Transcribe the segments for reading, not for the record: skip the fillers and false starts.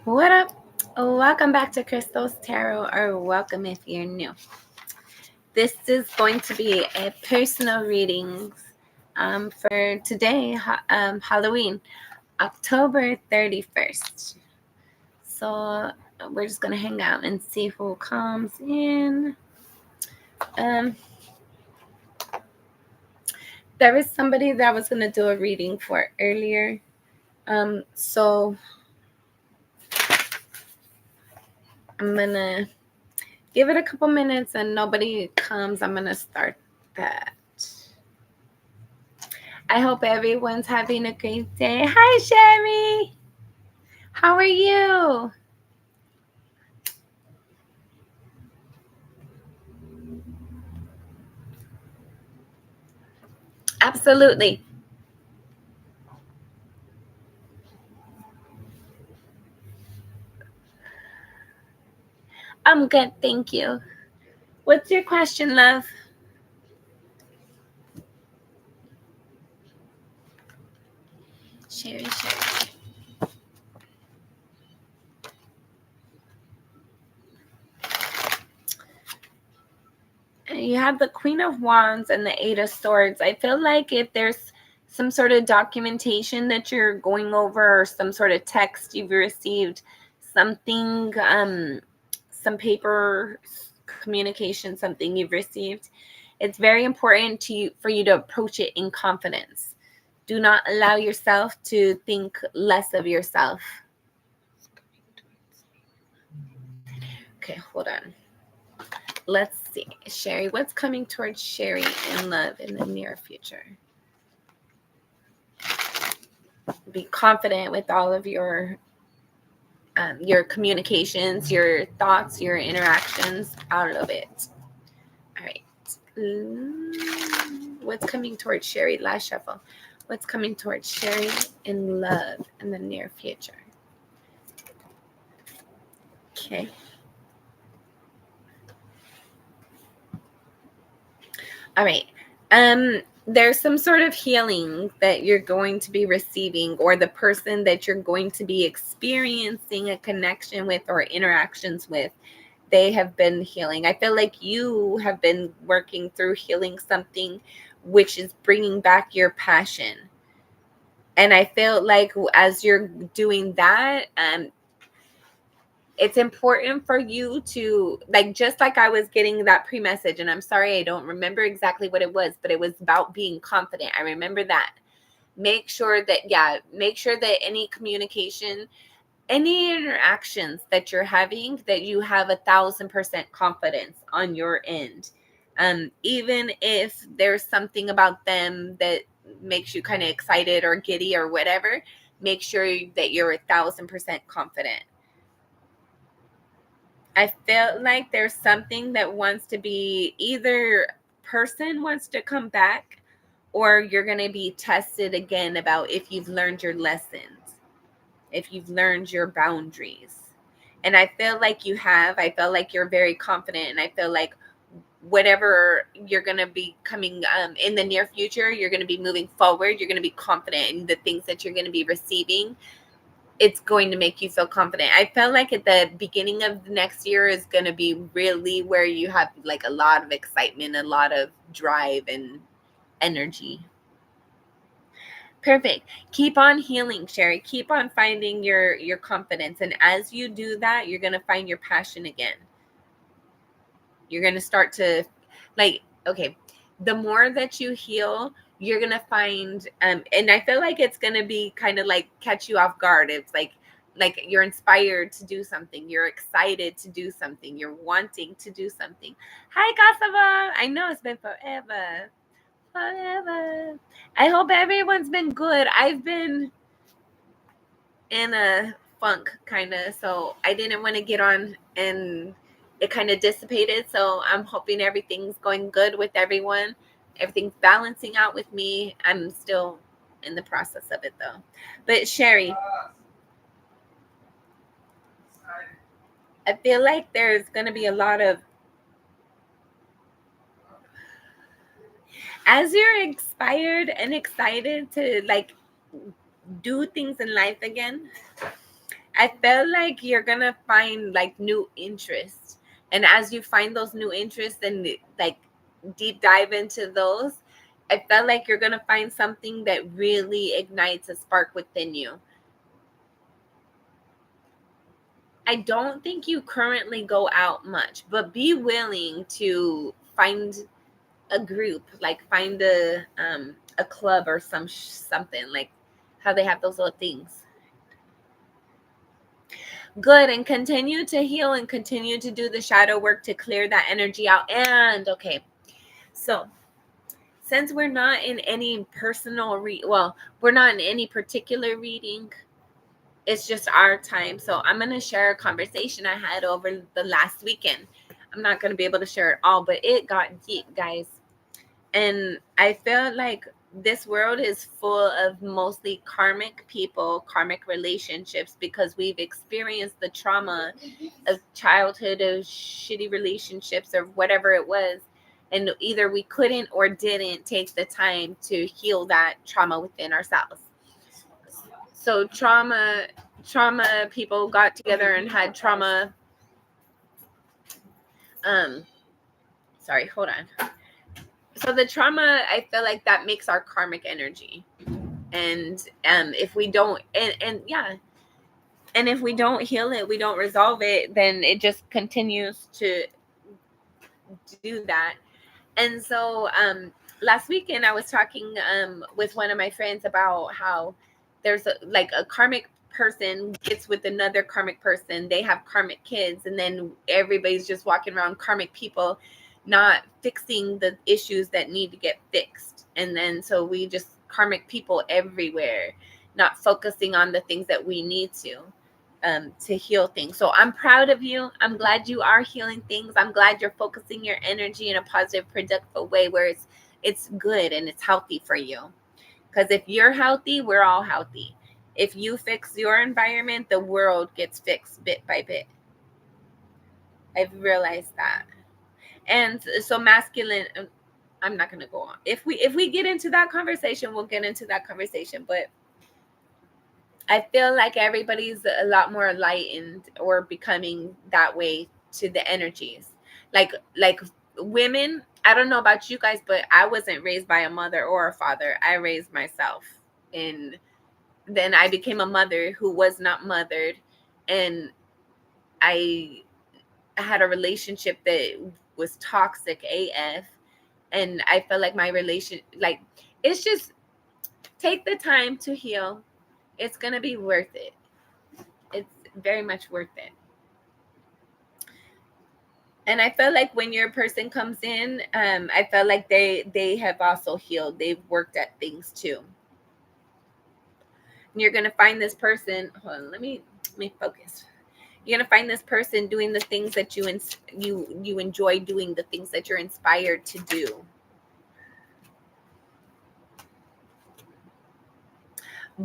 What up? Welcome back to Crystal's Tarot, or welcome if you're new. This is going to be a personal reading for today, Halloween, October 31st. So we're just going to hang out and see who comes in. There was somebody that I was going to do a reading for earlier. So I'm going to give it a couple minutes, and nobody comes. I'm going to start that. I hope everyone's having a great day. Hi, Sherry. How are you? Absolutely. I'm good, thank you. What's your question, love? Sherry. You have the Queen of Wands and the Eight of Swords. I feel like if there's some sort of documentation that you're going over, or some sort of text you've received, something, some paper communication, something you've received, it's very important for you to approach it in confidence. Do not allow yourself to think less of yourself. Okay, hold on. Let's see. Sherry, what's coming towards Sherry in love in the near future? Be confident with all of your communications, your thoughts, your interactions. Out of it. All right. What's coming towards Sherry? Last shuffle. What's coming towards Sherry in love in the near future? Okay. All right. There's some sort of healing that you're going to be receiving, or the person that you're going to be experiencing a connection with or interactions with, they have been healing. I feel like you have been working through healing something, which is bringing back your passion. And I feel like as you're doing that, it's important for you to, like, just like I was getting that pre-message, and I'm sorry I don't remember exactly what it was, but it was about being confident. I remember that. Make sure that any communication, any interactions that you're having, that you have 1,000% confidence on your end. Even if there's something about them that makes you kind of excited or giddy or whatever, make sure that you're 1,000% confident. I felt like there's something that wants to be, either person wants to come back, or you're going to be tested again about if you've learned your lessons, if you've learned your boundaries. And I feel like you have. I feel like you're very confident, and I feel like whatever you're going to be coming in the near future, you're going to be moving forward. You're going to be confident in the things that you're going to be receiving. It's going to make you feel confident. I felt like at the beginning of the next year is going to be really where you have like a lot of excitement, a lot of drive and energy. Perfect. Keep on healing, Sherry. Keep on finding your confidence. And as you do that, you're going to find your passion again. You're going to start to, like, okay, the more that you heal, you're going to find, and I feel like it's going to be kind of like catch you off guard. It's like you're inspired to do something. You're excited to do something. You're wanting to do something. Hi, Kasava. I know it's been forever. I hope everyone's been good. I've been in a funk kind of, so I didn't want to get on, and it kind of dissipated. So I'm hoping everything's going good with everyone. Everything's balancing out with me. I'm still in the process of it though. But Sherry, I feel like there's going to be a lot of, as you're inspired and excited to like do things in life again, I feel like you're gonna find like new interests, and as you find those new interests and like deep dive into those, I felt like you're gonna find something that really ignites a spark within you. I don't think you currently go out much, but be willing to find a group, like find a club or something like how they have those little things. Good, and continue to heal and continue to do the shadow work to clear that energy out. And okay, so since we're not in any we're not in any particular reading, it's just our time. So I'm going to share a conversation I had over the last weekend. I'm not going to be able to share it all, but it got deep, guys. And I feel like this world is full of mostly karmic people, karmic relationships, because we've experienced the trauma of childhood, of shitty relationships or whatever it was. And either we couldn't or didn't take the time to heal that trauma within ourselves. So trauma people got together and had trauma. Sorry, hold on. So the trauma, I feel like that makes our karmic energy. And if we don't and yeah, and if we don't heal it, we don't resolve it, then it just continues to do that. And so last weekend I was talking with one of my friends about how there's a karmic person gets with another karmic person, they have karmic kids, and then everybody's just walking around karmic people not fixing the issues that need to get fixed. And then so we just karmic people everywhere, not focusing on the things that we need to heal things. So I'm proud of you. I'm glad you are healing things. I'm glad you're focusing your energy in a positive, productive way where it's good and it's healthy for you. Because if you're healthy, we're all healthy. If you fix your environment, the world gets fixed bit by bit. I've realized that. And so masculine, I'm not going to go on. If we get into that conversation, we'll get into that conversation. But I feel like everybody's a lot more enlightened or becoming that way to the energies. Like women, I don't know about you guys, but I wasn't raised by a mother or a father. I raised myself. And then I became a mother who was not mothered. And I had a relationship that was toxic AF. And I felt like my like, it's just take the time to heal. It's going to be worth it. It's very much worth it. And I feel like when your person comes in, I felt like they have also healed. They've worked at things too. And you're going to find this person. Hold on, let me focus. You're going to find this person doing the things that you enjoy doing, the things that you're inspired to do.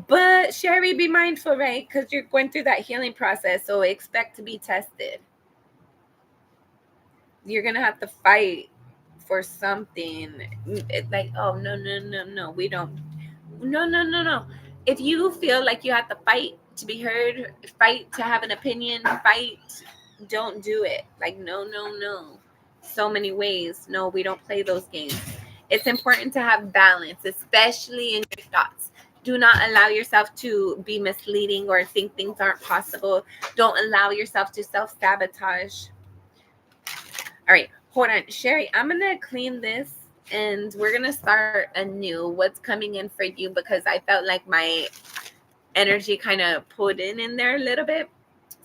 But Sherry, be mindful, right? Because you're going through that healing process. So expect to be tested. You're going to have to fight for something. Like, oh, no. We don't. No. If you feel like you have to fight to be heard, fight to have an opinion, fight, don't do it. Like, no. So many ways. No, we don't play those games. It's important to have balance, especially in your thoughts. Do not allow yourself to be misleading or think things aren't possible. Don't allow yourself to self-sabotage. All right, hold on. Sherry, I'm going to clean this and we're going to start anew. What's coming in for you? Because I felt like my energy kind of pulled in there a little bit.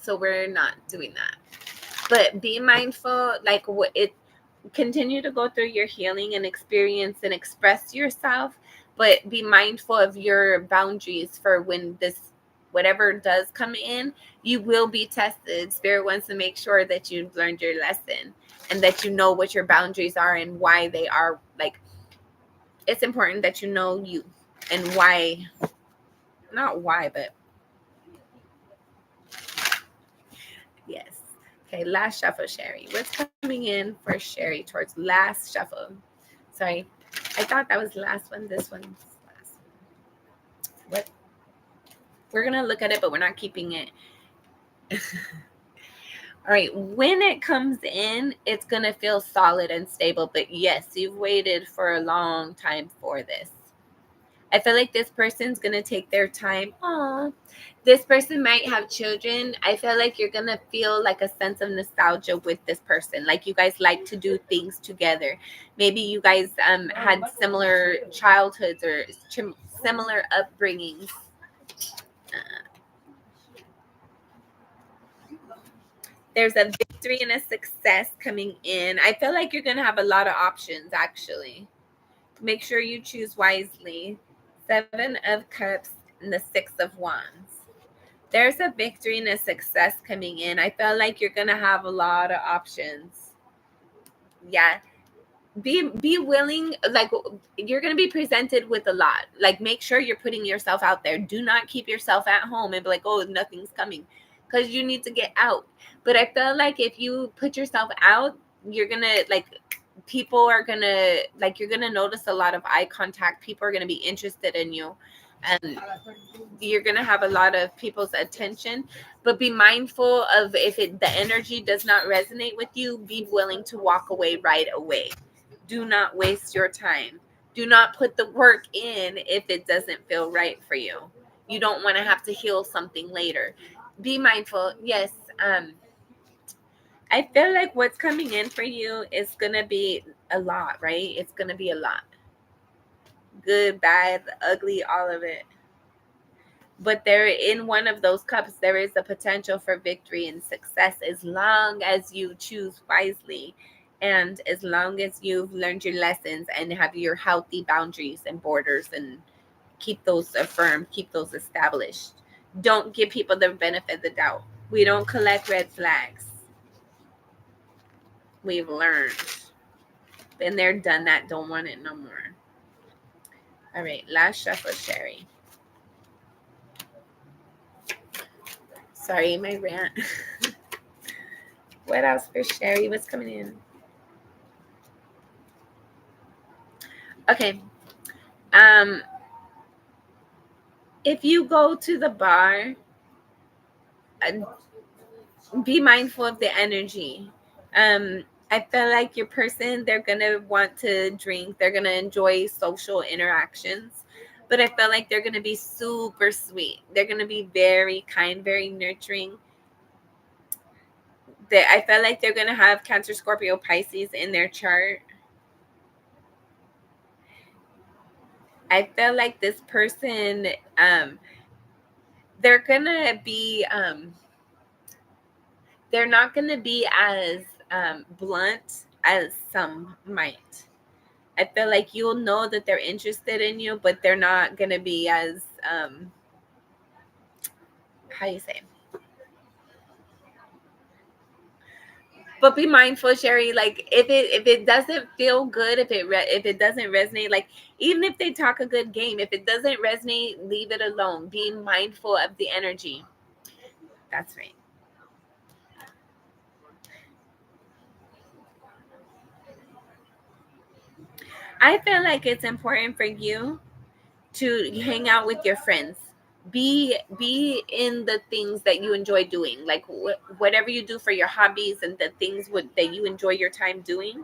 So we're not doing that. But be mindful, like continue to go through your healing and experience and express yourself, but be mindful of your boundaries for when this whatever does come in, you will be tested. Spirit wants to make sure that you've learned your lesson and that you know what your boundaries are and why they are. Like, it's important that you know you and why, not why, but yes. Okay, last shuffle, Sherry. What's coming in for Sherry towards last shuffle? Sorry, I thought that was the last one. This one's last one. What? We're going to look at it, but we're not keeping it. All right, when it comes in, it's going to feel solid and stable. But yes, you've waited for a long time for this. I feel like this person's going to take their time. Aww. This person might have children. I feel like you're going to feel like a sense of nostalgia with this person. Like you guys like to do things together. Maybe you guys had similar childhoods or similar upbringings. There's a victory and a success coming in. I feel like you're going to have a lot of options, actually. Make sure you choose wisely. 7 of Cups and the 6 of Wands. There's a victory and a success coming in. I feel like you're going to have a lot of options. Yeah. Be willing, like you're going to be presented with a lot. Like make sure you're putting yourself out there. Do not keep yourself at home and be like, oh, nothing's coming, because you need to get out. But I feel like if you put yourself out, you're going to like, people are going to like, you're going to notice a lot of eye contact. People are going to be interested in you, and you're going to have a lot of people's attention. But be mindful of, if the energy does not resonate with you, be willing to walk away right away. Do not waste your time. Do not put the work in if it doesn't feel right for you. You don't want to have to heal something later. Be mindful. Yes, I feel like what's coming in for you is going to be a lot, right? It's going to be a lot. Good, bad, ugly, all of it. But there, in one of those cups, there is a potential for victory and success, as long as you choose wisely, and as long as you've learned your lessons and have your healthy boundaries and borders, and keep those affirmed, keep those established. Don't give people the benefit of the doubt. We don't collect red flags. We've learned. Been there, done that, don't want it no more. All right, last shuffle, Sherry. Sorry, my rant. What else for Sherry? What's coming in? Okay. If you go to the bar, be mindful of the energy. I feel like your person, they're gonna want to drink, they're gonna enjoy social interactions, but I feel like they're gonna be super sweet. They're gonna be very kind, very nurturing. I feel like they're gonna have Cancer, Scorpio, Pisces in their chart. I feel like this person, they're gonna be, they're not gonna be as blunt as some might. I feel like you'll know that they're interested in you, but they're not gonna be as how you say. But be mindful, Sherry. Like if it doesn't feel good, if it doesn't resonate, like even if they talk a good game, if it doesn't resonate, leave it alone. Be mindful of the energy. That's right. I feel like it's important for you to hang out with your friends. Be in the things that you enjoy doing, like whatever you do for your hobbies and the things that you enjoy your time doing.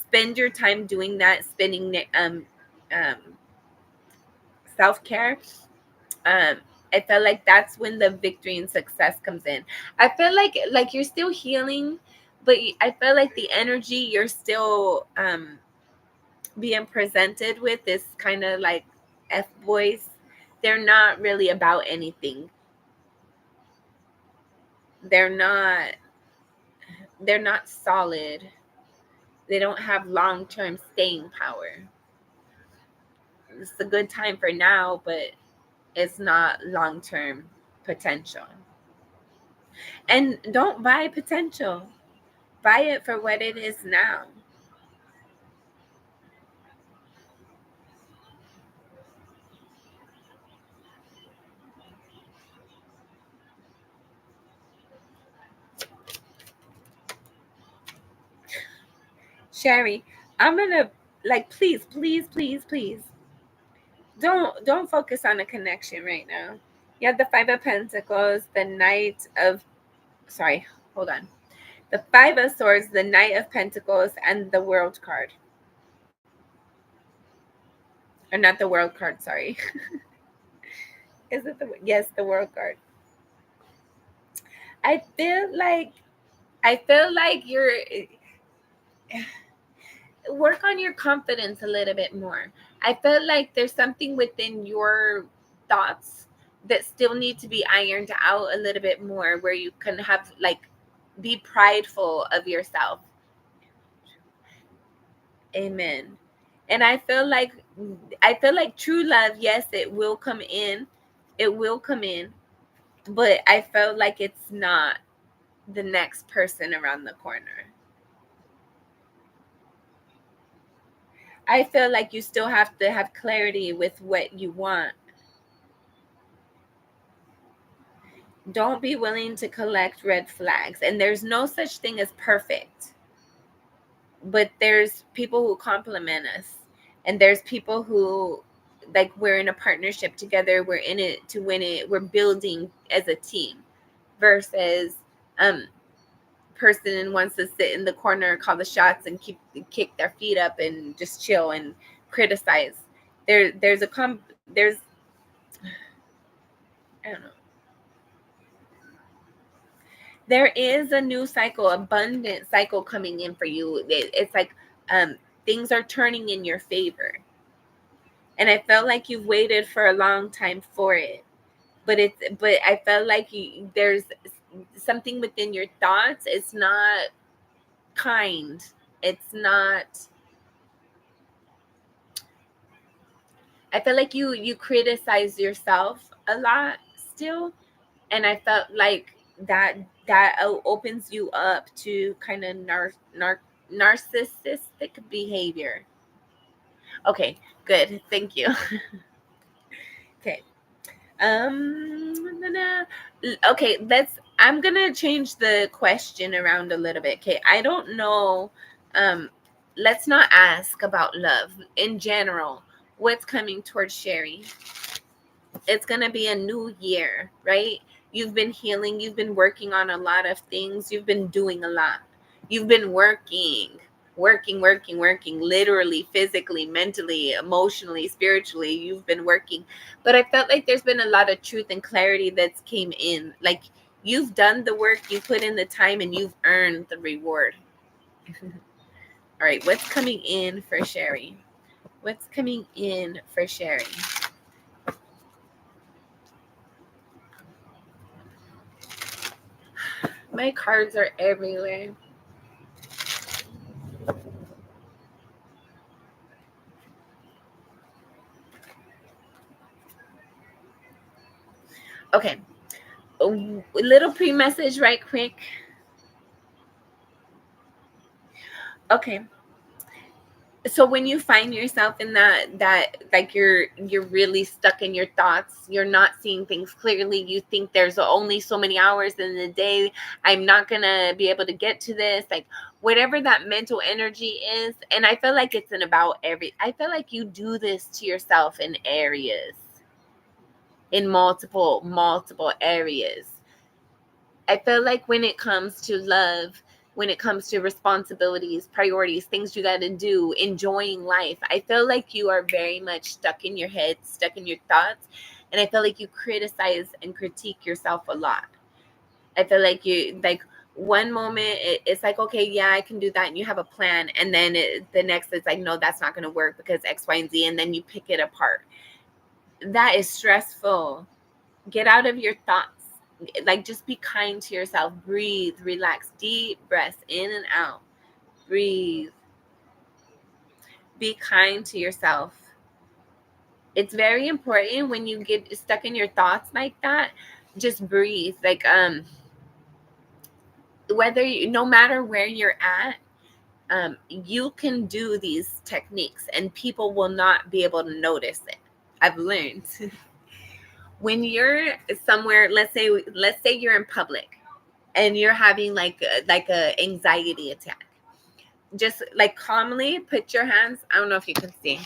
Spend your time doing that. Spending um self-care. I feel like that's when the victory and success comes in. I feel like you're still healing, but I feel like the energy you're still being presented with is kind of like F boys. They're not really about anything. They're not they're not solid. They don't have long-term staying power. It's a good time for now, but it's not long-term potential. And don't buy potential. Buy it for what it is now. Sherry, I'm gonna, like, please, don't focus on a connection right now. You have the 5 of Pentacles, the Knight of Sorry, hold on. The Five of Swords, the Knight of Pentacles, and the World card. Or not the World card, sorry. Is it the, yes, the World card. I feel like you're work on your confidence a little bit more. I feel like there's something within your thoughts that still need to be ironed out a little bit more, where you can have like be prideful of yourself. Amen. And I feel like true love, yes, it will come in. It will come in, but I felt like it's not the next person around the corner. I feel like you still have to have clarity with what you want. Don't be willing to collect red flags. And there's no such thing as perfect, but there's people who compliment us. And there's people who, like, we're in a partnership together. We're in it to win it. We're building as a team versus um person wants to sit in the corner, call the shots, and kick their feet up and just chill and criticize. There's I don't know. There is a new cycle, abundant cycle coming in for you. It's like things are turning in your favor, and I felt like you've waited for a long time for it. But I felt like there's something within your thoughts. It's not kind. It's not. I feel like you criticize yourself a lot still, and I felt like that opens you up to kind of narcissistic behavior. Okay, good. Thank you. Okay. Okay, I'm gonna change the question around a little bit. Okay, I don't know. Um, let's not ask about love in general. What's coming towards Sherry? It's going to be a new year, right? You've been healing. You've been working on a lot of things. You've been doing a lot. You've been working, literally, physically, mentally, emotionally, spiritually. You've been working. But I felt like there's been a lot of truth and clarity that's came in. Like, you've done the work, you put in the time, and you've earned the reward. All right, what's coming in for Sherry? What's coming in for Sherry? My cards are everywhere. Okay. A little pre-message right quick. Okay. So when you find yourself in that like you're really stuck in your thoughts, you're not seeing things clearly, you think there's only so many hours in the day, I'm not gonna be able to get to this, like whatever that mental energy is. And I feel like it's in about I feel like you do this to yourself in areas, in multiple areas. I feel like when it comes to love, when it comes to responsibilities, priorities, things you got to do, enjoying life, I feel like you are very much stuck in your head, stuck in your thoughts. And I feel like you criticize and critique yourself a lot. I feel like one moment it's like, okay, yeah, I can do that. And you have a plan. And then the next is like, no, that's not going to work because X, Y, and Z. And then you pick it apart. That is stressful. Get out of your thoughts. Like, just be kind to yourself. Breathe, relax, deep breaths in and out. Breathe. Be kind to yourself. It's very important when you get stuck in your thoughts like that. Just breathe. Like, no matter where you're at, you can do these techniques and people will not be able to notice it. I've learned. When you're somewhere, let's say you're in public and you're having like a anxiety attack, just like calmly put your hands, I don't know if you can see,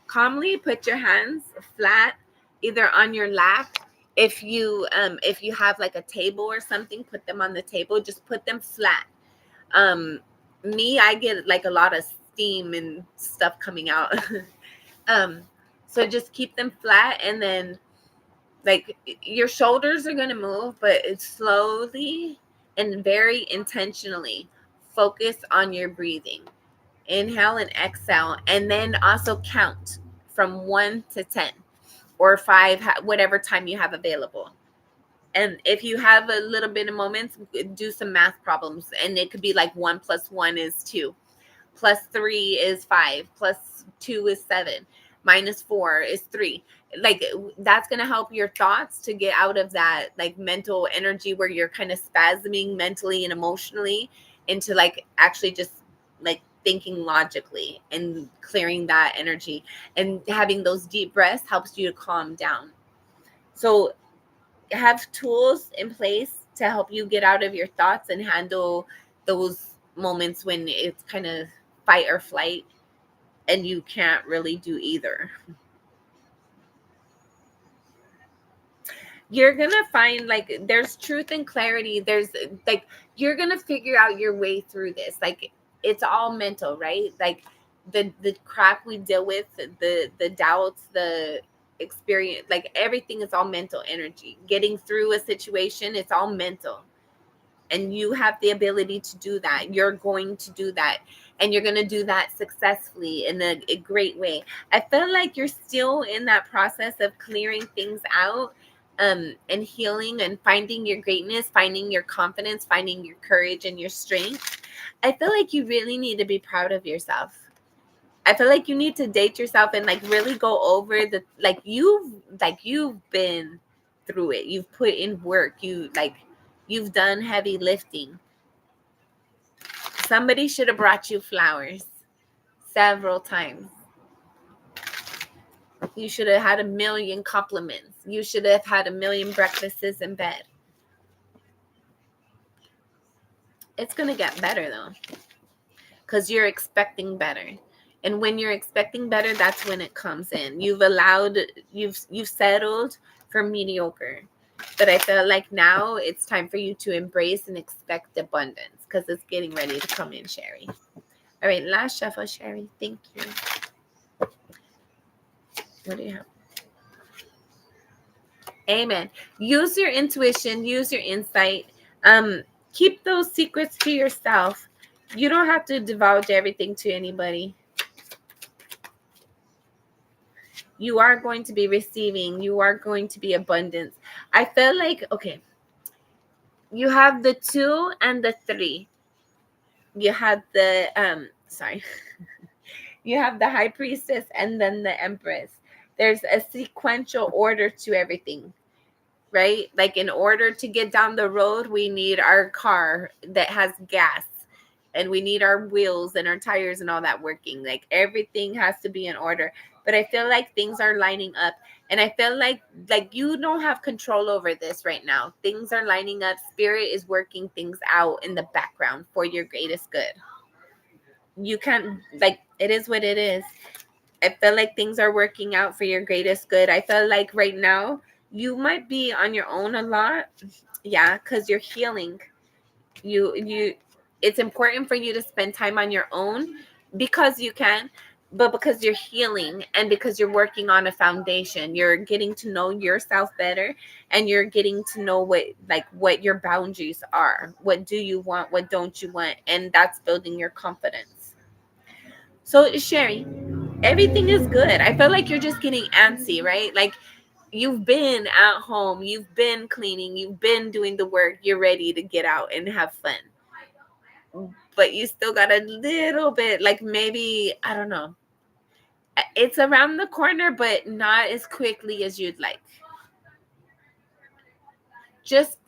calmly put your hands flat either on your lap If you have like a table or something, put them on the table. Just put them flat. um Me, I get like a lot of steam and stuff coming out. um so just keep them flat, and then like your shoulders are going to move, but it's slowly and very intentionally. Focus on your breathing. Inhale and exhale, and then also count from 1 to 10 or 5, whatever time you have available. And if you have a little bit of moments, do some math problems, and it could be like 1 plus 1 is 2, plus 3 is 5, plus 2 is 7, minus 4 is 3. Like, that's going to help your thoughts to get out of that like mental energy where you're kind of spasming mentally and emotionally, into like actually just like thinking logically and clearing that energy. And having those deep breaths helps you to calm down. So have tools in place to help you get out of your thoughts and handle those moments when it's kind of fight or flight and you can't really do either. You're gonna find like there's truth and clarity. There's like you're gonna figure out your way through this. Like, it's all mental, right? Like the crap we deal with, the doubts, the experience, like everything is all mental energy. Getting through a situation, it's all mental. And you have the ability to do that. You're going to do that, and you're going to do that successfully in a great way. I feel like you're still in that process of clearing things out, and healing and finding your greatness, finding your confidence, finding your courage and your strength. I feel like you really need to be proud of yourself. I feel like you need to date yourself and like really go over the you've been through it. You've put in work. You've done heavy lifting. Somebody should have brought you flowers several times. You should have had a million compliments. You should have had a million breakfasts in bed. It's going to get better though, because you're expecting better. And when you're expecting better, that's when it comes in. You've settled for mediocre. But I feel like now it's time for you to embrace and expect abundance, because it's getting ready to come in, Sherry. All right, last shuffle, Sherry. Thank you. What do you have? Amen. Use your intuition. Use your insight. Keep those secrets to yourself. You don't have to divulge everything to anybody. You are going to be receiving. You are going to be abundance. I feel like, okay, you have the 2 and the 3. You have the, sorry. You have the high priestess and then the empress. There's a sequential order to everything, right? Like, in order to get down the road, we need our car that has gas, and we need our wheels and our tires and all that working. Like, everything has to be in order. But I feel like things are lining up, and I feel like you don't have control over this right now. Things are lining up. Spirit is working things out in the background for your greatest good. You can't, like, it is what it is. I feel like things are working out for your greatest good. I feel like right now you might be on your own a lot. Yeah, because you're healing. You it's important for you to spend time on your own, because you can, but because you're healing and because you're working on a foundation. You're getting to know yourself better, and you're getting to know what your boundaries are. What do you want? What don't you want? And that's building your confidence. So, Sherry, everything is good. I feel like you're just getting antsy, right? Like, you've been at home, you've been cleaning, you've been doing the work, you're ready to get out and have fun. But you still got a little bit, like, maybe, I don't know. It's around the corner, but not as quickly as you'd like. Just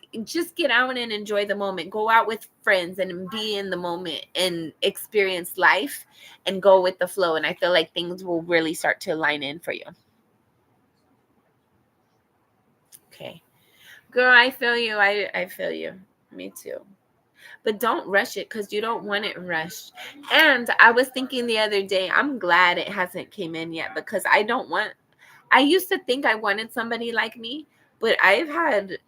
get out and enjoy the moment. Go out with friends and be in the moment and experience life and go with the flow. And I feel like things will really start to line in for you. Okay. Girl, I feel you. I feel you. Me too. But don't rush it, because you don't want it rushed. And I was thinking the other day, I'm glad it hasn't came in yet, because I used to think I wanted somebody like me, But I've had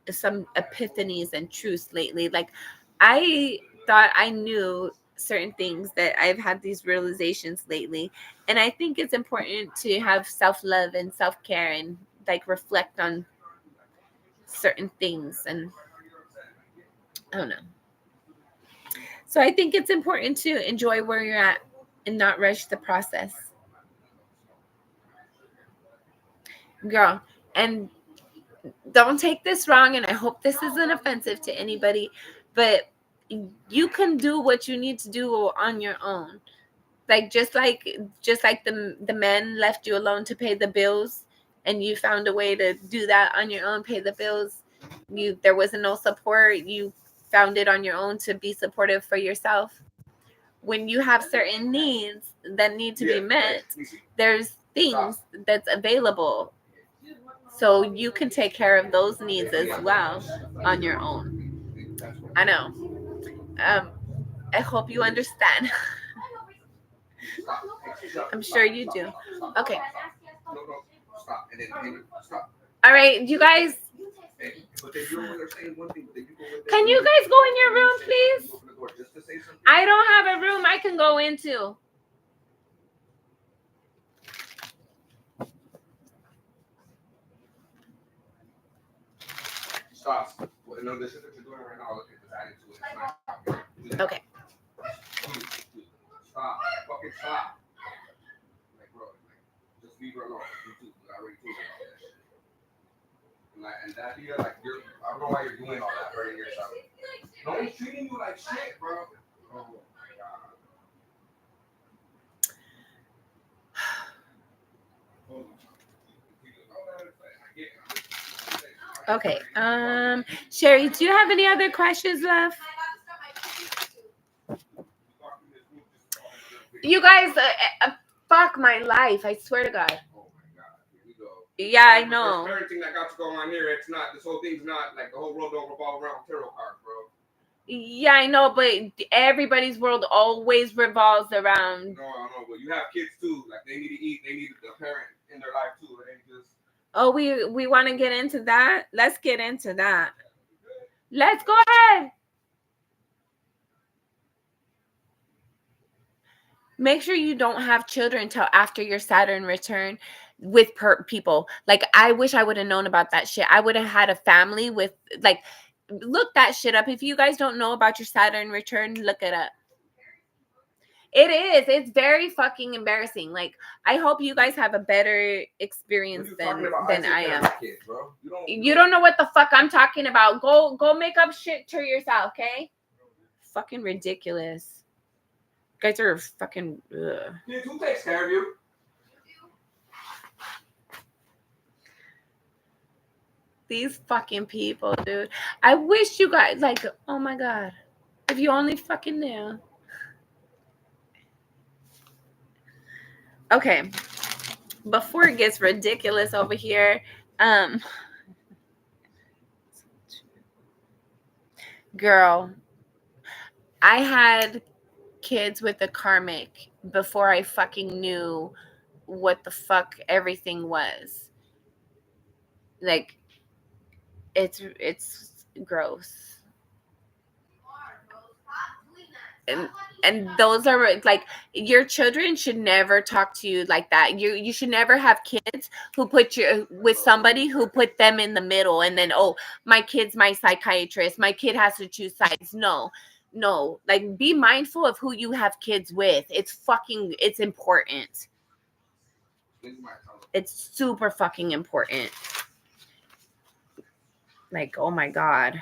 some epiphanies and truths lately. Like, I thought I knew certain things, that I've had these realizations lately. And I think it's important to have self-love and self-care and like reflect on certain things. And I don't know. So I think it's important to enjoy where you're at and not rush the process. Girl, and don't take this wrong, and I hope this isn't offensive to anybody, but you can do what you need to do on your own. Like just like the men left you alone to pay the bills, and you found a way to do that on your own, pay the bills. There wasn't no support. You found it on your own to be supportive for yourself. When you have certain needs that need to be met, there's things that's available, so you can take care of those needs as well on your own. I know. I hope you understand. I'm sure you do. Okay. All right, you guys. Can you guys go in your room, please? I don't have a room I can go into. Stop. No, this is what you're doing right now. Look at this attitude. Okay. Stop. Fucking stop. Like, bro, just leave her alone. You too. I already told you about that shit. And that here, like, I don't know why you're doing all that, hurting yourself. No one's treating you like shit, bro. Oh, my God. Okay. Sherry, do you have any other questions left? You guys, fuck my life. I swear to God. Oh my God. Here we go. Yeah, I know. Parenting that got to go on here. It's not. This whole thing's not like the whole world don't revolve around tarot cards, bro. Yeah, I know, but everybody's world always revolves around. No, I know, but you have kids too. Like they need to eat. They need a parent in their life too. It ain't just. Oh, we want to get into that. Let's get into that. Let's go ahead. Make sure you don't have children until after your Saturn return with people. Like, I wish I would have known about that shit. I would have had a family with, like, look that shit up. If you guys don't know about your Saturn return, look it up. It is. It's very fucking embarrassing. Like, I hope you guys have a better experience than I am. Kids, bro. You don't know what the fuck I'm talking about. Go make up shit to yourself, okay? Fucking ridiculous. You guys are fucking. Kids, who takes care of you? These fucking people, dude. I wish you guys, like, oh my God. If you only fucking knew. Okay. Before it gets ridiculous over here, girl, I had kids with a karmic before I fucking knew what the fuck everything was. Like, it's gross. And those are like, your children should never talk to you like that. You should never have kids who put you with somebody who put them in the middle, and then, oh, my kid's my psychiatrist, my kid has to choose sides. No, like, be mindful of who you have kids with. It's important. It's super fucking important. Like, oh my God.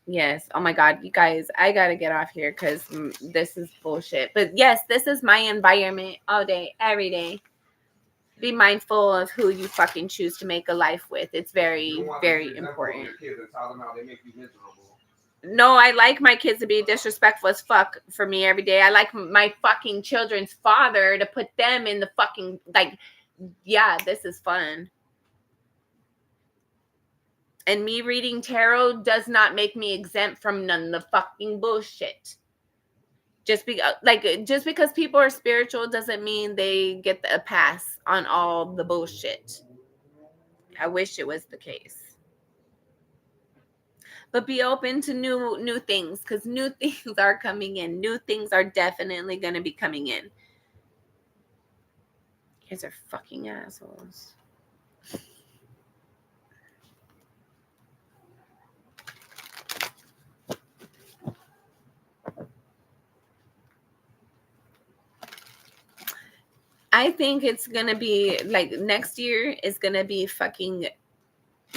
Yes. Oh my God, you guys, I gotta get off here because this is bullshit. But yes, this is my environment all day, every day. Be mindful of who you fucking choose to make a life with. It's very, very important. No, I like my kids to be disrespectful as fuck for me every day. I like my fucking children's father to put them in the fucking, like, yeah, this is fun. And me reading tarot does not make me exempt from none of the fucking bullshit. Just because people are spiritual doesn't mean they get a pass on all the bullshit. I wish it was the case. But be open to new things, because new things are coming in. New things are definitely going to be coming in. You guys are fucking assholes. I think it's going to be like next year is going to be fucking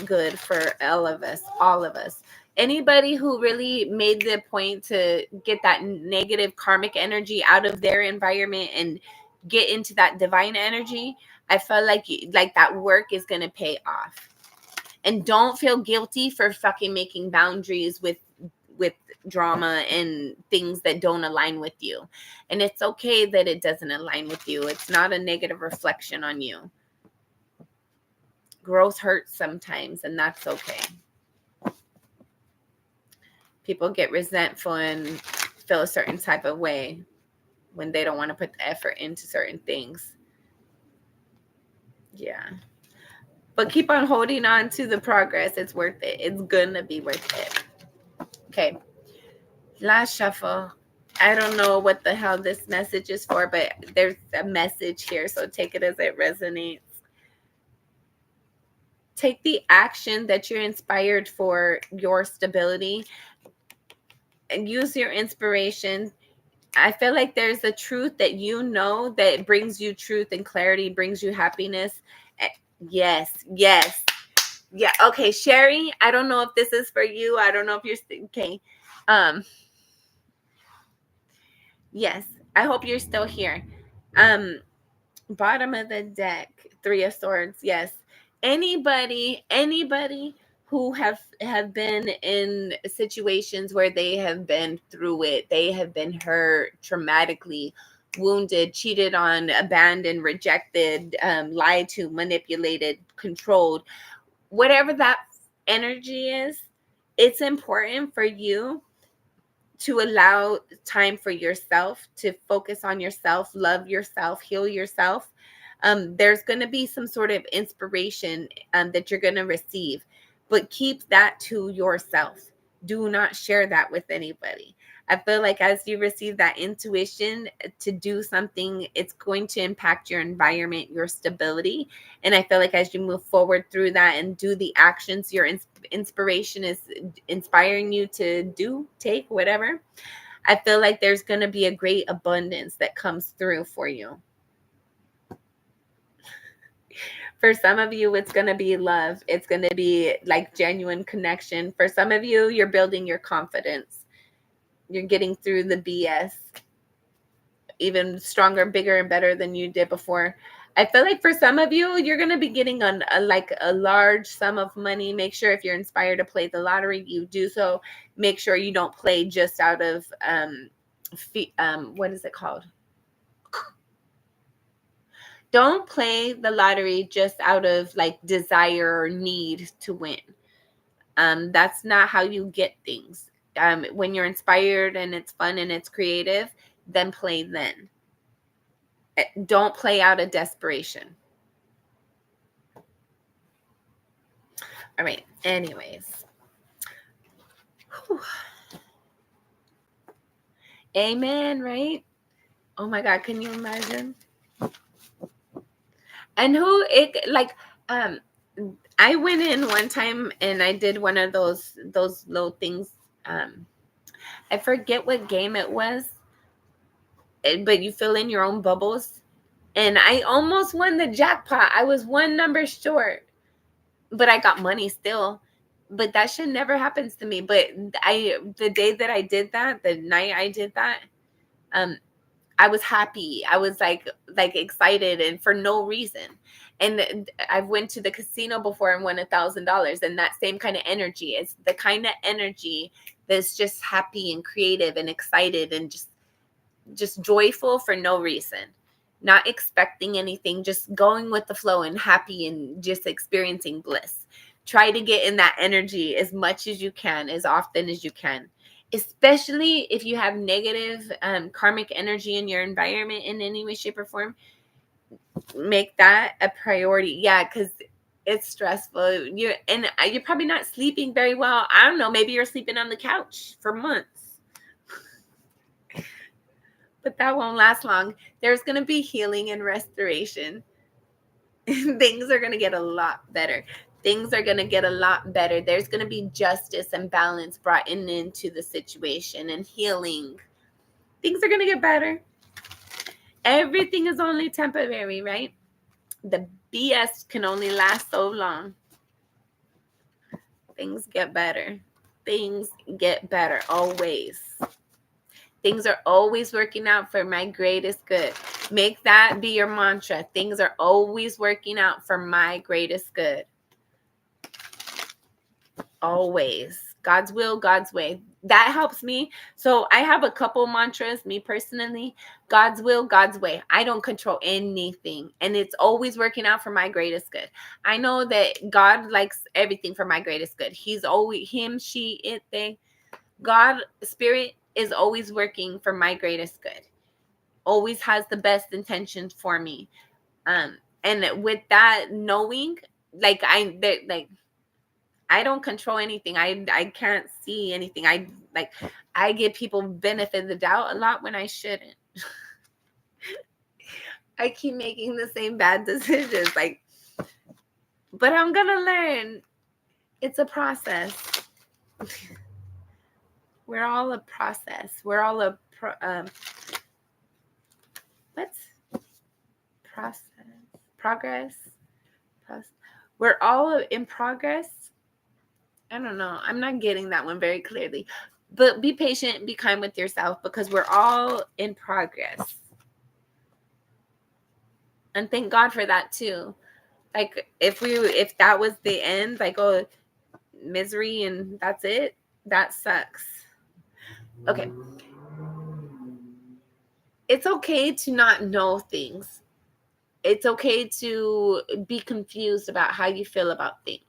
good for all of us. All of us. Anybody who really made the point to get that negative karmic energy out of their environment and get into that divine energy, I felt like that work is going to pay off. And don't feel guilty for fucking making boundaries with drama and things that don't align with you. And it's okay that it doesn't align with you. It's not a negative reflection on you. Growth hurts sometimes, and that's okay. People get resentful and feel a certain type of way when they don't want to put the effort into certain things. Yeah. But keep on holding on to the progress. It's worth it. It's gonna be worth it. Okay. Last shuffle. I don't know what the hell this message is for, but there's a message here, so take it as it resonates. Take the action that you're inspired for your stability and use your inspiration. I feel like there's a truth that you know that brings you truth and clarity, brings you happiness. Yes. Yeah. Okay, Sherry, I don't know if this is for you. I don't know if you're okay. Yes, I hope you're still here. Bottom of the deck, 3 of Swords. Yes. Anybody who have been in situations where they have been through it, they have been hurt, traumatically wounded, cheated on, abandoned, rejected, lied to, manipulated, controlled, whatever that energy is, it's important for you to allow time for yourself, to focus on yourself, love yourself, heal yourself. There's going to be some sort of inspiration that you're going to receive, but keep that to yourself. Do not share that with anybody. I feel like as you receive that intuition to do something, it's going to impact your environment, your stability. And I feel like as you move forward through that and do the actions, your inspiration is inspiring you to do, take, whatever. I feel like there's going to be a great abundance that comes through for you. For some of you, it's going to be love. It's going to be like genuine connection. For some of you, you're building your confidence. You're getting through the BS even stronger, bigger, and better than you did before. I feel like for some of you, you're going to be getting a large sum of money. Make sure if you're inspired to play the lottery, you do so. Make sure you don't play just out of, what is it called? Don't play the lottery just out of like desire or need to win. That's not how you get things. When you're inspired and it's fun and it's creative, then play then. Don't play out of desperation. All right. Anyways. Whew. Amen, right? Oh my God, can you imagine? And I went in one time and I did one of those little things. I forget what game it was, but you fill in your own bubbles. And I almost won the jackpot. I was one number short, but I got money still. But that shit never happens to me. But the day that I did that, the night I did that, I was happy. I was like excited, and for no reason. And I went to the casino before and won $1,000, and that same kind of energy is the kind of energy that's just happy and creative and excited and just joyful for no reason, not expecting anything, just going with the flow and happy and just experiencing bliss. Try to get in that energy as much as you can, as often as you can, especially if you have negative karmic energy in your environment in any way, shape, or form. Make that a priority. Yeah, because It's stressful. You're probably not sleeping very well. I don't know. Maybe you're sleeping on the couch for months. But that won't last long. There's going to be healing and restoration. Things are going to get a lot better. Things are going to get a lot better. There's going to be justice and balance brought into the situation and healing. Things are going to get better. Everything is only temporary, right? The BS can only last so long. Things get better. Things get better always. Things are always working out for my greatest good. Make that be your mantra. Things are always working out for my greatest good. Always. God's will, God's way. That helps me. So I have a couple mantras, me personally. God's will, God's way. I don't control anything. And it's always working out for my greatest good. I know that God likes everything for my greatest good. He's always, him, she, it, they. God, spirit is always working for my greatest good. Always has the best intentions for me. And with that knowing, I don't control anything. I can't see anything. I give people benefit of the doubt a lot when I shouldn't. I keep making the same bad decisions. But I'm gonna learn. It's a process. We're all a process. We're all a what's process? Progress. We're all in progress. I don't know. I'm not getting that one very clearly. But be patient, be kind with yourself, because we're all in progress. And thank God for that too. Like if that was the end, misery and that's it, that sucks. Okay. It's okay to not know things. It's okay to be confused about how you feel about things.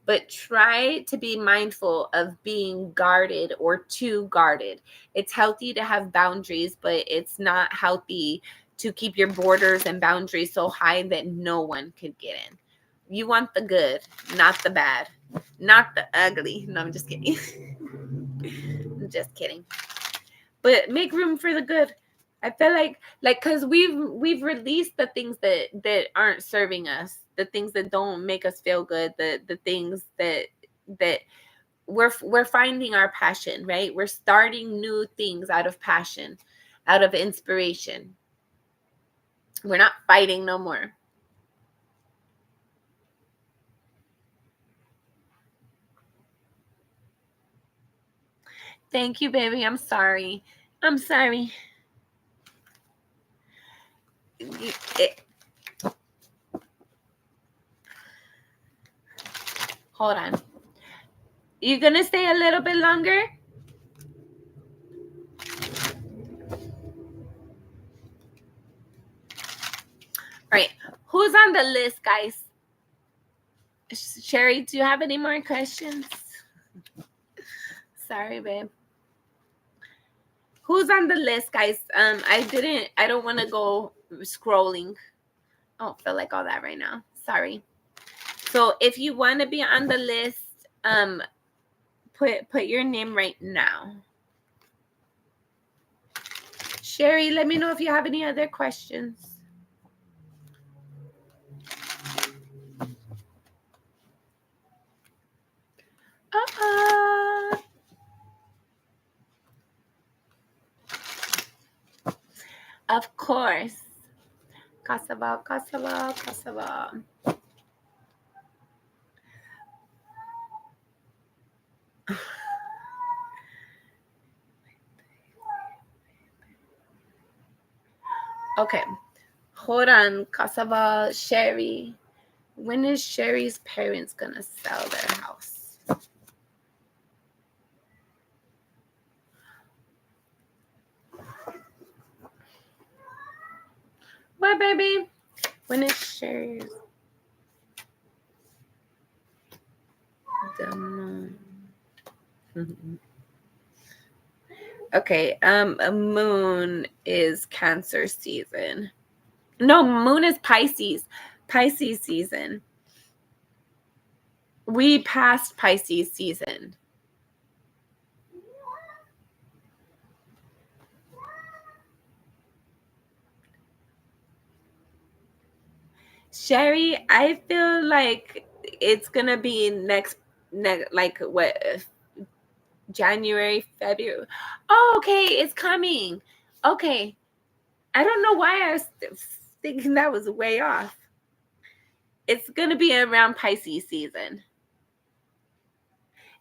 But try to be mindful of being guarded or too guarded. It's healthy to have boundaries, but it's not healthy to keep your borders and boundaries so high that no one could get in. You want the good, not the bad, not the ugly. No, I'm just kidding. I'm just kidding. But make room for the good. I feel like because we've released the things that aren't serving us, the things that don't make us feel good, the things that we're finding our passion, right? We're starting new things out of passion, out of inspiration. We're not fighting no more. Thank you, baby. I'm sorry. Hold on. You gonna stay a little bit longer? All right. Who's on the list, guys? Sherry, do you have any more questions? Sorry, babe. Who's on the list, guys? I don't want to go scrolling. I don't feel like all that right now. Sorry. So if you want to be on the list, put your name right now. Sherry, let me know if you have any other questions. Of course. Kasava. Okay. Hold on, Kasava, Sherry. When is Sherry's parents gonna sell their house? What, baby? When is Sherry's? The moon. Okay. Moon is Cancer season. No, moon is Pisces. Pisces season. We passed Pisces season. Sherry, I feel like it's gonna be like what, January, February. Oh, okay, it's coming. Okay, I don't know why I was thinking that was way off. It's gonna be around Pisces season,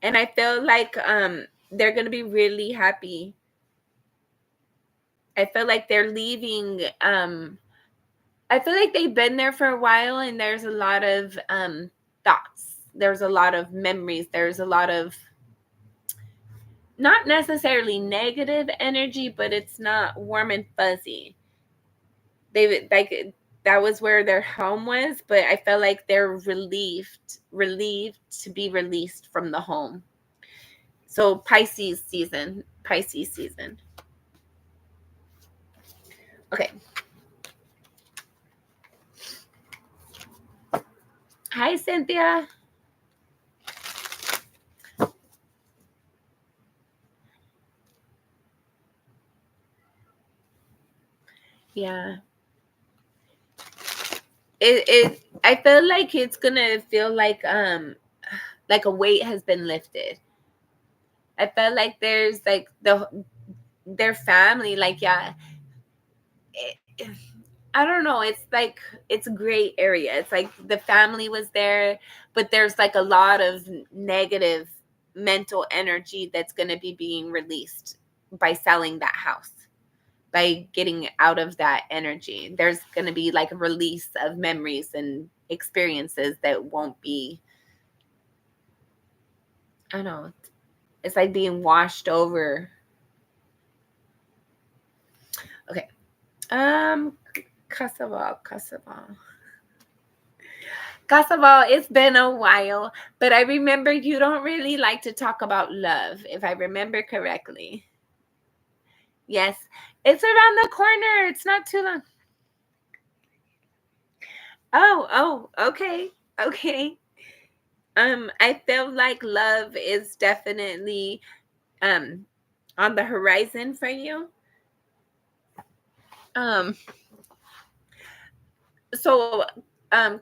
and I feel like they're gonna be really happy. I feel like they're leaving. I feel like they've been there for a while, and there's a lot of thoughts. There's a lot of memories. There's a lot of not necessarily negative energy, but it's not warm and fuzzy. They like that was where their home was, but I felt like they're relieved to be released from the home. So Pisces season. Okay. Hi, Cynthia. Yeah. I feel like it's gonna feel like a weight has been lifted. I felt like there's like their family, like, yeah, it, I don't know, it's like it's a gray area. It's like the family was there, but there's like a lot of negative mental energy that's going to be being released by selling that house, by getting out of that energy. There's going to be like a release of memories and experiences that won't be, I don't know, it's like being washed over. Okay. Casaval. It's been a while, but I remember you don't really like to talk about love, if I remember correctly. Yes, it's around the corner. It's not too long. Okay. Okay. I feel like love is definitely um on the horizon for you. Um so um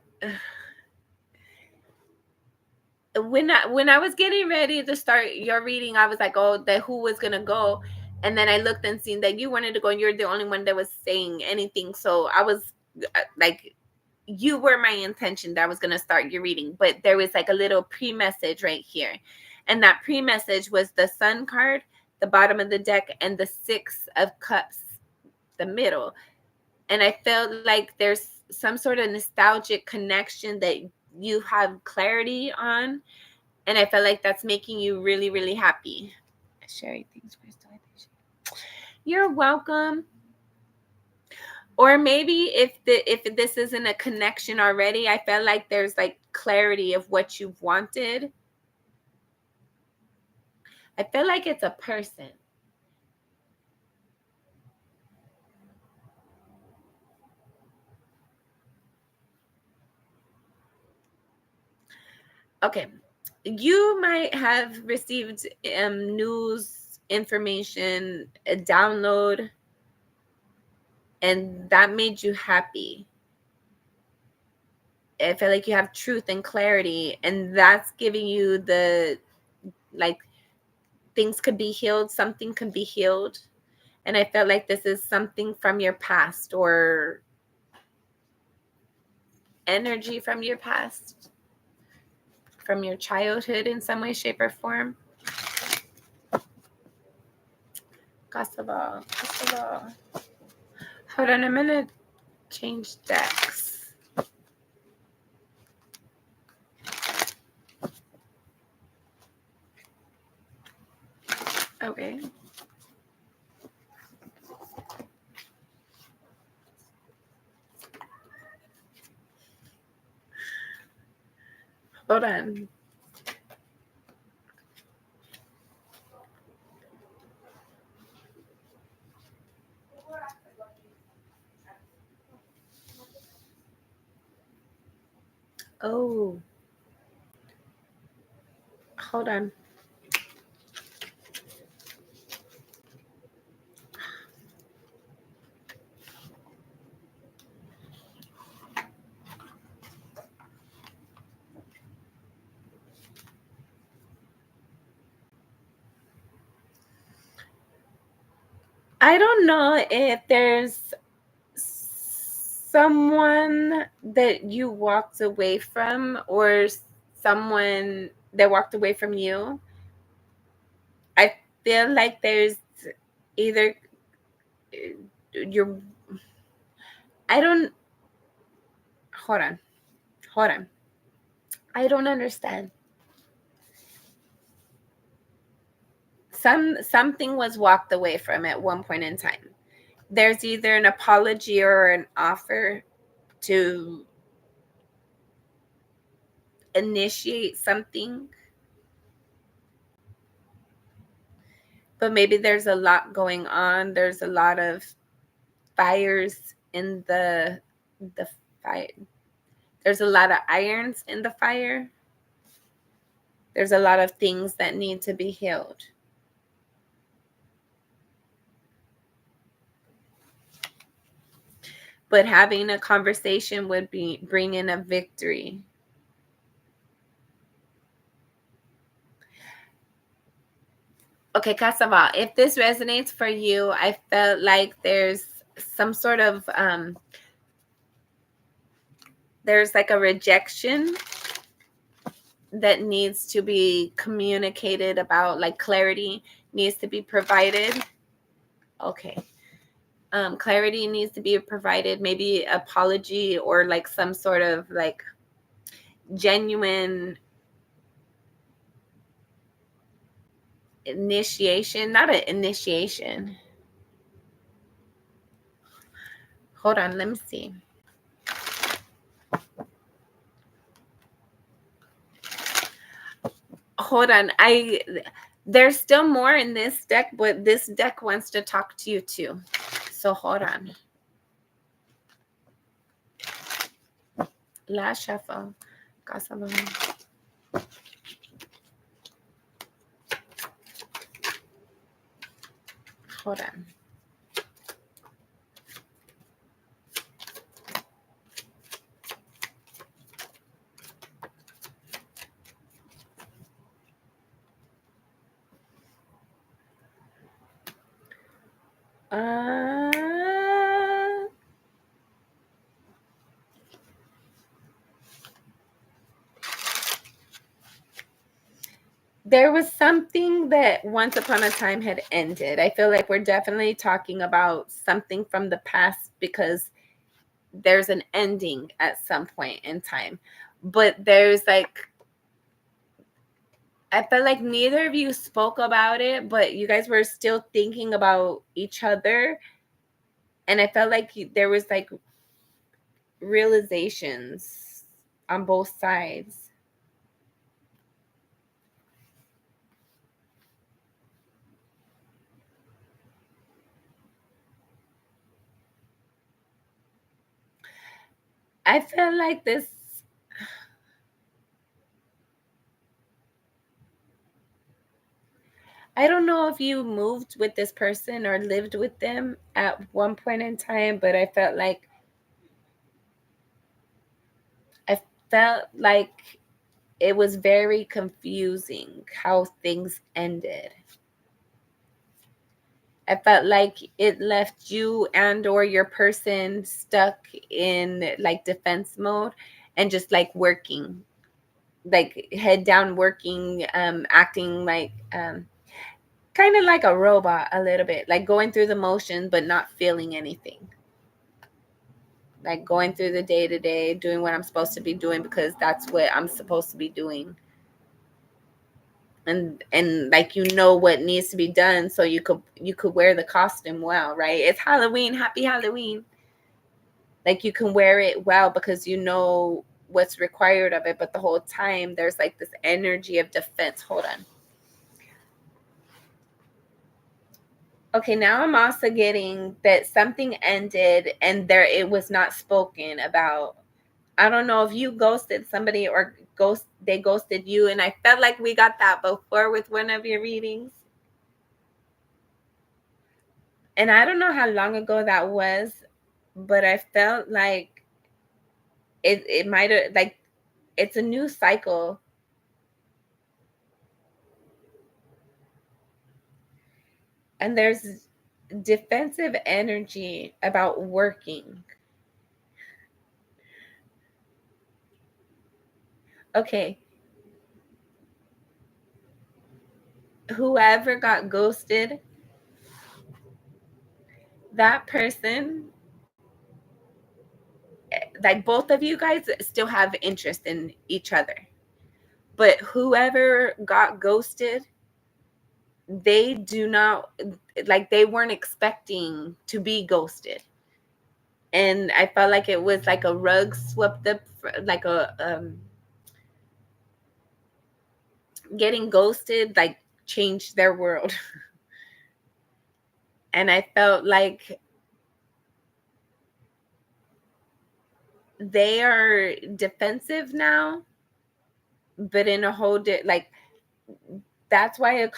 when I was getting ready to start your reading, I was like, oh, that who was gonna go, and then I looked and seen that you wanted to go, and you're the only one that was saying anything. So I was like, you were my intention that I was gonna start your reading, but there was like a little pre-message right here, and that pre-message was the Sun card, the bottom of the deck, and the Six of Cups, the middle, and I felt like there's some sort of nostalgic connection that you have clarity on, and I felt like that's making you really, really happy. Sherry thinks we're still at the You're welcome. Or maybe if this isn't a connection already, I felt like there's like clarity of what you've wanted. I feel like it's a person. Okay. You might have received news, information, a download, and that made you happy. I feel like you have truth and clarity, and that's giving you the, like, things could be healed, something can be healed. And I felt like this is something from your past, or energy from your past, from your childhood in some way, shape, or form. Kosovo. Hold on, I'm gonna change decks. Okay. Hold on. Oh. Hold on. I don't know if there's someone that you walked away from or someone that walked away from you. I feel like there's either you're I don't hold on. Hold on. I don't understand. Something was walked away from at one point in time. There's either an apology or an offer to initiate something, but maybe there's a lot going on. There's a lot of fires in the fire. There's a lot of irons in the fire. There's a lot of things that need to be healed. But having a conversation would bring in a victory. Okay, Casaval, if this resonates for you, I felt like there's some sort of there's like a rejection that needs to be communicated about, like clarity needs to be provided. Okay. Clarity needs to be provided, maybe apology or like some sort of like genuine initiation, not an initiation. Hold on, let me see. Hold on. There's still more in this deck, but this deck wants to talk to you too. So hold on. Last shuffle. Hold on. There was something that once upon a time had ended. I feel like we're definitely talking about something from the past because there's an ending at some point in time. But there's like, I felt like neither of you spoke about it, but you guys were still thinking about each other. And I felt like there was like realizations on both sides. I felt like this. I don't know if you moved with this person or lived with them at one point in time, but I felt like it was very confusing how things ended. I felt like it left you and or your person stuck in like defense mode and just like working, like head down working, acting like kind of like a robot a little bit, like going through the motions but not feeling anything. Like going through the day to day, doing what I'm supposed to be doing because that's what I'm supposed to be doing. And like what needs to be done so you could wear the costume well, right? It's Halloween, happy Halloween. Like you can wear it well because you know what's required of it, but the whole time there's like this energy of defense. Hold on. Okay, now I'm also getting that something ended and it was not spoken about. I don't know if you ghosted somebody or they ghosted you. And I felt like we got that before with one of your readings. And I don't know how long ago that was, but I felt like it might have, like, it's a new cycle. And there's defensive energy about working. Okay. Whoever got ghosted, that person, like both of you guys still have interest in each other. But whoever got ghosted, they do not, like, they weren't expecting to be ghosted. And I felt like it was like a rug swept up, like a getting ghosted like changed their world. And I felt like they are defensive now, but in a whole like, that's why a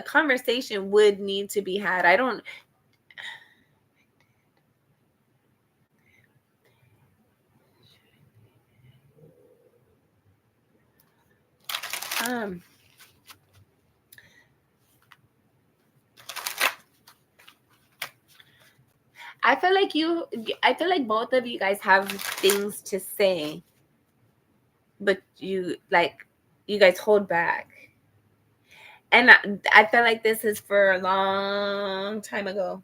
conversation would need to be had. I don't, I feel like both of you guys have things to say, but you guys hold back. And I feel like this is for a long time ago.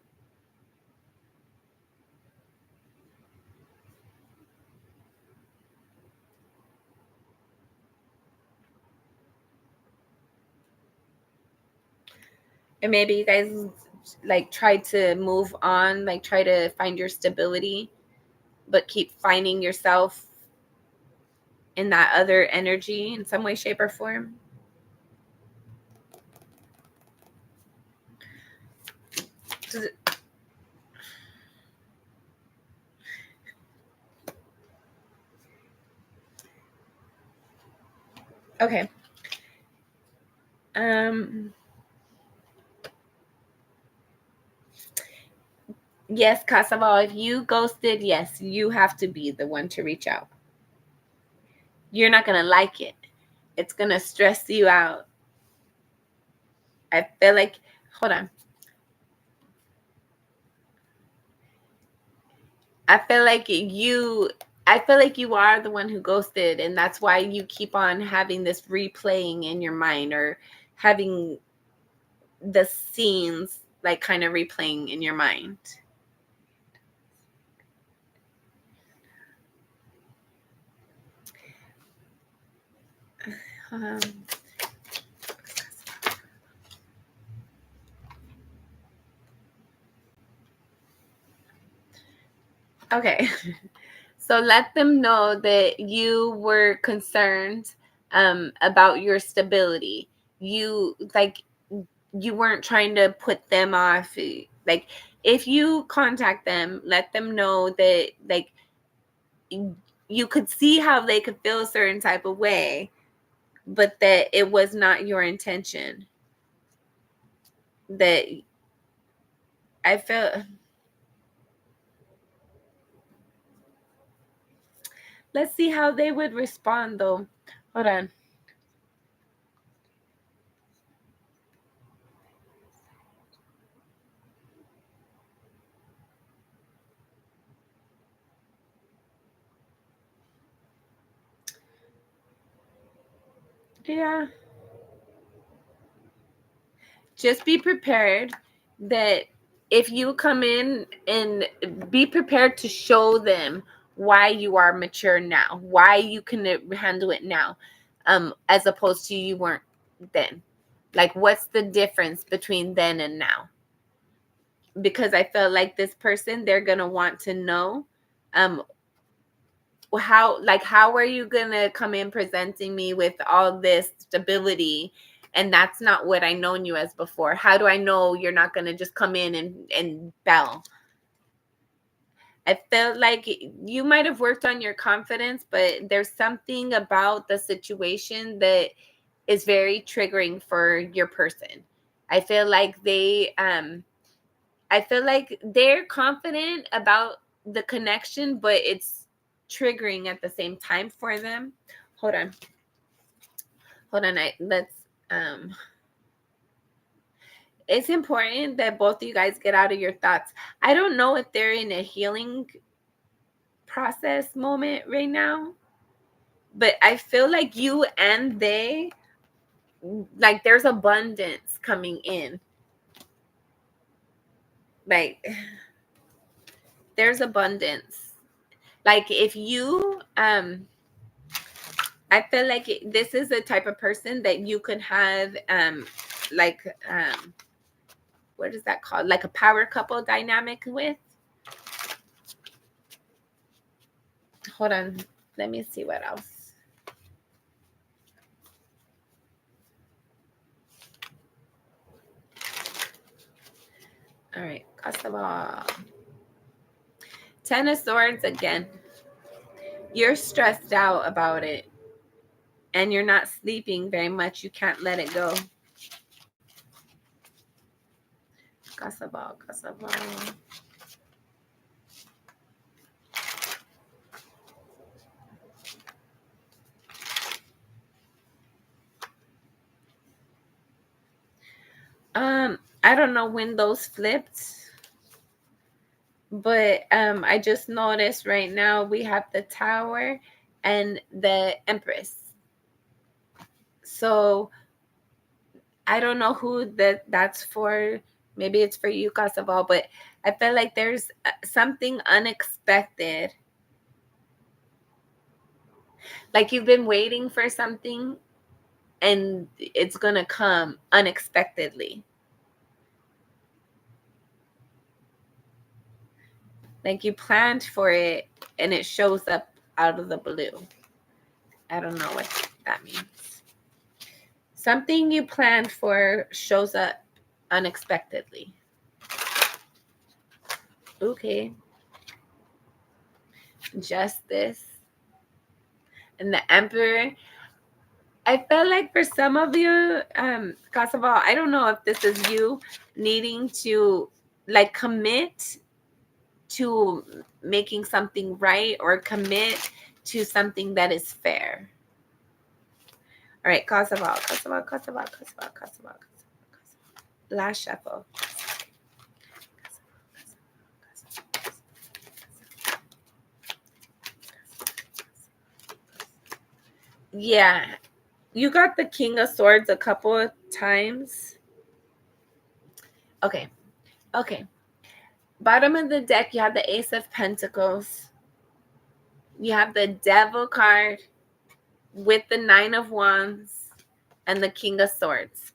And maybe you guys like try to move on, like try to find your stability, but keep finding yourself in that other energy in some way, shape, or form. Okay. Yes, Casaval, if you ghosted, yes, you have to be the one to reach out. You're not going to like it. It's going to stress you out. I feel like, hold on. I feel like you are the one who ghosted, and that's why you keep on having this replaying in your mind, or having the scenes like kind of replaying in your mind. Okay. So let them know that you were concerned about your stability. You weren't trying to put them off. Like, if you contact them, let them know that like you could see how they could feel a certain type of way, but that it was not your intention. That I felt. Let's see how they would respond, though. Hold on. Yeah. Just be prepared that if you come in, and be prepared to show them why you are mature now, why you can handle it now, as opposed to you weren't then. Like, what's the difference between then and now? Because I felt like this person, they're gonna want to know, how are you gonna come in presenting me with all this stability, and that's not what I known you as before? How do I know you're not gonna just come in and bell? I felt like you might have worked on your confidence, but there's something about the situation that is very triggering for your person. I feel like they're confident about the connection, but it's triggering at the same time for them. Hold on. Let's um it's important that both of you guys get out of your thoughts. I don't know if they're in a healing process moment right now, but I feel like you and they, like, there's abundance coming in. Like, there's abundance. Like, if you I feel like this is the type of person that you could have like what is that called, like a power couple dynamic with. Hold on, let me see what else. All right, Kasaba. 10 of Swords again. You're stressed out about it and you're not sleeping very much. You can't let it go. Kasaba, Kasaba. I don't know when those flipped, but I just noticed right now we have the Tower and the Empress. So I don't know who that's for. Maybe it's for you, Casaval, but I feel like there's something unexpected. Like you've been waiting for something and it's going to come unexpectedly. Like you planned for it and it shows up out of the blue. I don't know what that means. Something you planned for shows up unexpectedly. Okay. Justice. And the Emperor. I felt like for some of you, Casaval, I don't know if this is you needing to like commit to making something right or commit to something that is fair. All right, Casaval. Last shuffle. Yeah, you got the King of Swords a couple of times. Okay. Bottom of the deck, you have the Ace of Pentacles. You have the Devil card with the Nine of Wands and the King of Swords.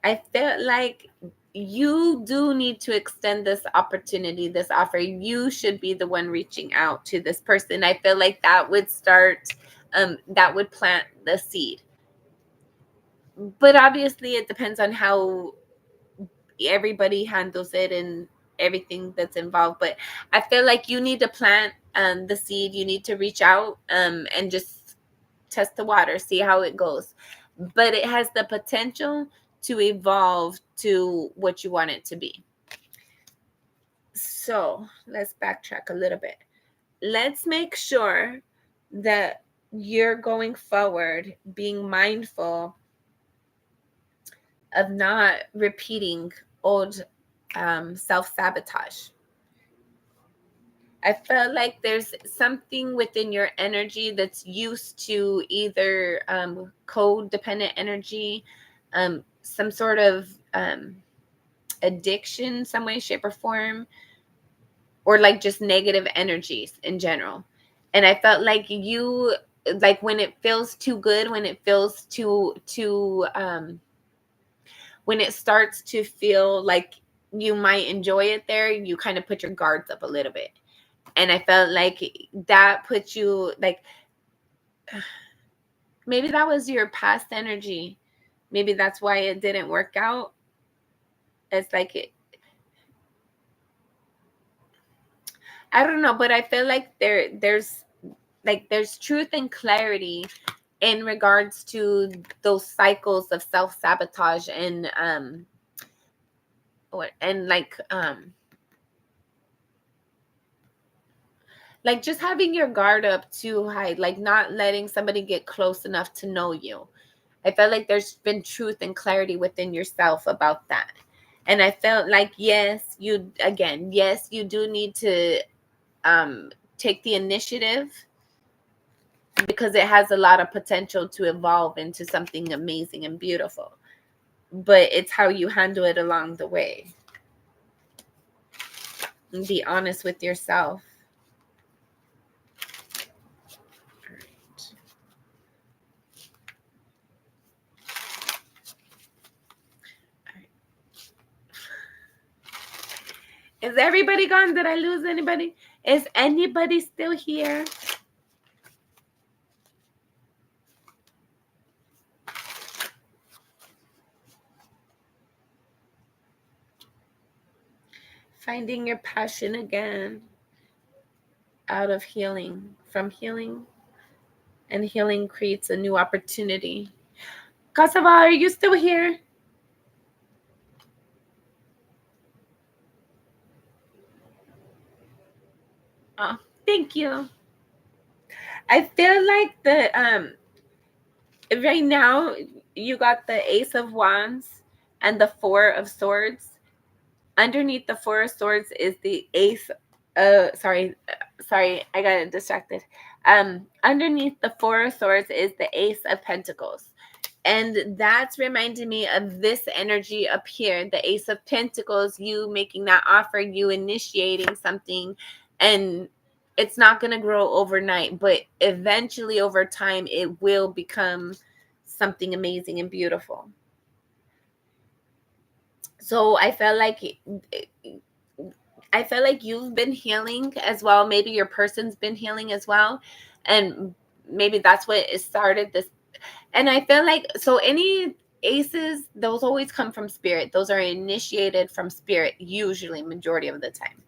I felt like you do need to extend this opportunity, this offer. You should be the one reaching out to this person. I feel like that would start, that would plant the seed. But obviously, it depends on how everybody handles it and everything that's involved. But I feel like you need to plant the seed. You need to reach out and just test the water, see how it goes. But it has the potential to evolve to what you want it to be. So let's backtrack a little bit. Let's make sure that you're going forward being mindful of not repeating old self-sabotage. I felt like there's something within your energy that's used to either codependent energy, some sort of addiction, some way, shape, or form, or like just negative energies in general. And I felt like you, like when it feels too good, when it feels too when it starts to feel like you might enjoy it there, you kind of put your guards up a little bit. And I felt like that put you like, maybe that was your past energy. Maybe that's why it didn't work out. It's like I don't know, but I feel like there's truth and clarity in regards to those cycles of self-sabotage and what and like just having your guard up too high, like not letting somebody get close enough to know you. I felt like there's been truth and clarity within yourself about that. And I felt like, yes, you do need to take the initiative because it has a lot of potential to evolve into something amazing and beautiful. But it's how you handle it along the way. And be honest with yourself. All right. All right. Is everybody gone? Did I lose anybody? Is anybody still here? Finding your passion again out of healing, from healing, and healing creates a new opportunity. Kasava, are you still here? Oh, thank you. I feel like right now you got the Ace of Wands and the Four of Swords. Underneath the Four of Swords is the Ace. Sorry, I got distracted. Underneath the Four of Swords is the Ace of Pentacles. And that's reminding me of this energy up here, the Ace of Pentacles, you making that offer, you initiating something, and it's not going to grow overnight, but eventually over time, it will become something amazing and beautiful. So I felt like you've been healing as well. Maybe your person's been healing as well. And maybe that's what it started this. And I feel like, so any aces, those always come from spirit. Those are initiated from spirit, usually, majority of the time.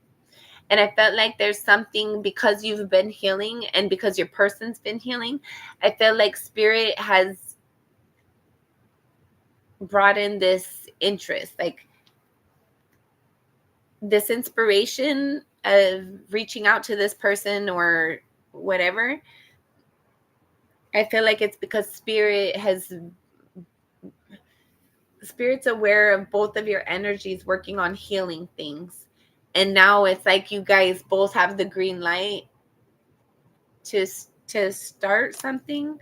And I felt like there's something, because you've been healing and because your person's been healing, I feel like spirit has brought in this interest, like this inspiration of reaching out to this person or whatever. I feel like it's because spirit's aware of both of your energies working on healing things. And now it's like you guys both have the green light to start something,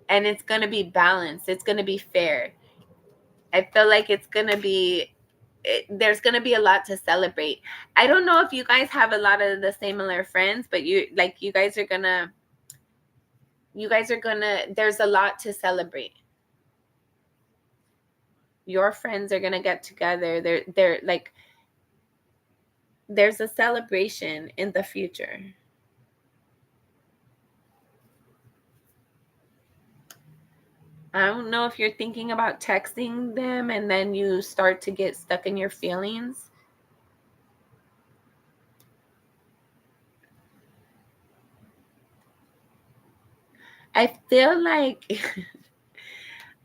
and it's going to be balanced. It's going to be fair. I feel like there's going to be a lot to celebrate. I don't know if you guys have a lot of the similar friends, but you guys are going to there's a lot to celebrate. Your friends are going to get together. They're like, there's a celebration in the future. I don't know if you're thinking about texting them and then you start to get stuck in your feelings. I feel like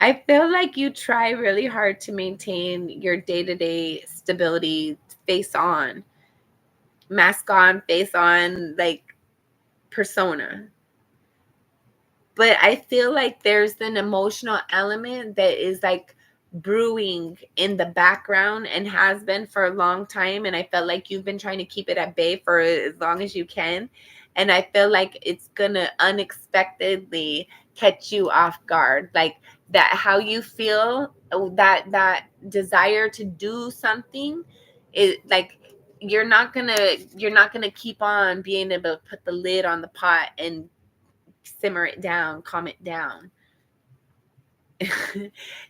I feel like you try really hard to maintain your day-to-day stability, face on, mask on, face on, like persona. But I feel like there's an emotional element that is like brewing in the background and has been for a long time. And I felt like you've been trying to keep it at bay for as long as you can. And I feel like it's going to unexpectedly catch you off guard. Like that, how you feel, that desire to do something is like, you're not gonna keep on being able to put the lid on the pot and simmer it down, calm it down.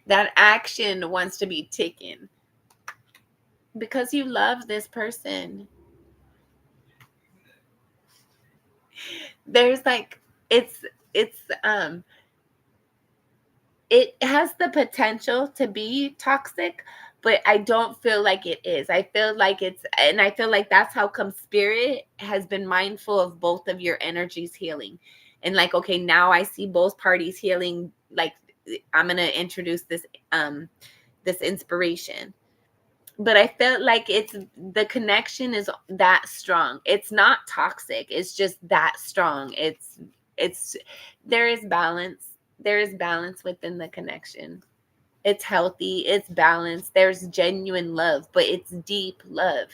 That action wants to be taken because you love this person. There's like, it's it has the potential to be toxic, but I don't feel like it is. I feel like that's how come spirit has been mindful of both of your energies healing. And like, okay, now I see both parties healing. Like, I'm going to introduce this inspiration. But I felt like the connection is that strong. It's not toxic. It's just that strong. It's there is balance. There is balance within the connection. It's healthy, it's balanced, there's genuine love, but it's deep love.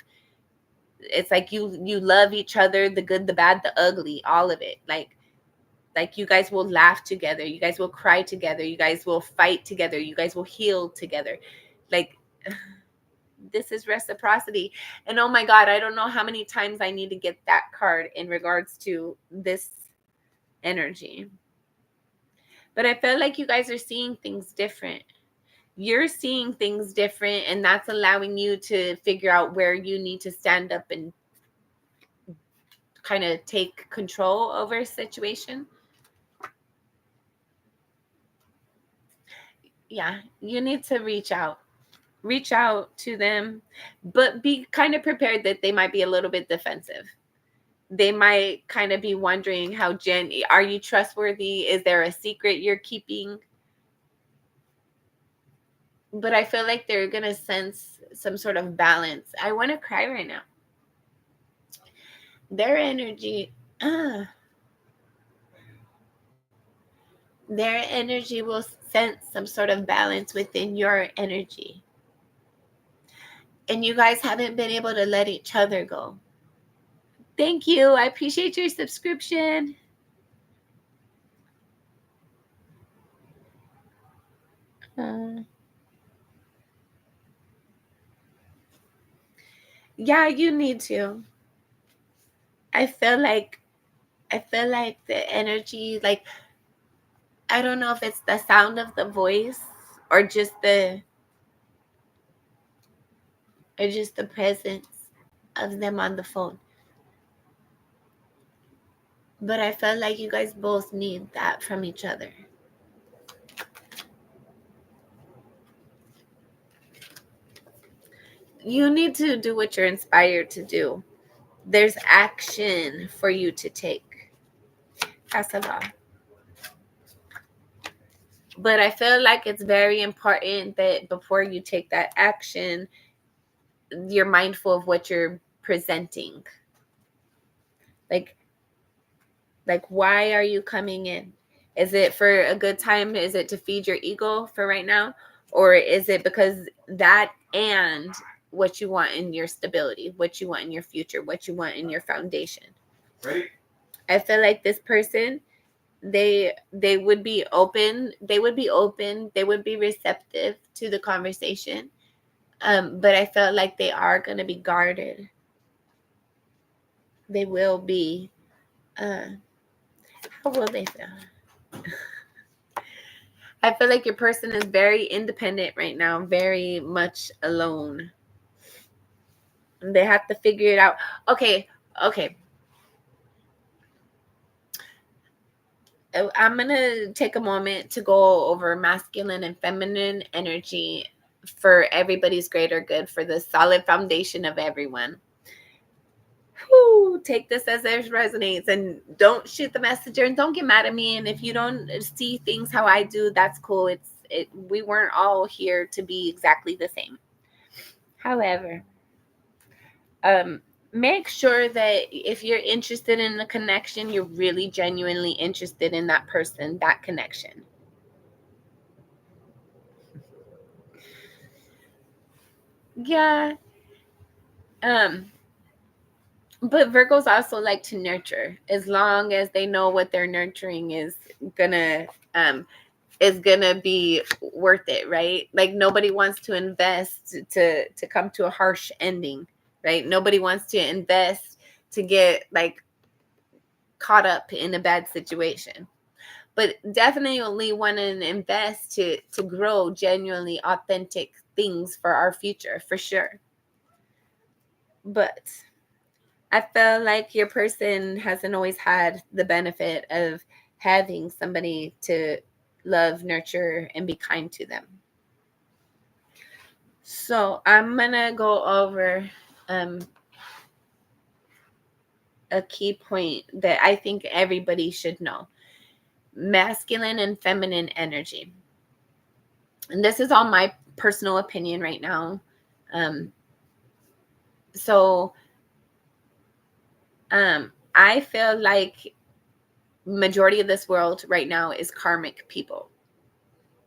It's like you love each other, the good, the bad, the ugly, all of it. Like you guys will laugh together, you guys will cry together, you guys will fight together, you guys will heal together. Like, this is reciprocity. And oh my God, I don't know how many times I need to get that card in regards to this energy. But I feel like you guys are seeing things different. You're seeing things different, and that's allowing you to figure out where you need to stand up and kind of take control over a situation. Yeah, you need to reach out to them, but be kind of prepared that they might be a little bit defensive. They might kind of be wondering are you trustworthy? Is there a secret you're keeping? But I feel like they're going to sense some sort of balance. I want to cry right now. Their energy, their energy will sense some sort of balance within your energy. And you guys haven't been able to let each other go. Thank you. I appreciate your subscription. Yeah, you need to. I feel like the energy, like, I don't know if it's the sound of the voice or just the presence of them on the phone. But I felt like you guys both need that from each other. You need to do what you're inspired to do. There's action for you to take. Kasava. But I feel like it's very important that before you take that action, you're mindful of what you're presenting. Like why are you coming in? Is it for a good time? Is it to feed your ego for right now? Or is it because that and what you want in your stability, what you want in your future, what you want in your foundation? Right. I feel like this person, they would be open. They would be receptive to the conversation. But I felt like they are going to be guarded. They will be. How will they feel? I feel like your person is very independent right now, very much alone. They have to figure it out. Okay. I'm going to take a moment to go over masculine and feminine energy for everybody's greater good, for the solid foundation of everyone. Whew, take this as it resonates, and don't shoot the messenger, and don't get mad at me. And if you don't see things how I do, that's cool. We weren't all here to be exactly the same. However, make sure that if you're interested in the connection, you're really genuinely interested in that person, that connection. Yeah. But Virgos also like to nurture, as long as they know what they're nurturing is gonna be worth it, right? Like, nobody wants to invest to come to a harsh ending, right? Nobody wants to invest to get like caught up in a bad situation. But definitely want to invest to grow genuinely authentic things for our future, for sure. But I feel like your person hasn't always had the benefit of having somebody to love, nurture, and be kind to them. So I'm gonna go over a key point that I think everybody should know: masculine and feminine energy. And this is all my personal opinion right now. Um, so I feel like majority of this world right now is karmic people,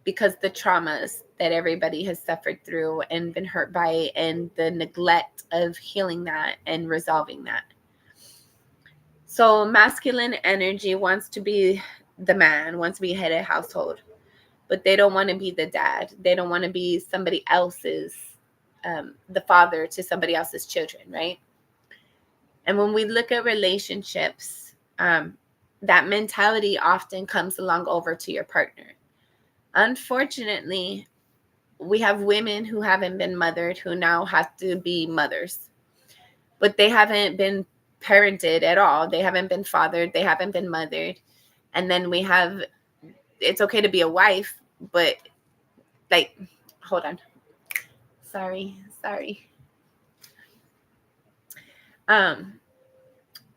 because the traumas that everybody has suffered through and been hurt by, and the neglect of healing that and resolving that. So masculine energy wants to be the man, wants to be head of household, but they don't want to be the dad. They don't want to be somebody else's, the father to somebody else's children, right? And when we look at relationships, that mentality often comes along over to your partner. Unfortunately, we have women who haven't been mothered who now have to be mothers, but they haven't been parented at all. They haven't been fathered. They haven't been mothered. And then we have, it's okay to be a wife, but like, hold on. Sorry.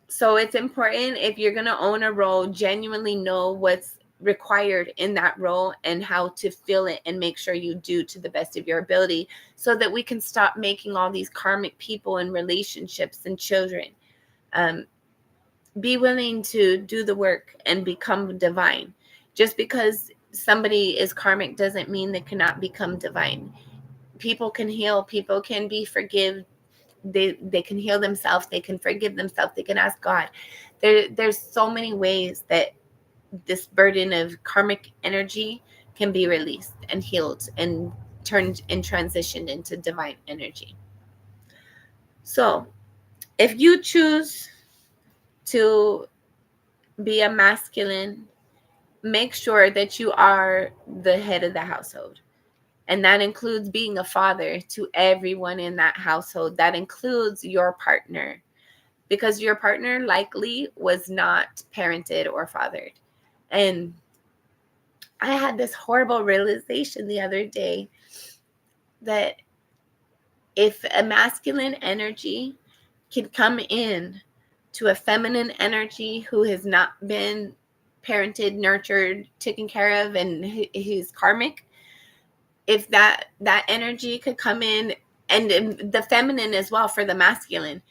So it's important, if you're going to own a role, genuinely know what's required in that role and how to fill it, and make sure you do to the best of your ability, so that we can stop making all these karmic people in relationships and children. Be willing to do the work and become divine. Just because somebody is karmic doesn't mean they cannot become divine. People can heal, people can be forgive, they can heal themselves, they can forgive themselves, they can ask God. There's so many ways that this burden of karmic energy can be released and healed and turned and transitioned into divine energy. So if you choose to be a masculine, make sure that you are the head of the household. And that includes being a father to everyone in that household. That includes your partner, because your partner likely was not parented or fathered. And I had this horrible realization the other day that if a masculine energy can come in to a feminine energy who has not been parented, nurtured, taken care of, and who's karmic, if that energy could come in, and the feminine as well for the masculine,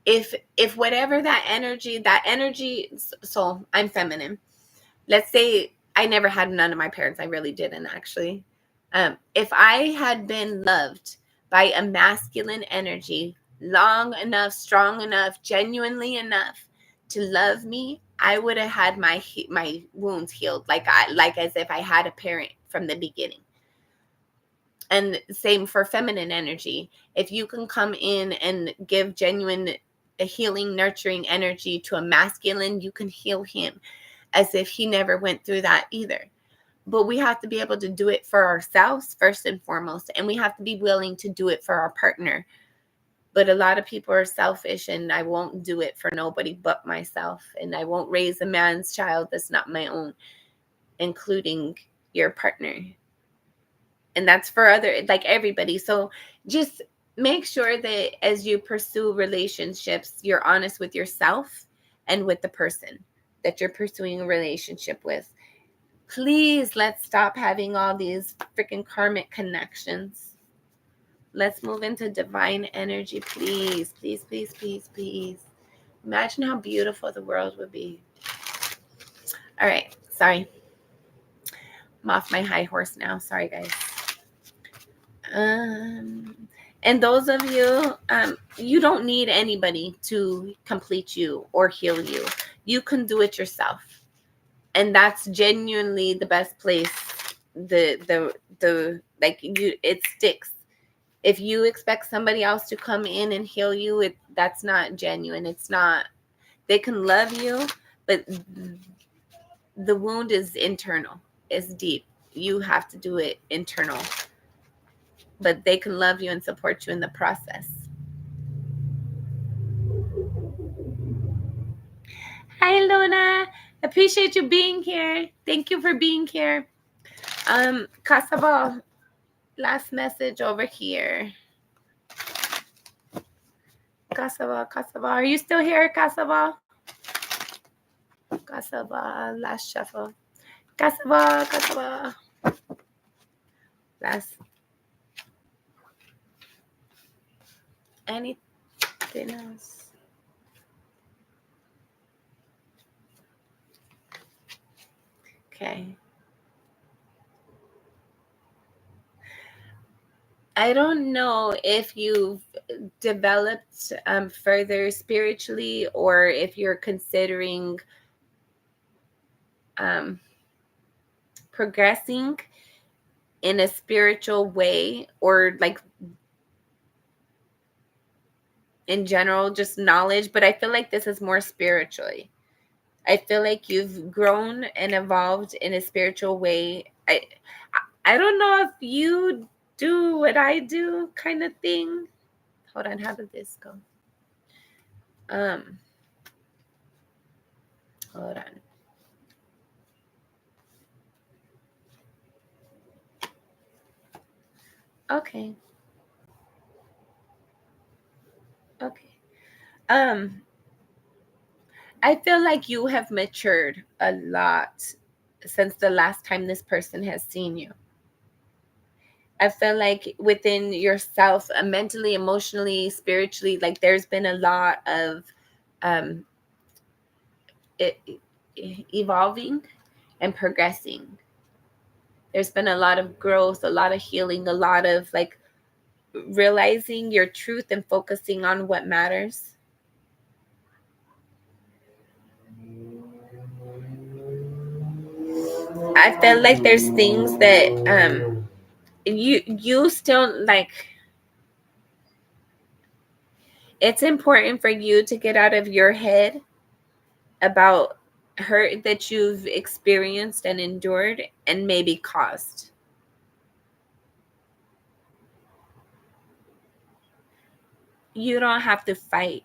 if whatever that energy, so I'm feminine, let's say I never had none of my parents, I really didn't actually. If I had been loved by a masculine energy long enough, strong enough, genuinely enough to love me, I would have had my wounds healed, like as if I had a parent from the beginning. And same for feminine energy. If you can come in and give genuine healing, nurturing energy to a masculine, you can heal him as if he never went through that either. But we have to be able to do it for ourselves first and foremost, and we have to be willing to do it for our partner. But a lot of people are selfish, and I won't do it for nobody but myself, and I won't raise a man's child that's not my own, including your partner. And that's for like everybody. So just make sure that as you pursue relationships, you're honest with yourself and with the person that you're pursuing a relationship with. Please, let's stop having all these freaking karmic connections. Let's move into divine energy, please. Imagine how beautiful the world would be. All right, sorry. I'm off my high horse now. Sorry, guys. And those of you, you don't need anybody to complete you or heal you. You can do it yourself. And that's genuinely the best place. Like you, it sticks. If you expect somebody else to come in and heal you, that's not genuine. It's not. They can love you, but the wound is internal. It's deep. You have to do it internal. But they can love you and support you in the process. Hi, Luna. Appreciate you being here. Thank you for being here. Casabal, Last message over here. Kasava, are you still here, Kasava? Kasava, last shuffle. Kasava. Last. Anything else? Okay. I don't know if you've developed further spiritually, or if you're considering progressing in a spiritual way, or like in general, just knowledge. But I feel like this is more spiritually. I feel like you've grown and evolved in a spiritual way. I don't know if you do what I do, kind of thing. Hold on, how did this go? Hold on. Okay. I feel like you have matured a lot since the last time this person has seen you. I feel like within yourself, mentally, emotionally, spiritually, like there's been a lot of um, it, evolving and progressing. There's been a lot of growth, a lot of healing, a lot of like realizing your truth and focusing on what matters. I feel like there's things that you still like. It's important for you to get out of your head about hurt that you've experienced and endured and maybe caused. You don't have to fight.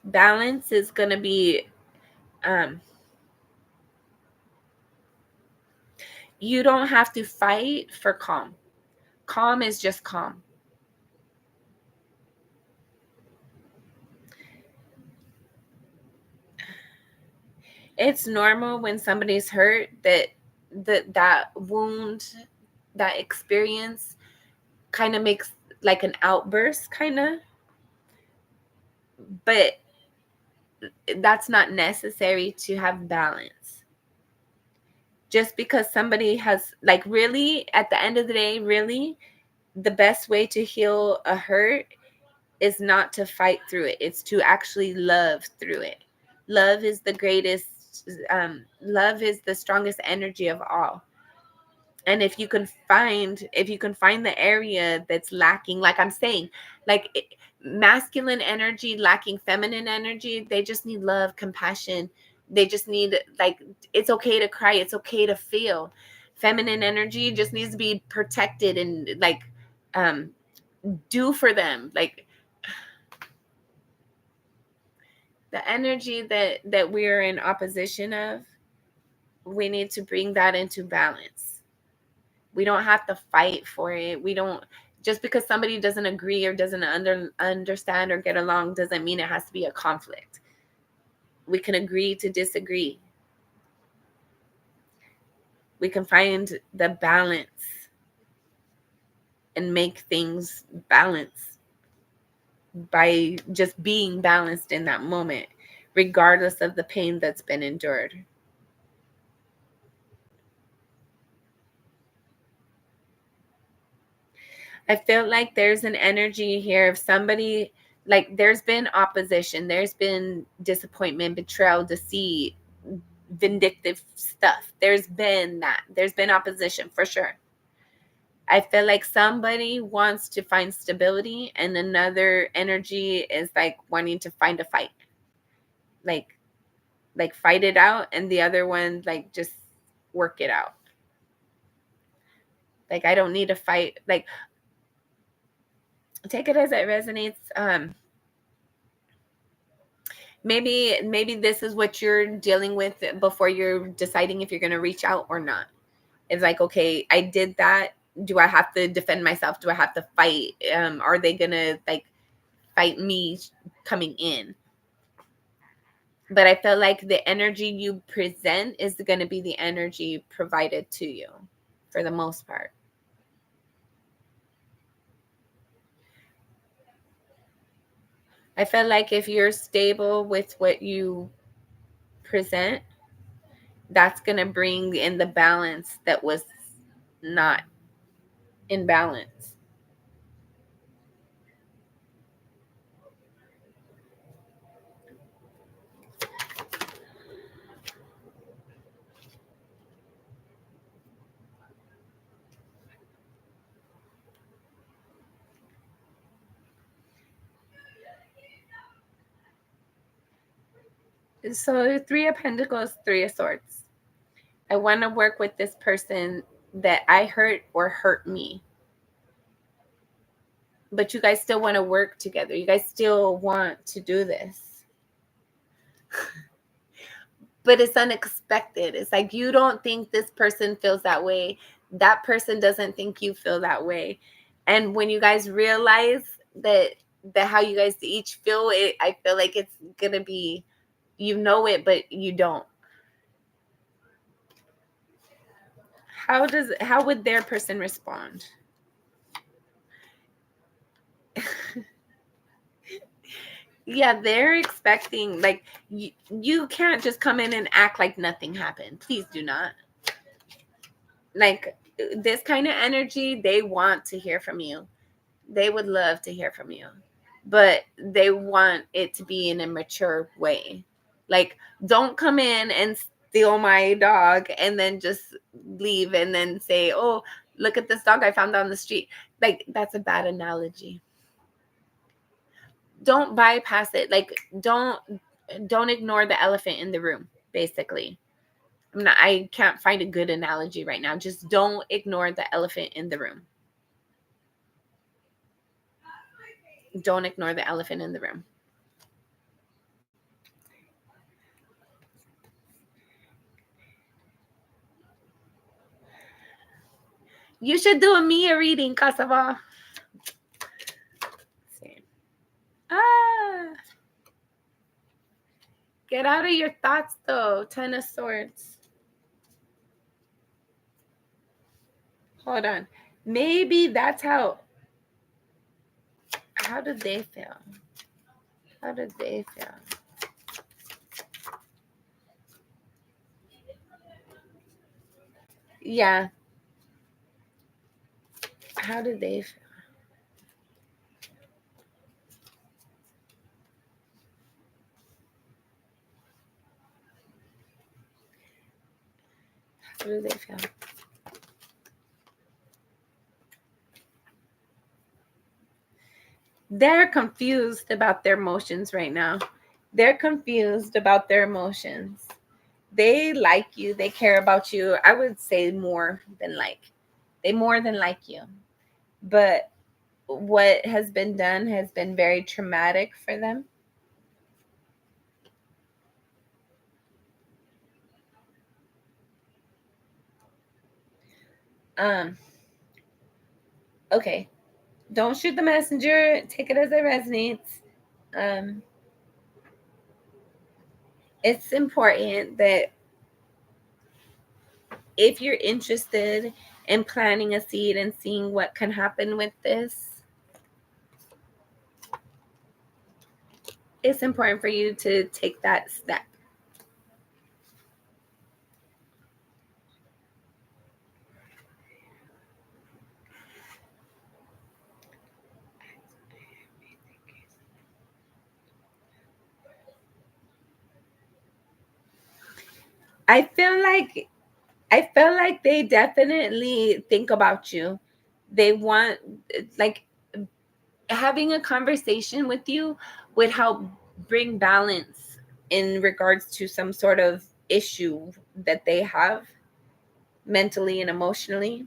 Balance is going to be you don't have to fight for calm. Calm is just calm. It's normal when somebody's hurt that wound, that experience kind of makes like an outburst kind of, but that's not necessary to have balance. Just because somebody has, like, really, at the end of the day, really, the best way to heal a hurt is not to fight through it. It's to actually love through it. Love is the greatest, love is the strongest energy of all. And if you can find the area that's lacking, like I'm saying, like masculine energy lacking feminine energy, they just need love, compassion. They just need, like, it's okay to cry, it's okay to feel. Feminine energy just needs to be protected and like um do for them, like the energy that we're in opposition of. We need to bring that into balance. We don't have to fight for it. We don't, just because somebody doesn't agree or doesn't understand or get along doesn't mean it has to be a conflict. We can agree to disagree. We can find the balance and make things balance by just being balanced in that moment, regardless of the pain that's been endured. I feel like there's an energy here of somebody, like there's been opposition, there's been disappointment, betrayal, deceit, vindictive stuff. There's been that. There's been opposition for sure. I feel like somebody wants to find stability and another energy is like wanting to find a fight. Like fight it out, and the other one like just work it out. Like, I don't need to fight. Like, take it as it resonates. Maybe this is what you're dealing with before you're deciding if you're going to reach out or not. It's like, okay, I did that. Do I have to defend myself? Do I have to fight? Are they gonna like fight me coming in? But I feel like the energy you present is going to be the energy provided to you for the most part. I feel like if you're stable with what you present, that's going to bring in the balance that was not in balance. So, Three of Pentacles, Three of Swords. I want to work with this person that I hurt or hurt me. But you guys still want to work together. You guys still want to do this. But it's unexpected. It's like you don't think this person feels that way. That person doesn't think you feel that way. And when you guys realize that how you guys each feel it, I feel like it's gonna be, you know it, but you don't. How would their person respond? Yeah, they're expecting, like, you can't just come in and act like nothing happened. Please do not. Like, this kind of energy, they want to hear from you. They would love to hear from you, but they want it to be in a mature way. Like, don't come in and steal my dog and then just leave and then say, oh, look at this dog I found on the street. Like, that's a bad analogy. Don't bypass it. Like, don't ignore the elephant in the room, basically. I can't find a good analogy right now. Just don't ignore the elephant in the room. Don't ignore the elephant in the room. You should do a Mia reading, Kasava. Ah. Get out of your thoughts, though. Ten of Swords. Hold on. Maybe that's how did they feel? How did they feel? Yeah. How did they feel? How do they feel? They're confused about their emotions right now. They're confused about their emotions. They like you. They care about you. I would say more than like. They more than like you. But what has been done has been very traumatic for them. Okay. Don't shoot the messenger. Take it as it resonates. It's important that if you're interested in planting a seed and seeing what can happen with this, it's important for you to take that step. I feel like they definitely think about you. They want, like, having a conversation with you would help bring balance in regards to some sort of issue that they have mentally and emotionally.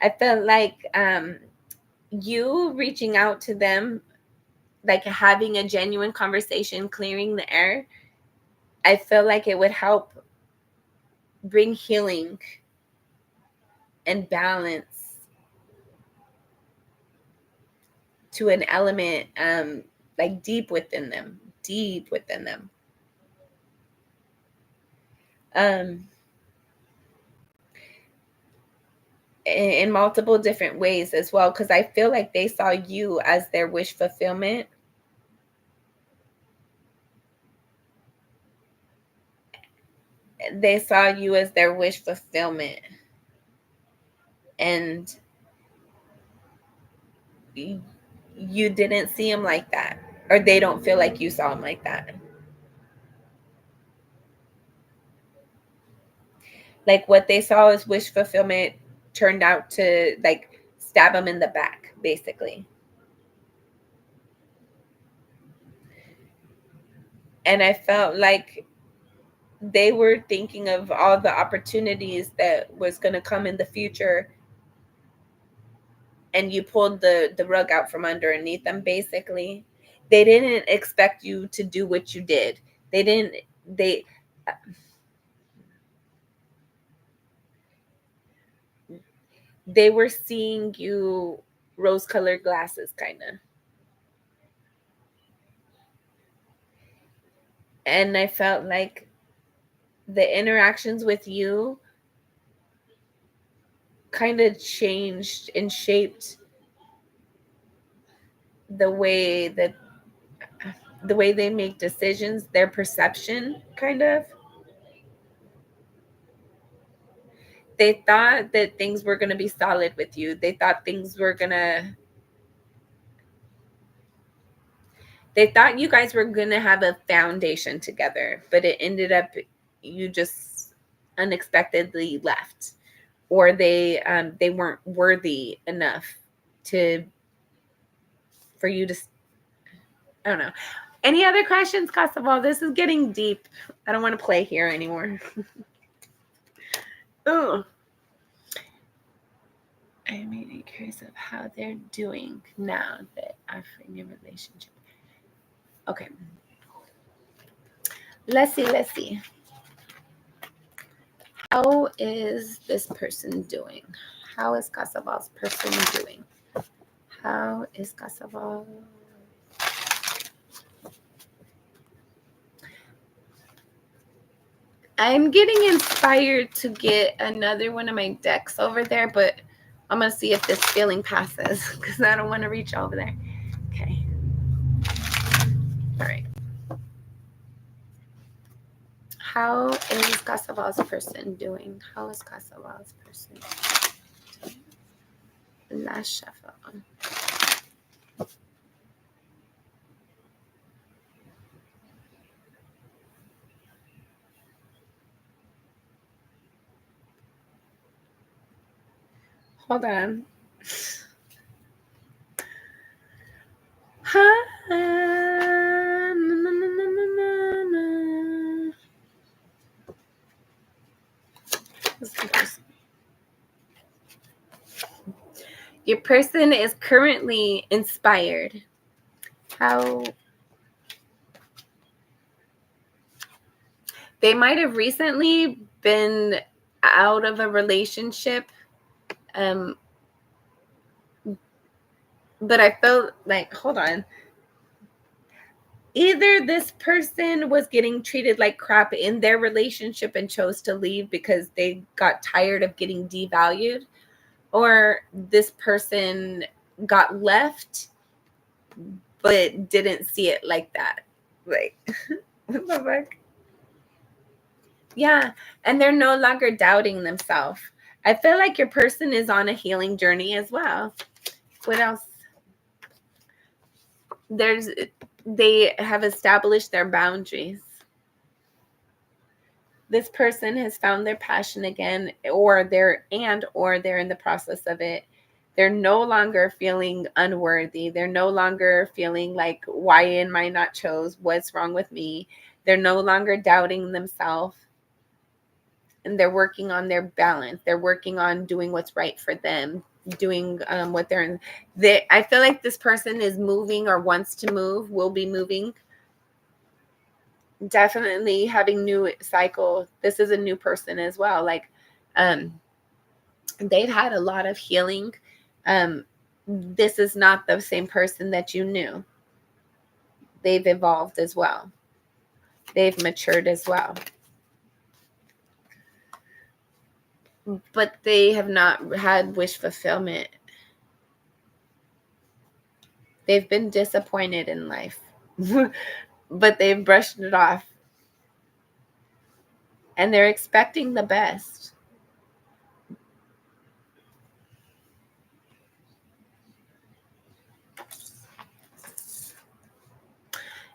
I felt like you reaching out to them, like having a genuine conversation, clearing the air, I feel like it would help bring healing and balance to an element like deep within them. In multiple different ways as well, because I feel like they saw you as their wish fulfillment. They saw you as their wish fulfillment. And you didn't see them like that, or they don't feel like you saw them like that. Like what they saw as wish fulfillment turned out to like stab them in the back, basically. And I felt like they were thinking of all the opportunities that was going to come in the future, and you pulled the rug out from underneath them, basically. They didn't expect you to do what you did. They were seeing you rose-colored glasses, kind of. And I felt like the interactions with you kind of changed and shaped the way they make decisions, their perception, kind of. They thought that things were going to be solid with you. They thought you guys were going to have a foundation together, but it ended up you just unexpectedly left, or they weren't worthy enough for you to, I don't know. Any other questions, Kosovo? This is getting deep. I don't want to play here anymore. Oh, I'm really curious of how they're doing now that I'm in your relationship. Okay. Let's see. How is this person doing? How is Kosovo's person doing? How is Kosovo? I'm getting inspired to get another one of my decks over there, but I'm going to see if this feeling passes because I don't want to reach over there. Okay. All right. How is Kosovo's person doing? How is Kosovo's person doing? Last shuffle. Hold on. Your person is currently inspired. How they might have recently been out of a relationship, but I felt like, hold on. Either this person was getting treated like crap in their relationship and chose to leave because they got tired of getting devalued, or this person got left but didn't see it like that. Like, what the fuck? Yeah, and they're no longer doubting themselves. I feel like your person is on a healing journey as well. What else? They have established their boundaries. This person has found their passion again, or they're in the process of it. They're no longer feeling unworthy. They're no longer feeling like, why am I not chose? What's wrong with me? They're no longer doubting themselves. And they're working on their balance. They're working on doing what's right for them, doing what they're in. I feel like this person is moving or wants to move, will be moving. definitely having new cycle. This is a new person as well. Like, they've had a lot of healing. This is not the same person that you knew. They've evolved as well. They've matured as well. But they have not had wish fulfillment. They've been disappointed in life, but they've brushed it off. And they're expecting the best.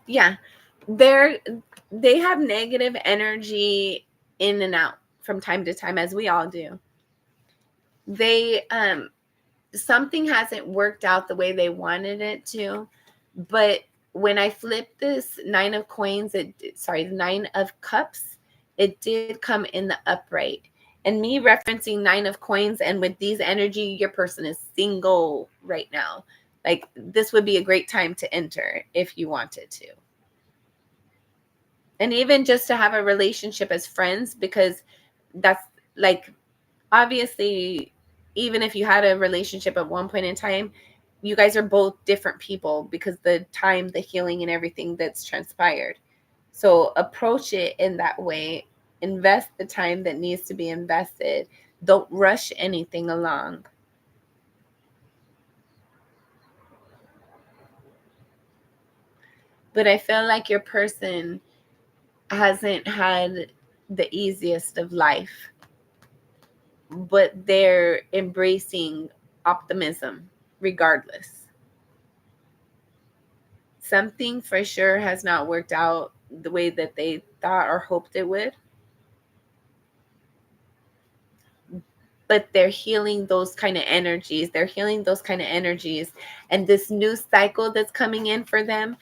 Yeah. They have negative energy in and out from time to time, as we all do. They something hasn't worked out the way they wanted it to, but when I flipped this nine of coins, nine of cups, it did come in the upright. And me referencing nine of coins, and with these energy, your person is single right now. Like, this would be a great time to enter if you wanted to. And even just to have a relationship as friends, because that's like, obviously, even if you had a relationship at one point in time, you guys are both different people because the time, the healing, and everything that's transpired. So approach it in that way. Invest the time that needs to be invested. Don't rush anything along. But I feel like your person hasn't had the easiest of life, but they're embracing optimism regardless. Something for sure has not worked out the way that they thought or hoped it would, but they're healing those kind of energies. And this new cycle that's coming in for them,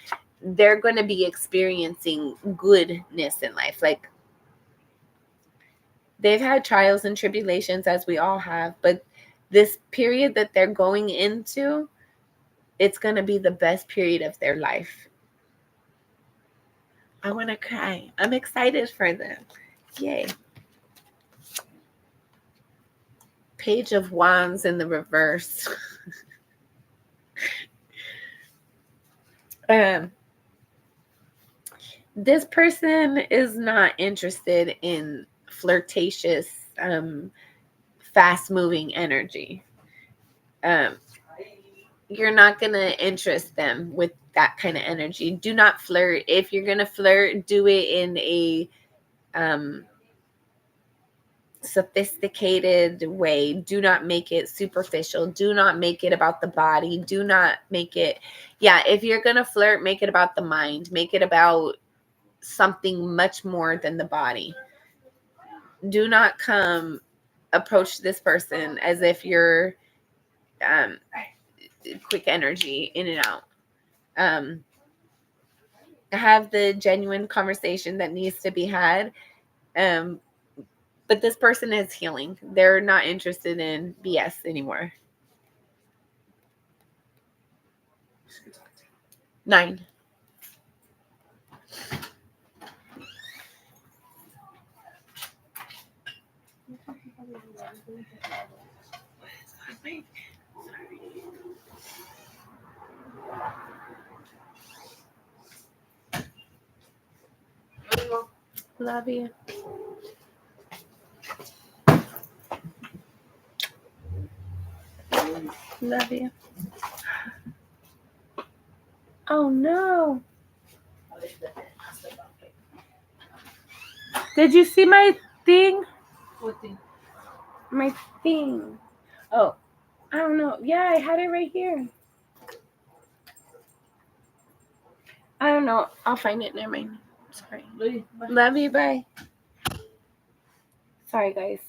they're going to be experiencing goodness in life. Like, they've had trials and tribulations, as we all have, but this period that they're going into, it's going to be the best period of their life. I want to cry. I'm excited for them. Yay. Page of Wands in the reverse. This person is not interested in flirtatious, fast-moving energy. You're not going to interest them with that kind of energy. Do not flirt. If you're going to flirt, do it in a sophisticated way. Do not make it superficial. Do not make it about the body. Do not make it, if you're going to flirt, make it about the mind. Make it about something much more than the body. Do not approach this person as if you're quick energy, in and out. Have the genuine conversation that needs to be had. But this person is healing. They're not interested in BS anymore. 9. Love you. Love you. Oh no. Did you see my thing? What thing? My thing. Oh, I don't know. Yeah, I had it right here. I don't know. I'll find it. Never mind. Sorry. Love you. Bye. Sorry, guys.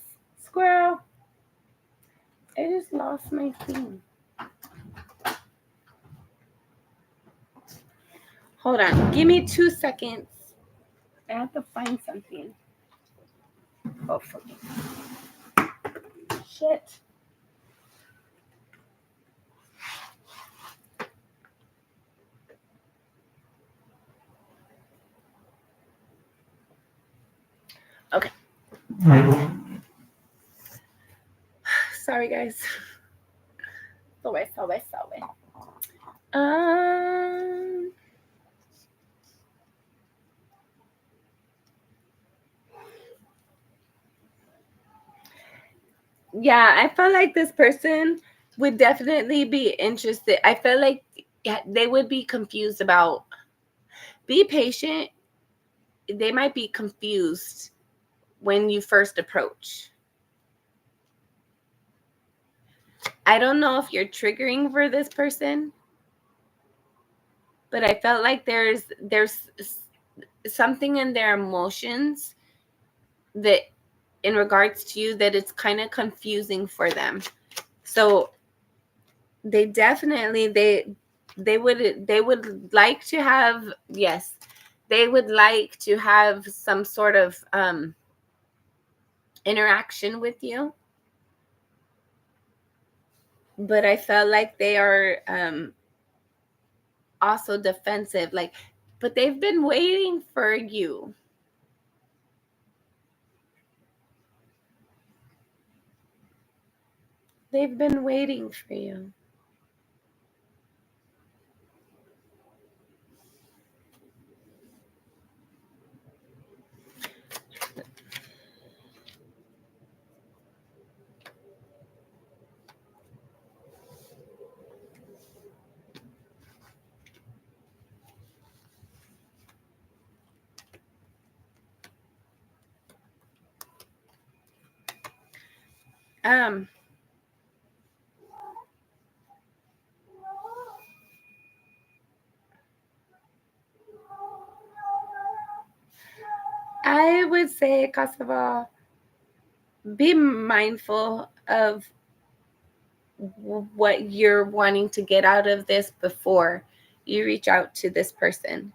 Squirrel. I just lost my thing. Hold on. Give me 2 seconds. I have to find something. Oh, fucking shit. Sorry, guys. Sorry. Um, yeah, I felt like this person would definitely be interested. I felt like they would be confused about. Be patient. They might be confused when you first approach. I don't know if you're triggering for this person, but I felt like there's something in their emotions that in regards to you that it's kind of confusing for them. So they definitely they would like to have, yes, they would like to have some sort of interaction with you, but I felt like they are also defensive, like, but they've been waiting for you. They've been waiting for you. um I would say, Kosovo, be mindful of what you're wanting to get out of this before you reach out to this person.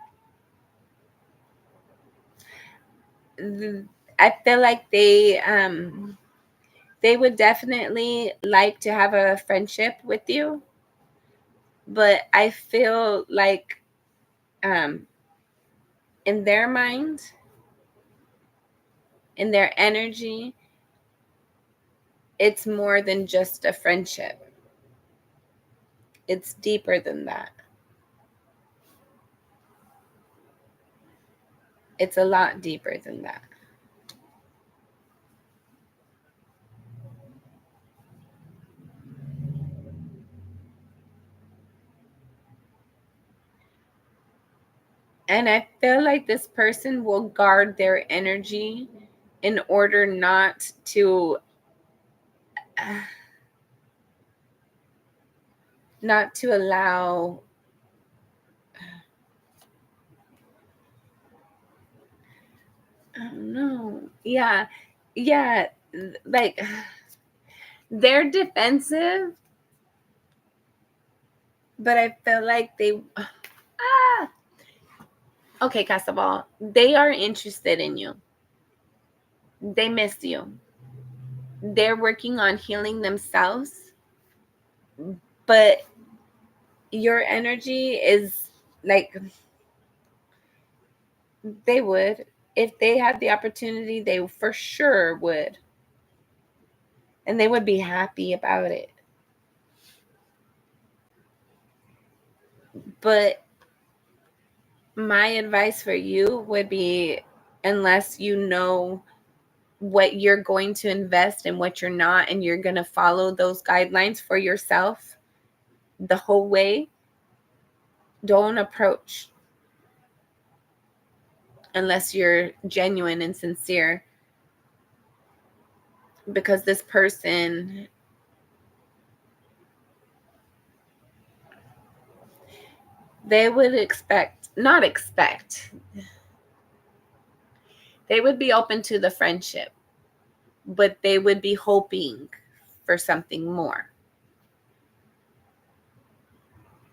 I feel like they would definitely like to have a friendship with you, but I feel like in their mind, in their energy, it's more than just a friendship. It's deeper than that. It's a lot deeper than that. And I feel like this person will guard their energy in order uh, not to allow, I don't know. Yeah. Yeah, like they're defensive, but I feel like they ah okay, Casabal. They are interested in you. They miss you. They're working on healing themselves, but your energy is like, they would, if they had the opportunity, they for sure would, and they would be happy about it. But my advice for you would be, unless you know what you're going to invest and what you're not, and you're going to follow those guidelines for yourself the whole way, don't approach unless you're genuine and sincere, because this person, they would not expect, they would be open to the friendship, but they would be hoping for something more.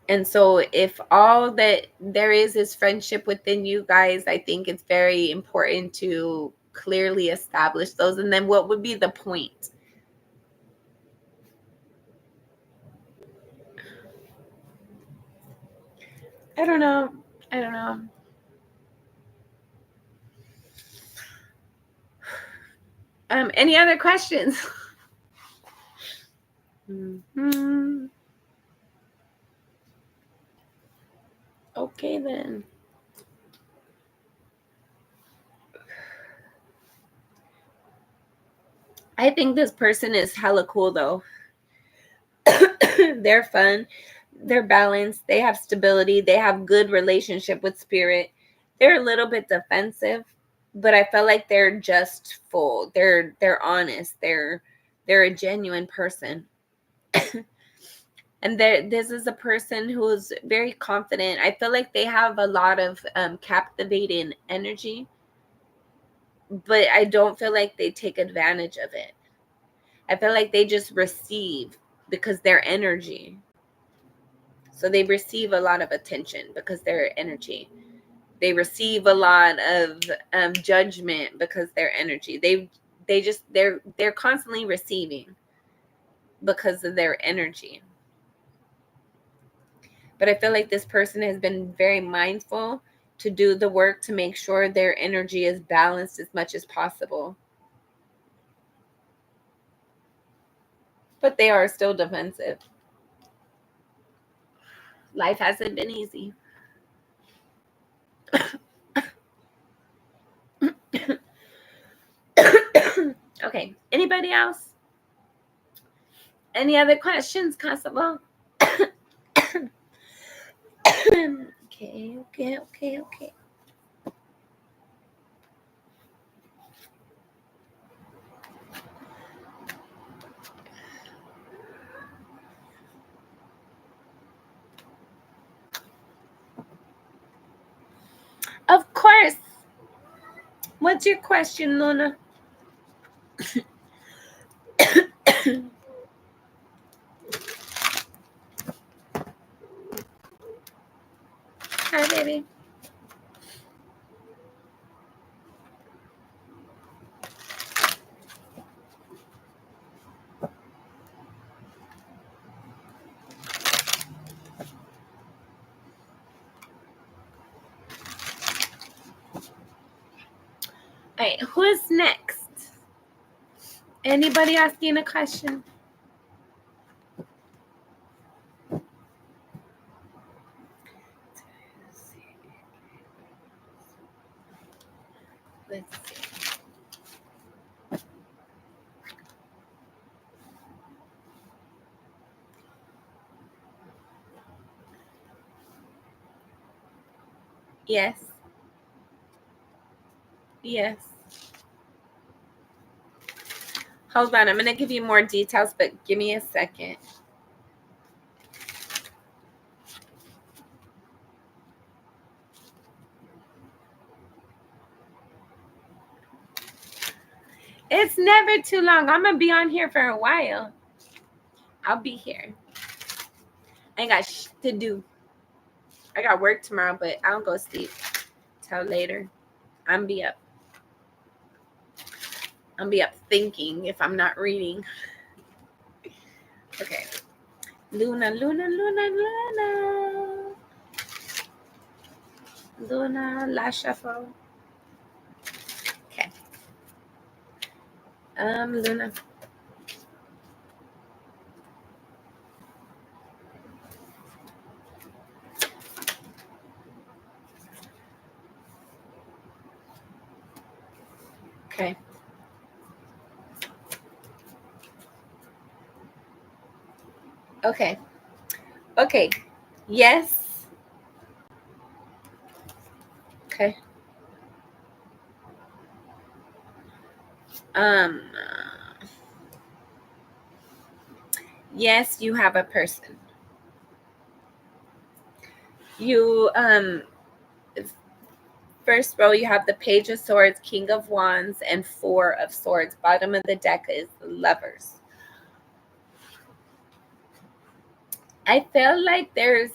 And so if all that there is friendship within you guys, I think it's very important to clearly establish those. And then what would be the point? I don't know. I don't know. Any other questions? Mm-hmm. Okay, then. I think this person is hella cool, though. They're fun. They're balanced. They have stability. They have good relationship with spirit. They're a little bit defensive, but I feel like they're just full. They're honest. They're a genuine person. And this is a person who's very confident. I feel like they have a lot of captivating energy, but I don't feel like they take advantage of it. I feel like they just receive because their energy. So they receive a lot of attention because their energy. They receive a lot of judgment because their energy. They're constantly receiving because of their energy. But I feel like this person has been very mindful to do the work to make sure their energy is balanced as much as possible. But they are still defensive. Life hasn't been easy. Okay. Anybody else? Any other questions, Constable? Okay. Of course. What's your question, Luna? Hi, baby. All right, who's next? Anybody asking a question? Let's see. Yes. Yes. Hold on. I'm going to give you more details, but give me a second. It's never too long. I'm going to be on here for a while. I'll be here. I ain't got to do. I got work tomorrow, but I don't go sleep till later. I'm be up. I'm be up thinking if I'm not reading. Okay. Luna. Luna, la shuffle. Okay. Luna. Okay. Okay. Yes. Okay. Yes, you have a person. You first row you have the Page of Swords, King of Wands, and Four of Swords. Bottom of the deck is the Lovers. I feel like there's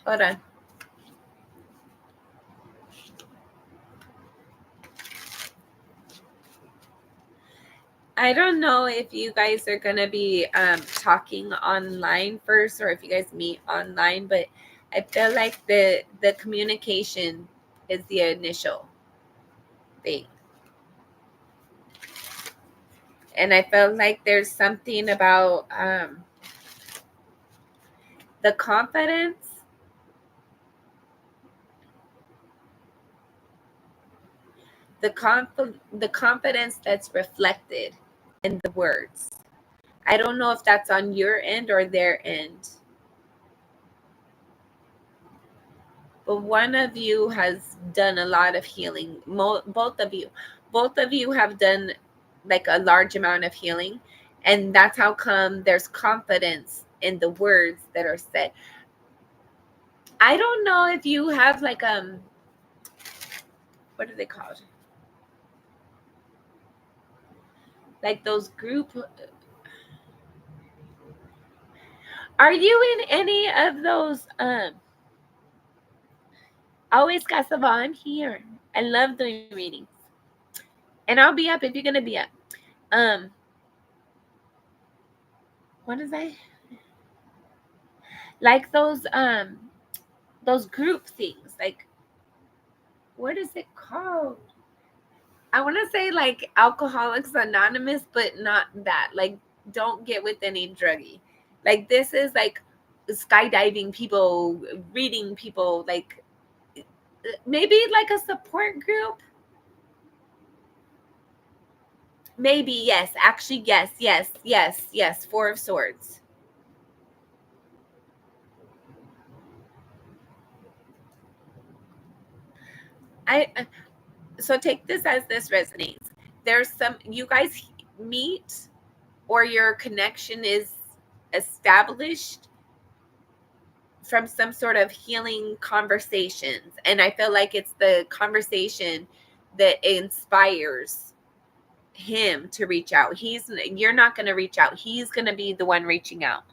hold on. I don't know if you guys are gonna be talking online first or if you guys meet online, but I feel like the communication is the initial. faith. And I felt like there's something about the confidence. The confidence that's reflected in the words. I don't know if that's on your end or their end. But one of you has done a lot of healing. Both of you have done like a large amount of healing, and that's how come there's confidence in the words that are said. I don't know if you have like what are they called? Like those group. Are you in any of those always Casava, I'm here. I love doing readings. And I'll be up if you're gonna be up. Um what is that? Like those group things. Like what is it called? I want to say like Alcoholics Anonymous, but not that. Like don't get with any druggie. Like this is like skydiving people, reading people, like maybe like a support group. Maybe, yes. Actually, yes. Four of Swords. I so take this as this resonates. There's some you guys meet or your connection is established from some sort of healing conversations, and I feel like it's the conversation that inspires him to reach out. You're not going to reach out. He's going to be the one reaching out.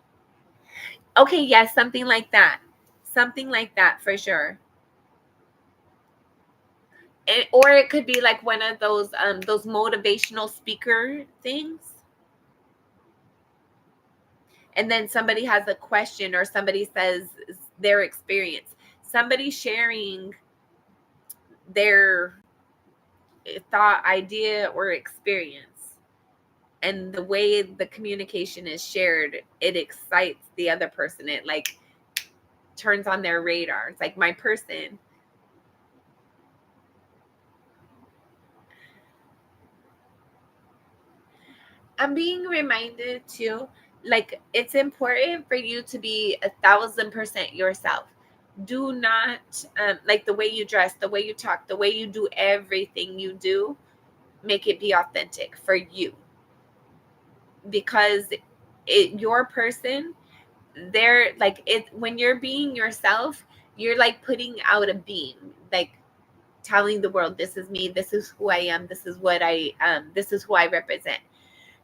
Okay, yes, something like that. Something like that for sure. Or it could be like one of those motivational speaker things, and then somebody has a question or somebody says their experience, somebody sharing their thought, idea, or experience, and the way the communication is shared, it excites the other person. It like turns on their radar. It's like my person. I'm being reminded too, like it's important for you to be 1,000% yourself. Do not like the way you dress, the way you talk, the way you do everything you do. Make it be authentic for you, because your person, they're like it when you're being yourself. You're like putting out a beam, like telling the world, this is me, this is who I am, this is who I represent.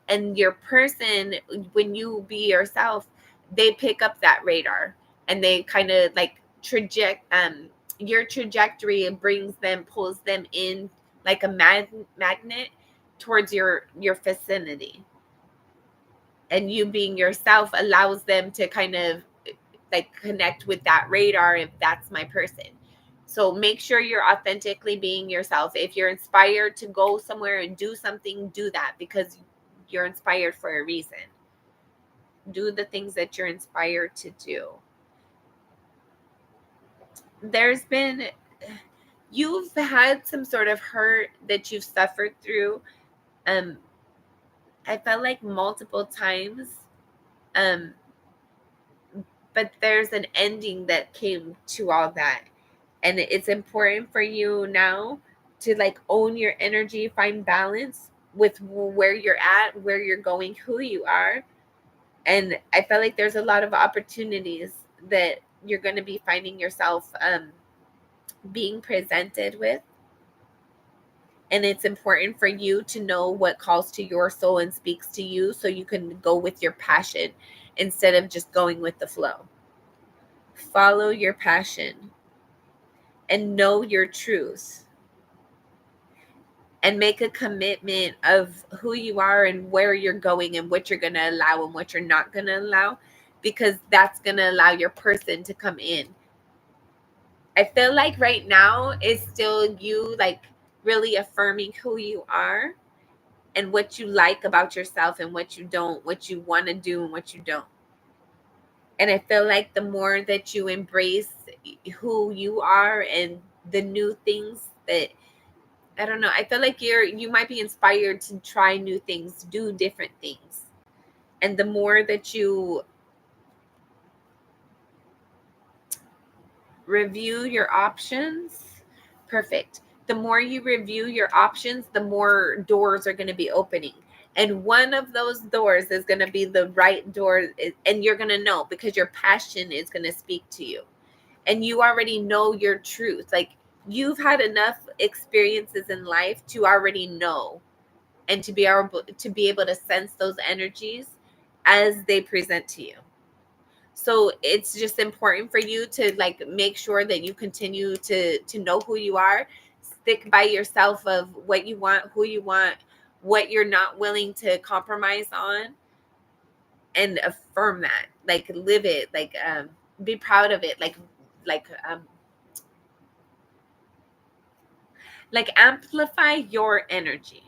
And your person, when you be yourself, they pick up that radar, and they kind of like your trajectory, and pulls them in like a magnet towards your vicinity. And you being yourself allows them to kind of like connect with that radar, if that's my person. So make sure you're authentically being yourself. If you're inspired to go somewhere and do something, do that, because you're inspired for a reason. Do the things that you're inspired to do. You've had some sort of hurt that you've suffered through. um I felt like multiple times, um but there's an ending that came to all that. And it's important for you now to like own your energy, find balance with where you're at, where you're going, who you are. And I felt like there's a lot of opportunities that you're going to be finding yourself being presented with. And it's important for you to know what calls to your soul and speaks to you, so you can go with your passion instead of just going with the flow. Follow your passion and know your truth, and make a commitment of who you are and where you're going and what you're going to allow and what you're not going to allow, because that's going to allow your person to come in. I feel like right now is still you like really affirming who you are and what you like about yourself and what you don't, what you want to do and what you don't. And I feel like the more that you embrace who you are and the new things that, I don't know, I feel like you might be inspired to try new things, do different things. And the more that you review your options, perfect. The more you review your options, the more doors are going to be opening. And one of those doors is going to be the right door. And you're going to know because your passion is going to speak to you. And you already know your truth. Like, you've had enough experiences in life to already know and to be able to sense those energies as they present to you. So it's just important for you to like make sure that you continue to know who you are, stick by yourself of what you want, who you want, what you're not willing to compromise on, and affirm that. Like, live it, be proud of it, like um like amplify your energy.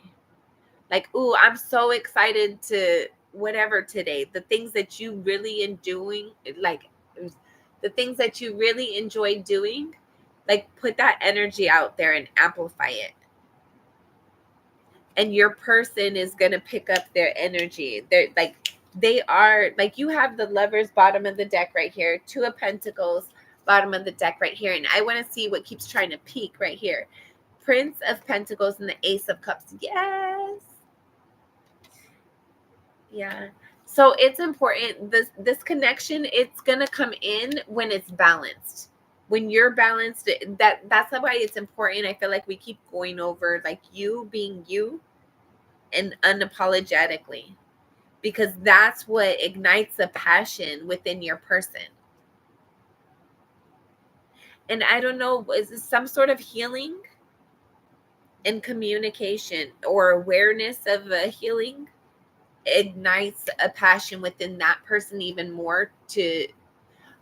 Like, ooh, I'm so excited to whatever today. The things that you really enjoying, like the things that you really enjoy doing, like put that energy out there and amplify it. And your person is gonna pick up their energy. They are like, you have the Lovers bottom of the deck right here, Two of Pentacles bottom of the deck right here, and I want to see what keeps trying to peak right here. Prince of Pentacles and the Ace of Cups. Yes. Yeah. So it's important, this connection, it's going to come in when it's balanced. When you're balanced, that's why it's important. I feel like we keep going over like you being you and unapologetically, because that's what ignites a passion within your person. And I don't know, is this some sort of healing and communication or awareness of a healing ignites a passion within that person even more to.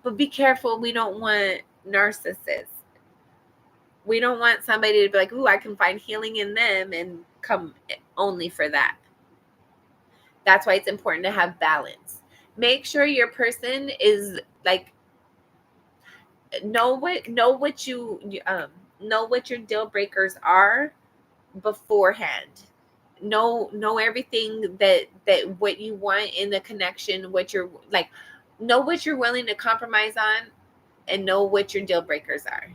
But be careful, we don't want narcissists. We don't want somebody to be like, ooh, I can find healing in them and come only for that. That's why it's important to have balance. Make sure your person is like, know what your deal breakers are beforehand. Know everything that what you want in the connection, what you're like, know what you're willing to compromise on, and know what your deal breakers are.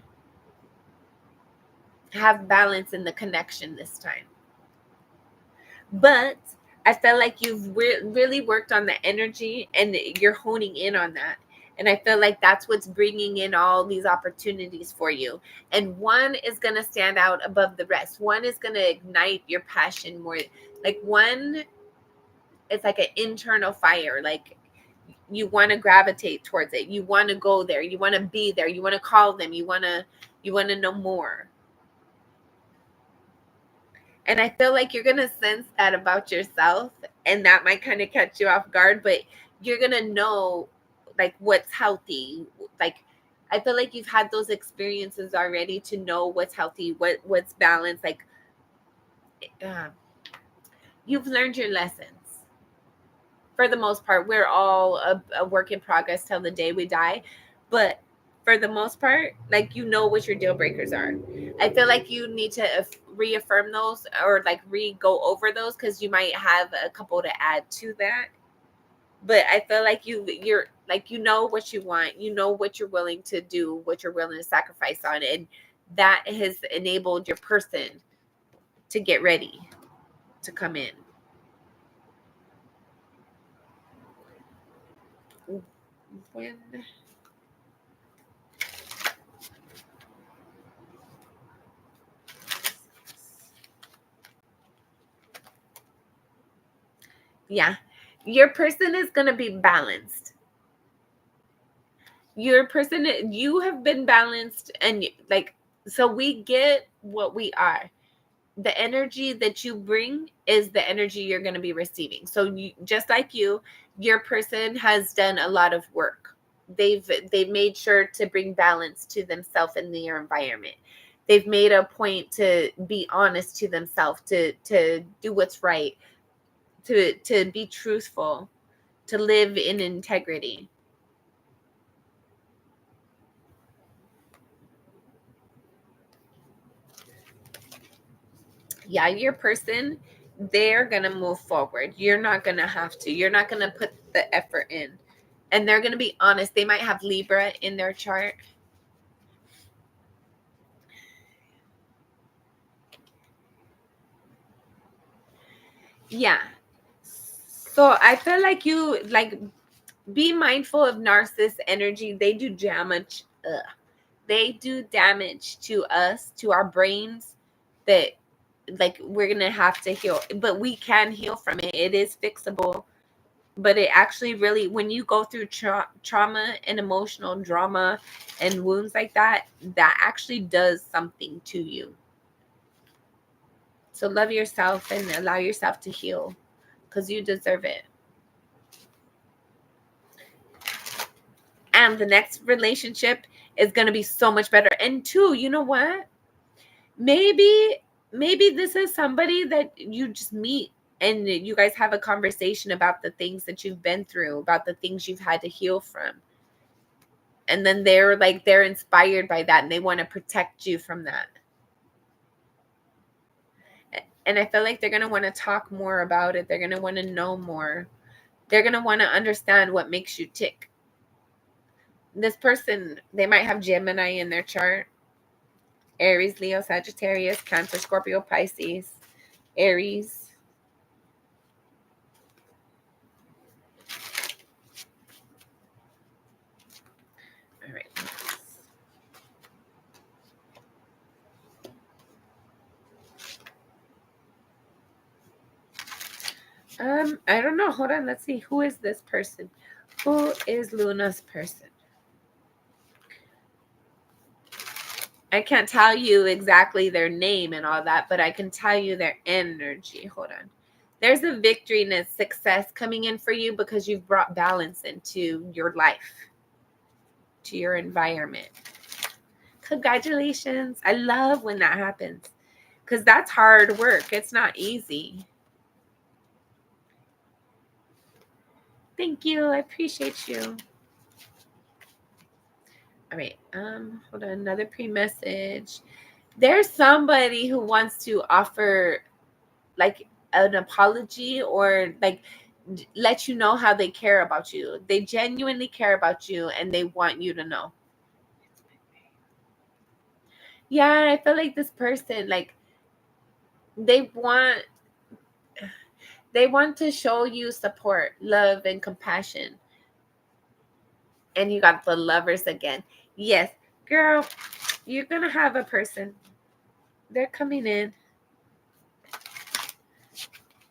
Have balance in the connection this time. But I feel like you've really worked on the energy and you're honing in on that. And I feel like that's what's bringing in all these opportunities for you. And one is going to stand out above the rest. One is going to ignite your passion more. Like, one, it's like an internal fire. Like, you want to gravitate towards it. You want to go there. You want to be there. You want to call them. You want to know more. And I feel like you're going to sense that about yourself, and that might kind of catch you off guard, but you're going to know like what's healthy. Like, I feel like you've had those experiences already to know what's healthy, what's balanced. Like, uh, you've learned your lessons. For the most part, we're all a work in progress till the day we die. But for the most part, like, you know what your deal breakers are. I feel like you need to reaffirm those or like go over those, because you might have a couple to add to that. But I feel like you're like, you know what you want, you know what you're willing to do, what you're willing to sacrifice on, and that has enabled your person to get ready to come in. When yeah, your person is going to be balanced. Your person, you have been balanced, and like, so we get what we are. The energy that you bring is the energy you're going to be receiving. So you, just like your person has done a lot of work. They've made sure to bring balance to themselves and their environment. They've made a point to be honest to themselves, to do what's right, to be truthful, to live in integrity. Yeah, your person, they're going to move forward. You're not going to have to. You're not going to put the effort in. And they're going to be honest. They might have Libra in their chart. Yeah. So I feel like you, like, be mindful of narcissist energy. They do damage. They do damage to us, to our brains, that, like, we're gonna have to heal. But we can heal from it. It is fixable. But it actually really, when you go through trauma and emotional drama and wounds like that, that actually does something to you. So love yourself and allow yourself to heal, because you deserve it. And the next relationship is going to be so much better. And two, you know what? Maybe this is somebody that you just meet and you guys have a conversation about the things that you've been through, about the things you've had to heal from. And then they're inspired by that and they want to protect you from that. And I feel like they're going to want to talk more about it. They're going to want to know more. They're going to want to understand what makes you tick. This person, they might have Gemini in their chart. Aries, Leo, Sagittarius, Cancer, Scorpio, Pisces, Aries. All right. I don't know. Hold on. Let's see. Who is this person? Who is Luna's person? I can't tell you exactly their name and all that, but I can tell you their energy. Hold on. There's a victory and a success coming in for you because you've brought balance into your life, to your environment. Congratulations. I love when that happens because that's hard work. It's not easy. Thank you. I appreciate you. All right. Hold on. Another pre-message. There's somebody who wants to offer like an apology or like let you know how they care about you. They genuinely care about you and they want you to know. Yeah, I feel like this person, like they want to show you support, love, and compassion. And you got the Lovers again. Yes, girl, you're gonna have a person. They're coming in.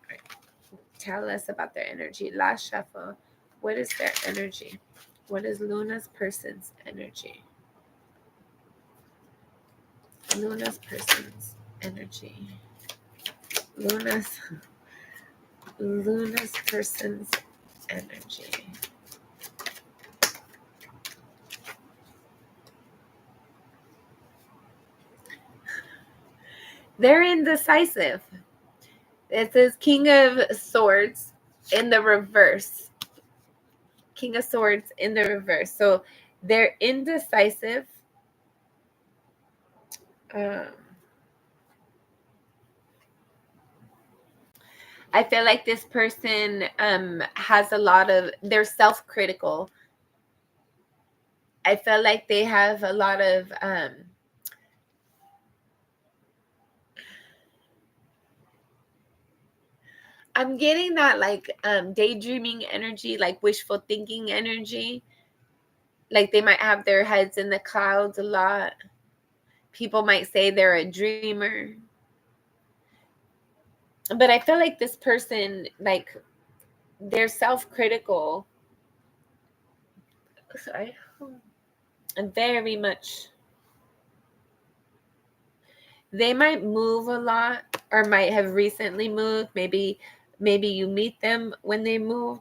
Right. Tell us about their energy. Last shuffle. What is their energy? What is Luna's person's energy? Luna's person's energy. Luna's person's energy. They're indecisive. It says King of Swords in the reverse. King of Swords in the reverse. So they're indecisive. I feel like this person has a lot of, they're self-critical. I feel like they have a lot of I'm getting that like daydreaming energy, like wishful thinking energy. Like they might have their heads in the clouds a lot. People might say they're a dreamer. But I feel like this person, like, they're self-critical. Sorry. Very much. They might move a lot or might have recently moved. Maybe you meet them when they move.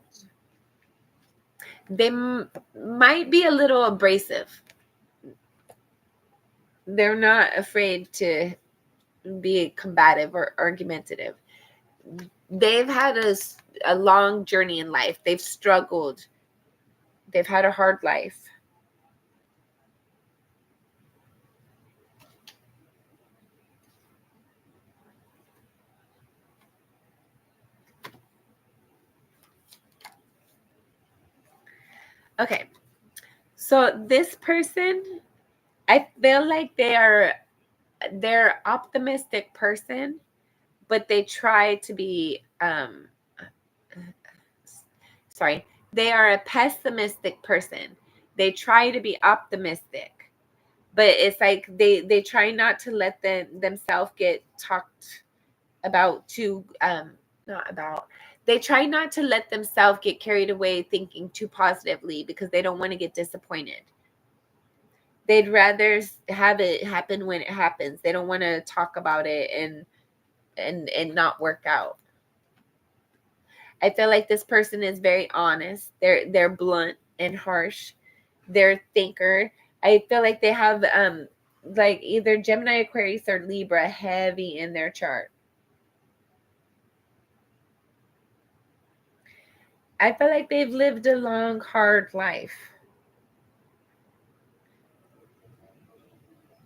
They might be a little abrasive. They're not afraid to be combative or argumentative. They've had a long journey in life. They've struggled. They've had a hard life. Okay. So this person, I feel like they're optimistic person, but they try to be sorry, they are a pessimistic person. They try to be optimistic, but it's like they try not to let themselves get talked about too not about they try not to let themselves get carried away thinking too positively because they don't want to get disappointed. They'd rather have it happen when it happens. They don't want to talk about it and not work out. I feel like this person is very honest. They're blunt and harsh. They're a thinker. I feel like they have like either Gemini, Aquarius, or Libra heavy in their chart. I feel like they've lived a long, hard life.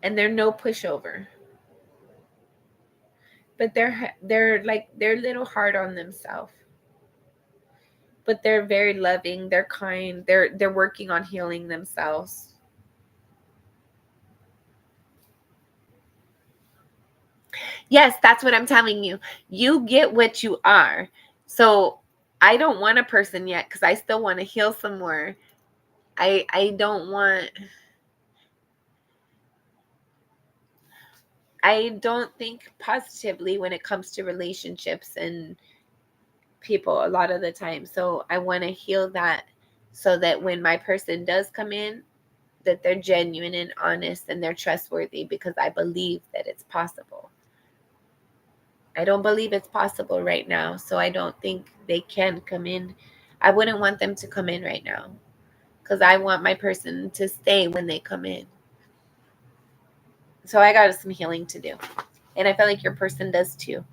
And they're no pushover. But they're a little hard on themselves. But they're very loving, they're kind, they're working on healing themselves. Yes, that's what I'm telling you. You get what you are. So I don't want a person yet because I still want to heal some more. I don't want I don't think positively when it comes to relationships and people a lot of the time. So I want to heal that so that when my person does come in, that they're genuine and honest and they're trustworthy because I believe that it's possible. I don't believe it's possible right now, so I don't think they can come in. I wouldn't want them to come in right now because I want my person to stay when they come in. So I got some healing to do. And I feel like your person does too.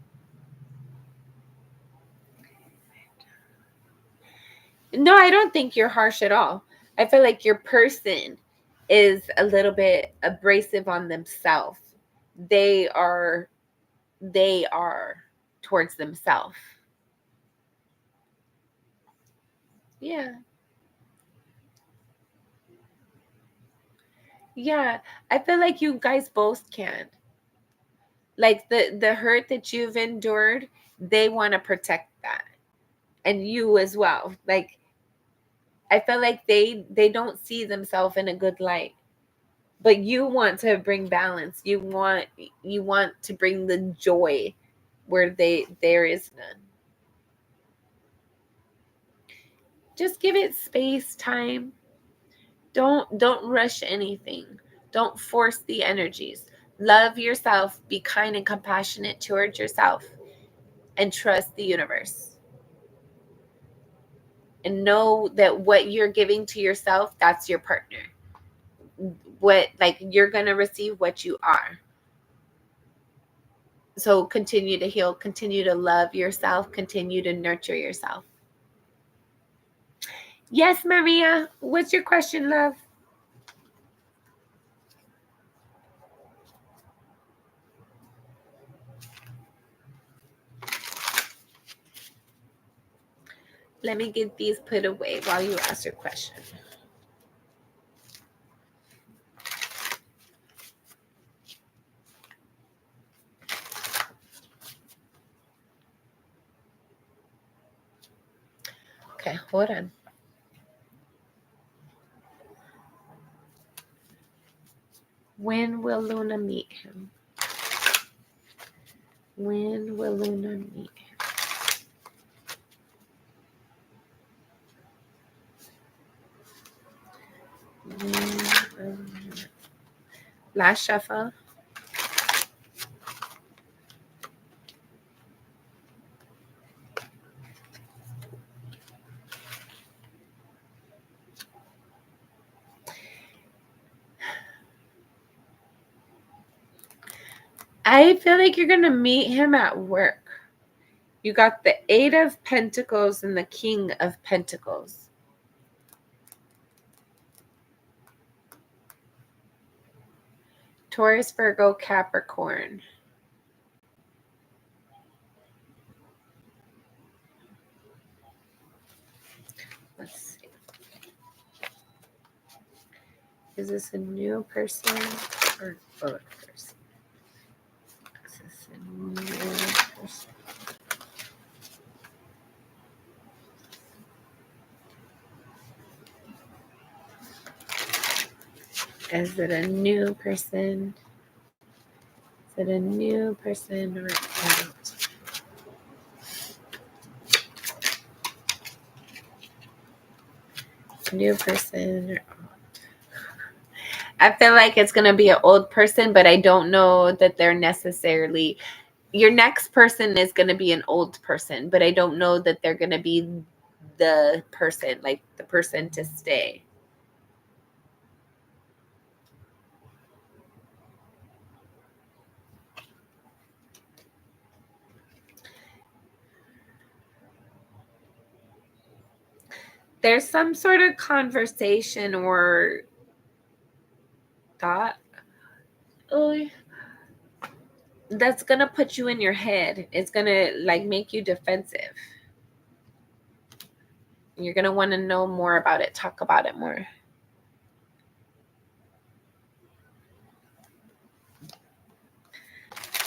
No, I don't think you're harsh at all. I feel like your person is a little bit abrasive on themselves. They are they are towards themselves. Yeah. Yeah. I feel like you guys both can. Like the hurt that you've endured, they want to protect that. And you as well. Like I feel like they don't see themselves in a good light. But you want to bring balance. You want to bring the joy where there is none. Just give it space, time. Don't rush anything. Don't force the energies. Love yourself, be kind and compassionate towards yourself, and trust the universe. And know that what you're giving to yourself, that's your partner. What like you're going to receive what you are. So continue to heal, continue to love yourself, continue to nurture yourself. Yes, Maria. What's your question, love? Let me get these put away while you ask your question. Okay, hold on. When will Luna meet him? When will Luna meet him? Last shuffle. I feel like you're going to meet him at work. You got the 8 of Pentacles and the King of Pentacles. Taurus, Virgo, Capricorn. Let's see. Is this a new person or old person? Is this a new person? Is it a new person? Is it a new person or old? New person or old? I feel like it's going to be an old person, but I don't know that they're necessarily... Your next person is going to be an old person, but I don't know that they're going to be the person, like the person to stay. There's some sort of conversation or thought that's going to put you in your head. It's going to like make you defensive. You're going to want to know more about it, talk about it more.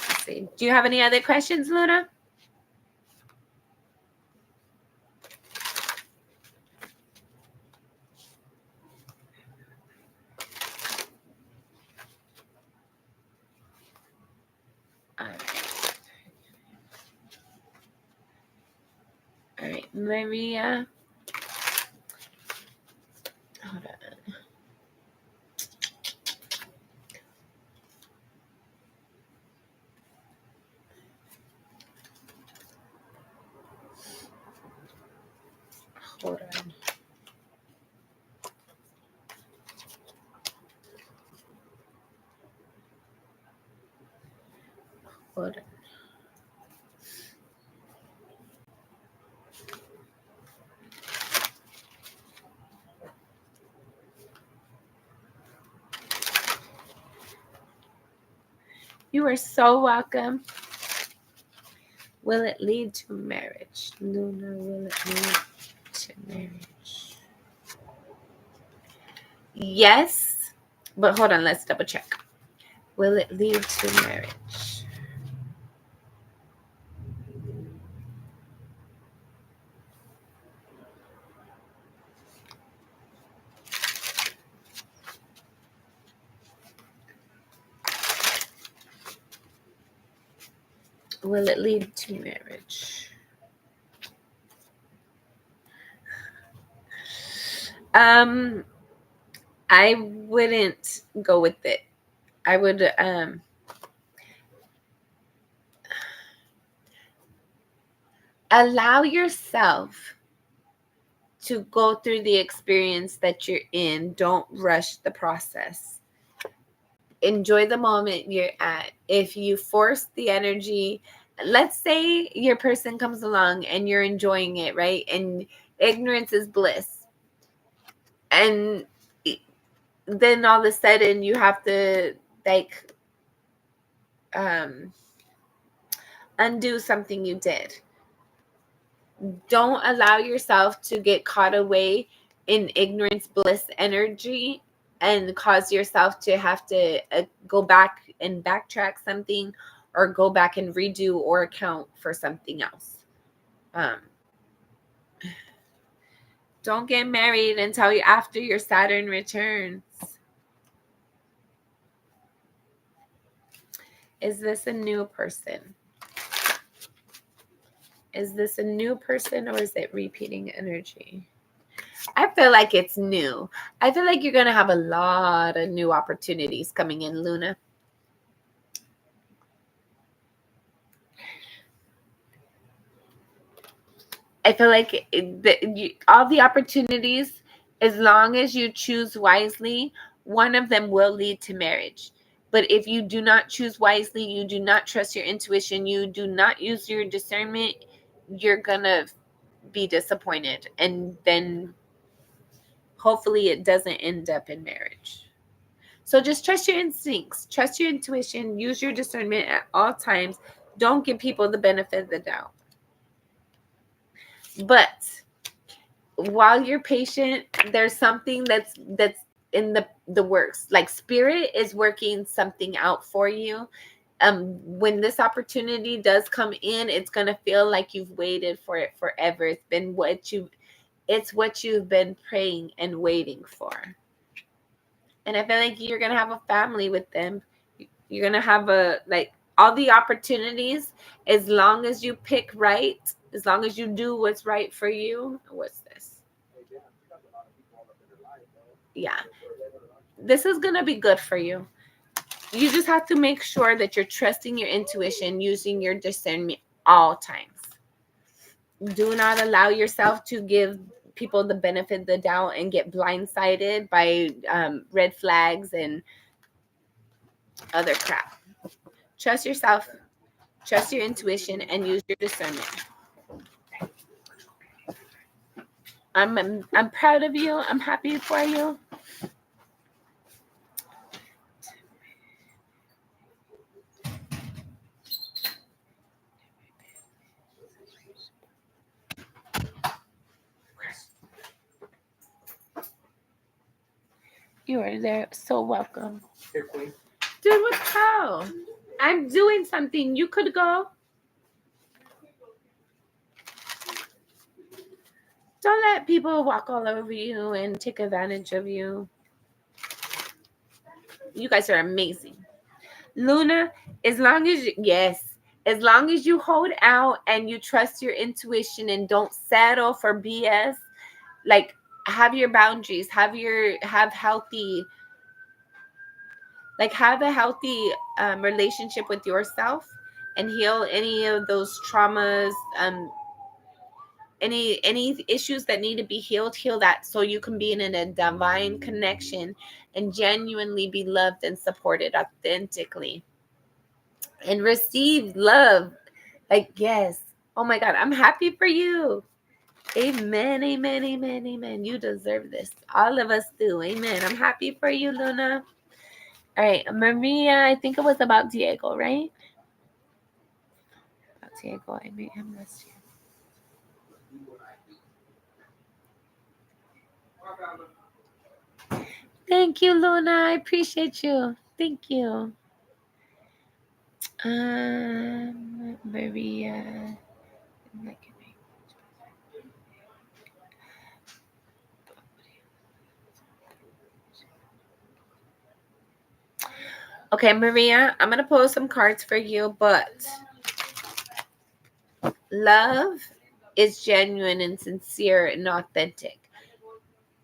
Let's see. Do you have any other questions, Luna? All right, Maria. Hold on. Hold on. Hold on. You are so welcome. Will it lead to marriage? Luna, will it lead to marriage? Yes, but hold on, let's double check. Will it lead to marriage? Will it lead to marriage? I wouldn't go with it. I would allow yourself to go through the experience that you're in. Don't rush the process. Enjoy the moment you're at. If you force the energy, let's say your person comes along and you're enjoying it, right? And ignorance is bliss. And then all of a sudden you have to like undo something you did. Don't allow yourself to get caught away in ignorance bliss energy and cause yourself to have to go back and backtrack something or go back and redo or account for something else. Don't get married until after your Saturn returns. Is this a new person? Is this a new person or is it repeating energy? I feel like it's new. I feel like you're going to have a lot of new opportunities coming in, Luna. I feel like all the opportunities, as long as you choose wisely, one of them will lead to marriage. But if you do not choose wisely, you do not trust your intuition, you do not use your discernment, you're gonna be disappointed. And then hopefully it doesn't end up in marriage. So just trust your instincts, trust your intuition, use your discernment at all times. Don't give people the benefit of the doubt. But while you're patient, there's something that's in the works. Like spirit is working something out for you. When this opportunity does come in, it's gonna feel like you've waited for it forever. It's what you've been praying and waiting for. And I feel like you're gonna have a family with them. You're gonna have all the opportunities, as long as you pick right, as long as you do what's right for you. What's this? Yeah, this is gonna be good for you. You just have to make sure that you're trusting your intuition, using your discernment all times. Do not allow yourself to give people the benefit of the doubt and get blindsided by red flags and other crap. Trust yourself, trust your intuition, and use your discernment. I'm proud of you. I'm happy for you. You are there. So welcome. Dude, what the hell? I'm doing something. You could go. Don't let people walk all over you and take advantage of you. You guys are amazing. Luna, as long as you hold out and you trust your intuition and don't settle for BS, like have your boundaries, have a healthy relationship with yourself, and heal any of those traumas, any issues that need to be healed. Heal that, so you can be in a divine connection and genuinely be loved and supported authentically and receive love. Like, yes, oh my God, I'm happy for you. Amen, amen, amen, amen. You deserve this. All of us do. Amen. I'm happy for you, Luna. All right, Maria, I think it was about Diego, right? About Diego, I made him list you. Thank you, Luna. I appreciate you. Thank you. Maria. Okay, Maria, I'm going to pull some cards for you, but love is genuine and sincere and authentic.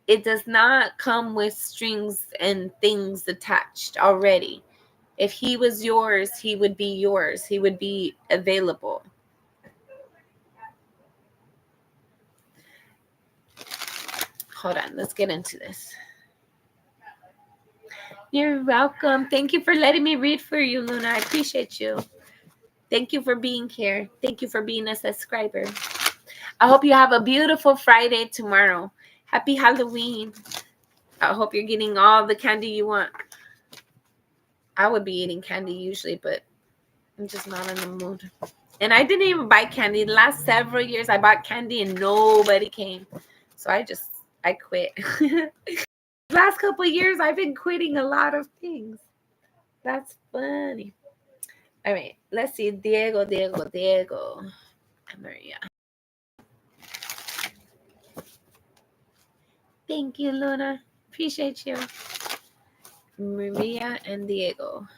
It does not come with strings and things attached already. If he was yours, he would be yours. He would be available. Hold on, let's get into this. You're welcome. Thank you for letting me read for you, Luna. I appreciate you. Thank you for being here. Thank you for being a subscriber. I hope you have a beautiful Friday tomorrow. Happy Halloween. I hope you're getting all the candy you want. I would be eating candy usually, but I'm just not in the mood. And I didn't even buy candy. The last several years, I bought candy and nobody came. So I quit. Last couple of years, I've been quitting a lot of things. That's funny. All right, let's see. Diego. And Maria. Thank you, Luna. Appreciate you. Maria and Diego.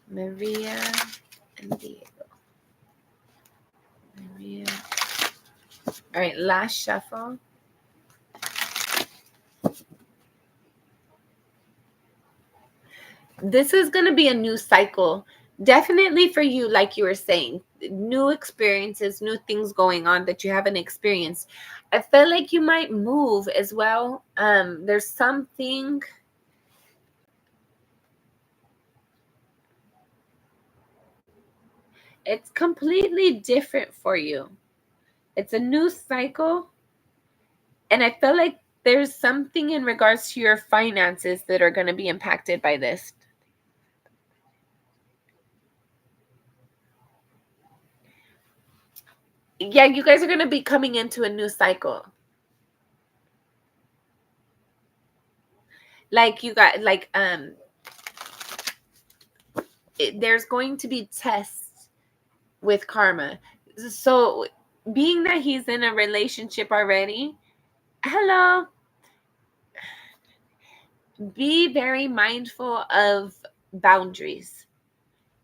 Maria and Diego. Maria. All right, last shuffle. This is going to be a new cycle. Definitely for you, like you were saying, new experiences, new things going on that you haven't experienced. I feel like you might move as well. There's something. It's completely different for you. It's a new cycle. And I feel like there's something in regards to your finances that are going to be impacted by this. Yeah, you guys are going to be coming into a new cycle. Like you got like there's going to be tests with karma. So being that he's in a relationship already, hello, be very mindful of boundaries,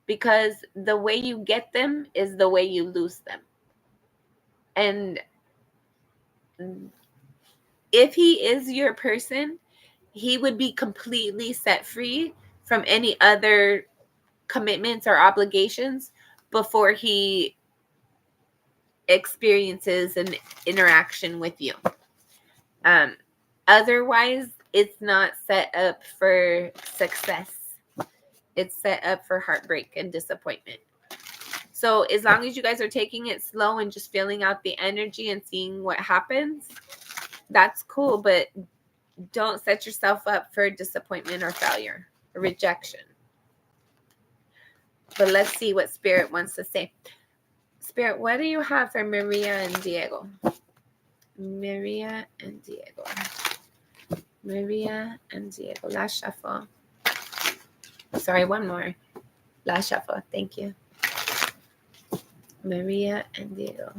because the way you get them is the way you lose them. And if he is your person, he would be completely set free from any other commitments or obligations before he experiences an interaction with you. Otherwise, it's not set up for success. It's set up for heartbreak and disappointment. So as long as you guys are taking it slow and just feeling out the energy and seeing what happens, that's cool. But don't set yourself up for disappointment or failure or rejection. But let's see what Spirit wants to say. Spirit, what do you have for Maria and Diego? Maria and Diego. Maria and Diego. Last shuffle. Sorry, one more. Last shuffle. Thank you. Maria and Diego.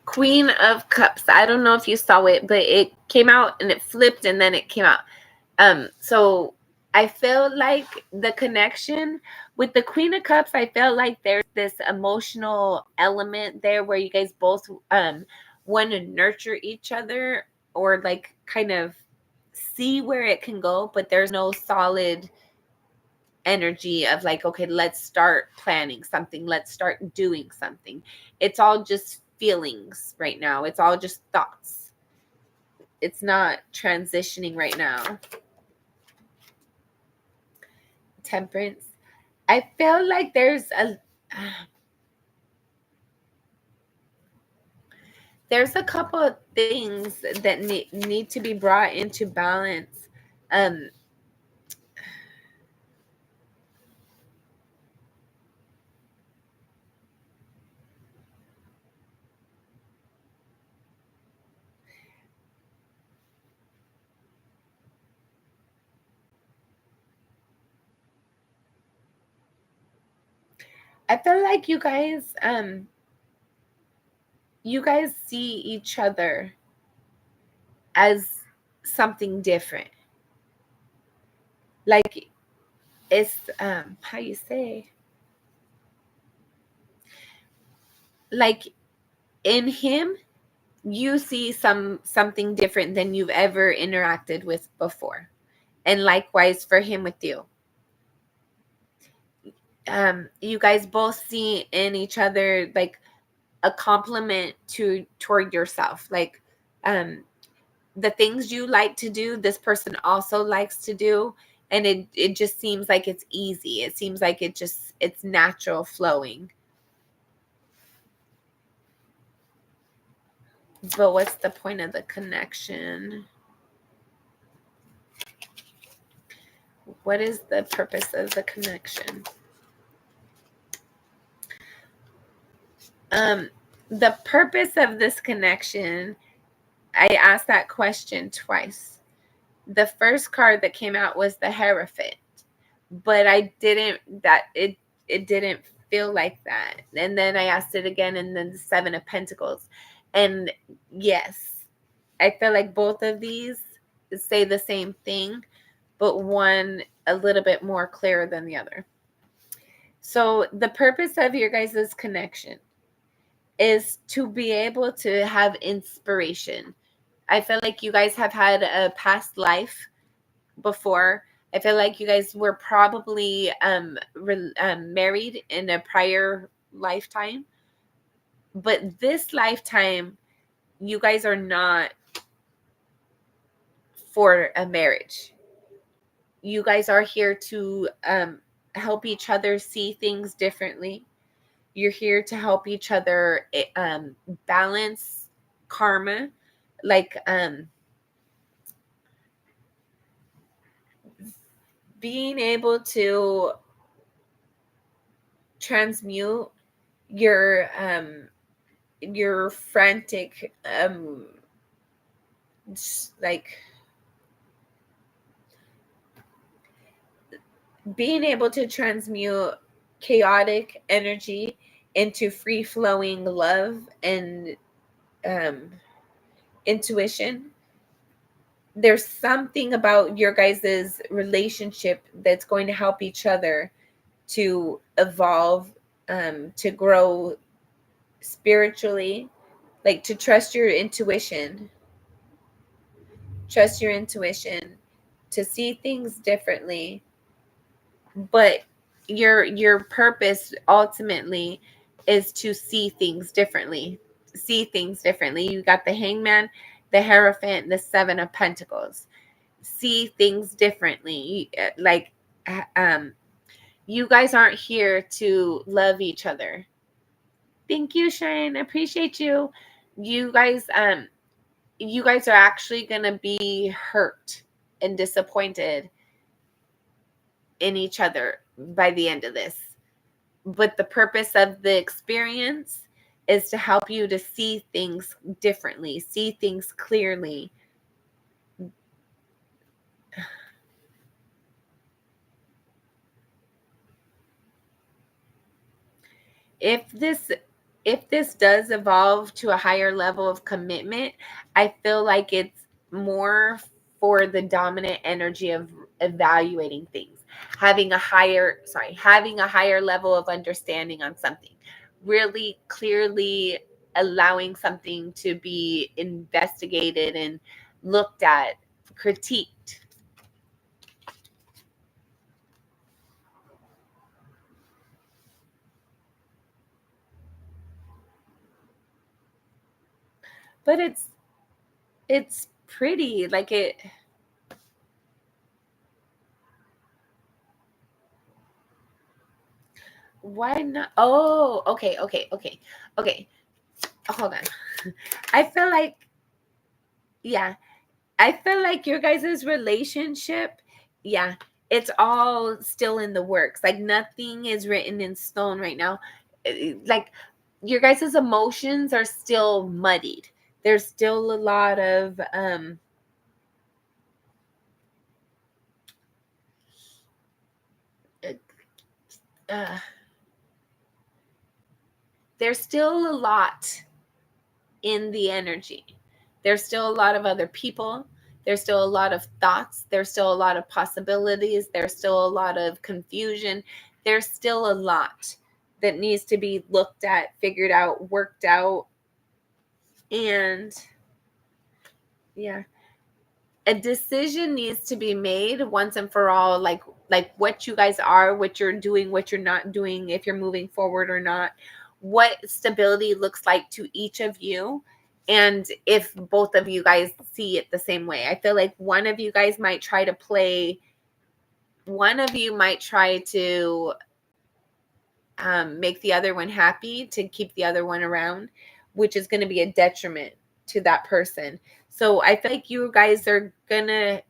Queen of Cups. I don't know if you saw it, but it came out and it flipped and then it came out. So I feel like the connection with the Queen of Cups, I felt like there's this emotional element there where you guys both want to nurture each other or like kind of see where it can go, but there's no solid energy of like, okay, let's start planning something, let's start doing something. It's all just feelings right now. It's all just thoughts. It's not transitioning right now. Temperance. I feel like there's a couple of things that need to be brought into balance. I feel like you guys see each other as something different. Like it's how you say, like in him you see something different than you've ever interacted with before, and likewise for him with you. You guys both see in each other like a compliment toward yourself, like the things you like to do, this person also likes to do, and it just seems like it's easy. It seems like it's natural flowing. But what's the point of the connection? What is the purpose of the connection? The purpose of this connection, I asked that question twice. The first card that came out was the Hierophant, but it didn't feel like that. And then I asked it again, and then the Seven of Pentacles. And yes, I feel like both of these say the same thing, but one a little bit more clear than the other. So the purpose of your guys' connection is to be able to have inspiration. I feel like you guys have had a past life before. I feel like you guys were probably married in a prior lifetime. But this lifetime, you guys are not for a marriage. You guys are here to help each other see things differently. You're here to help each other balance karma, like being able to transmute your frantic like being able to transmute chaotic energy into free flowing love and um, intuition. There's something about your guys' relationship that's going to help each other to evolve, to grow spiritually, like to trust your intuition, to see things differently. But your purpose ultimately is to see things differently. See things differently. You got the Hangman, the Hierophant, the Seven of Pentacles. See things differently. Like you guys aren't here to love each other. Thank you, Shane. I appreciate you. You guys you guys are actually going to be hurt and disappointed in each other by the end of this. But the purpose of the experience is to help you to see things differently, see things clearly. If this does evolve to a higher level of commitment, I feel like it's more for the dominant energy of evaluating things, having a higher level of understanding on something, really clearly allowing something to be investigated and looked at, critiqued. But it's pretty, like it. Why not? Oh, okay. Hold on. I feel like, yeah, I feel like your guys' relationship, yeah, it's all still in the works. Like nothing is written in stone right now. Like your guys' emotions are still muddied. There's still a lot of uh, there's still a lot in the energy. There's still a lot of other people. There's still a lot of thoughts. There's still a lot of possibilities. There's still a lot of confusion. There's still a lot that needs to be looked at, figured out, worked out. And yeah, a decision needs to be made once and for all, like what you guys are, what you're doing, what you're not doing, if you're moving forward or not, what stability looks like to each of you, and if both of you guys see it the same way. I feel like one of you might try to make the other one happy, to keep the other one around, which is going to be a detriment to that person. So I feel like you guys are gonna,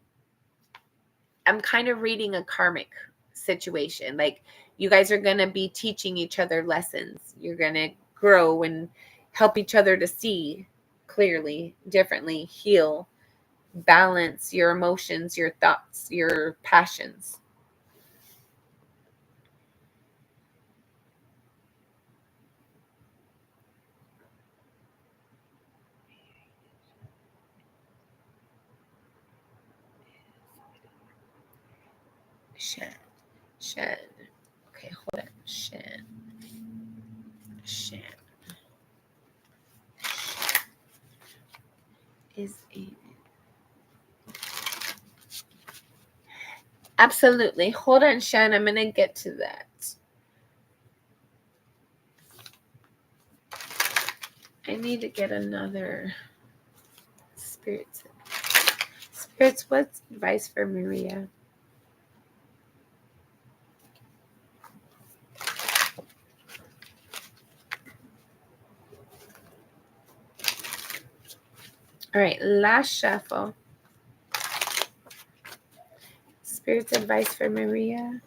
I'm kind of reading a karmic situation. Like you guys are going to be teaching each other lessons. You're going to grow and help each other to see clearly, differently, heal, balance your emotions, your thoughts, your passions. Shan. Okay, hold on. Shan. Is a Absolutely. Hold on, Shan. I'm going to get to that. I need to get another spirits. Spirits, what's advice for Maria? All right, last shuffle. Spirit's advice for Maria.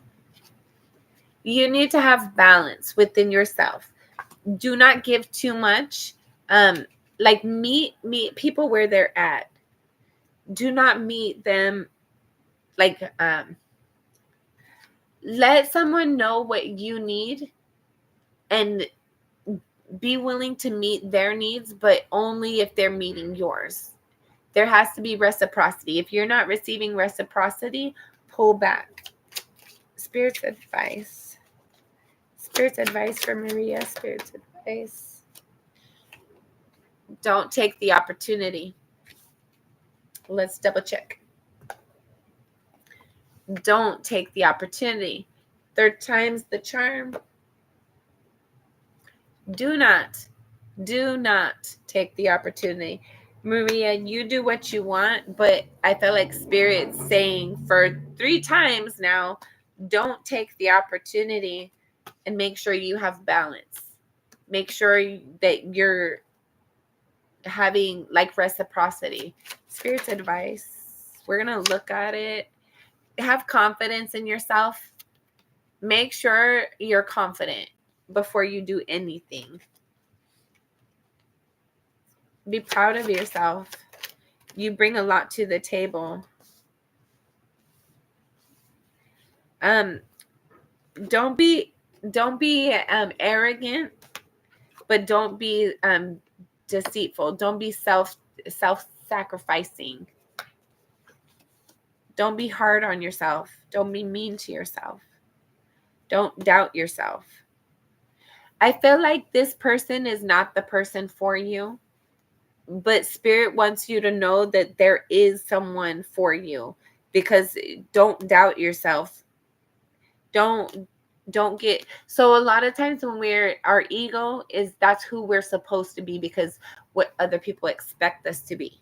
You need to have balance within yourself. Do not give too much. Like meet people where they're at. Do not meet them like let someone know what you need and be willing to meet their needs, but only if they're meeting yours. There has to be reciprocity. If you're not receiving reciprocity, pull back. Spirit's advice. Spirit's advice for Maria. Spirit's advice. Don't take the opportunity. Let's double check. Don't take the opportunity. Third time's the charm. Do not take the opportunity. Maria, you do what you want, but I feel like Spirit's saying for 3 times now, don't take the opportunity, and make sure you have balance. Make sure that you're having like reciprocity. Spirit's advice. We're going to look at it. Have confidence in yourself. Make sure you're confident before you do anything. Be proud of yourself. You bring a lot to the table. Don't be arrogant, but don't be deceitful. Don't be self-sacrificing. Don't be hard on yourself. Don't be mean to yourself. Don't doubt yourself. I feel like this person is not the person for you, but Spirit wants you to know that there is someone for you, because don't doubt yourself. Don't get, so a lot of times when our ego is, that's who we're supposed to be because what other people expect us to be.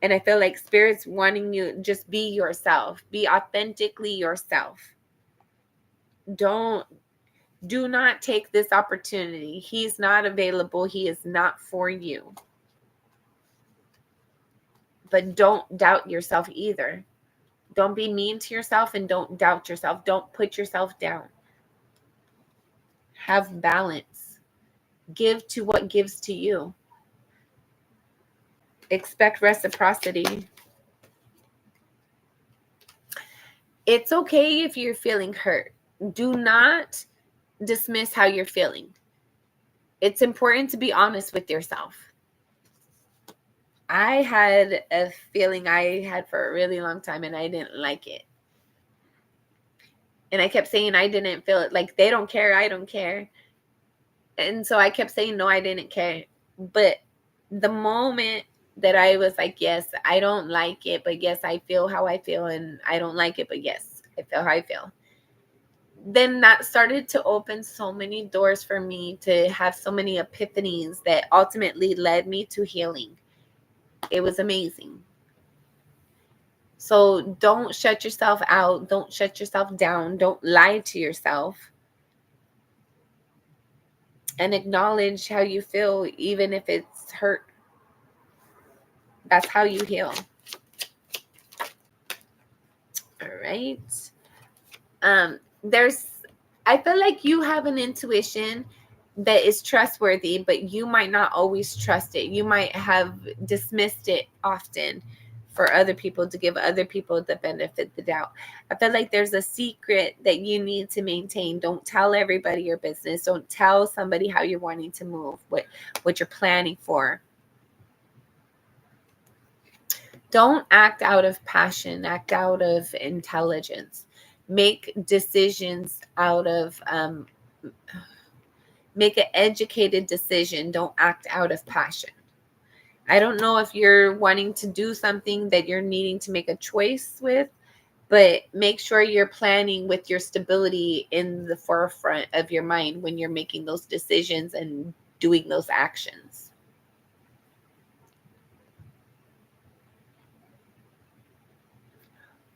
And I feel like Spirit's wanting you, just be yourself. Be authentically yourself. Do not take this opportunity. He's not available. He is not for you. But don't doubt yourself either. Don't be mean to yourself and don't doubt yourself. Don't put yourself down. Have balance. Give to what gives to you. Expect reciprocity. It's okay if you're feeling hurt. Do not dismiss how you're feeling. It's important to be honest with yourself. I had a feeling I had for a really long time and I didn't like it. And I kept saying I didn't feel it. Like, they don't care, I don't care. And so I kept saying, no, I didn't care. But the moment that I was like, yes, I don't like it, but yes, I feel how I feel, and I don't like it, but yes, I feel how I feel. Then that started to open so many doors for me to have so many epiphanies that ultimately led me to healing. It was amazing. So don't shut yourself out. Don't shut yourself down. Don't lie to yourself. And acknowledge how you feel, even if it's hurt. That's how you heal. All right. I feel like you have an intuition that is trustworthy, but you might not always trust it. You might have dismissed it often for other people, to give other people the benefit of the doubt. I feel like there's a secret that you need to maintain. Don't tell everybody your business. Don't tell somebody how you're wanting to move, what you're planning for. Don't act out of passion, act out of intelligence. Make decisions out of, make an educated decision. Don't act out of passion. I don't know if you're wanting to do something that you're needing to make a choice with, but make sure you're planning with your stability in the forefront of your mind when you're making those decisions and doing those actions.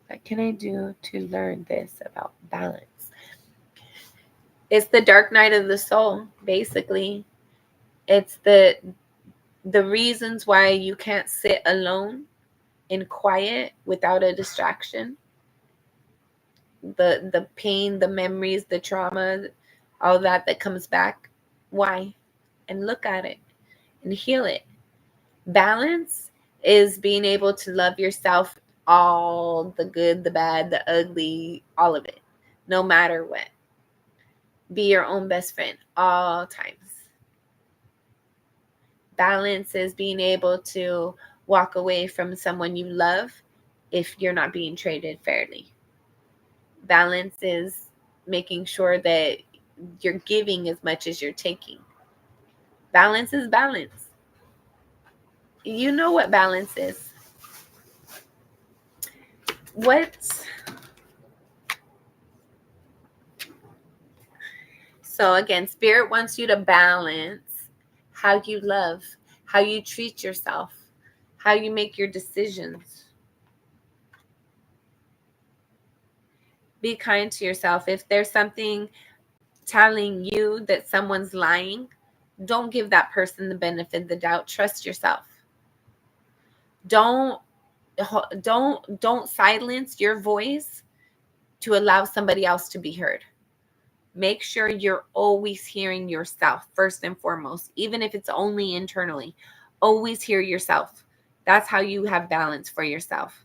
What can I do to learn this about balance? It's the dark night of the soul, basically. It's the The reasons why you can't sit alone in quiet without a distraction, the pain, the memories, the trauma, all that comes back. Why? And look at it and heal it. Balance is being able to love yourself, all the good, the bad, the ugly, all of it, no matter what. Be your own best friend all times. Balance is being able to walk away from someone you love if you're not being treated fairly. Balance is making sure that you're giving as much as you're taking. Balance is balance. You know what balance is. What? So again, Spirit wants you to balance how you love, how you treat yourself, how you make your decisions. Be kind to yourself. If there's something telling you that someone's lying, don't give that person the benefit of the doubt. Trust yourself. Don't silence your voice to allow somebody else to be heard. Make sure you're always hearing yourself first and foremost, even if it's only internally. Always hear yourself. That's how you have balance for yourself.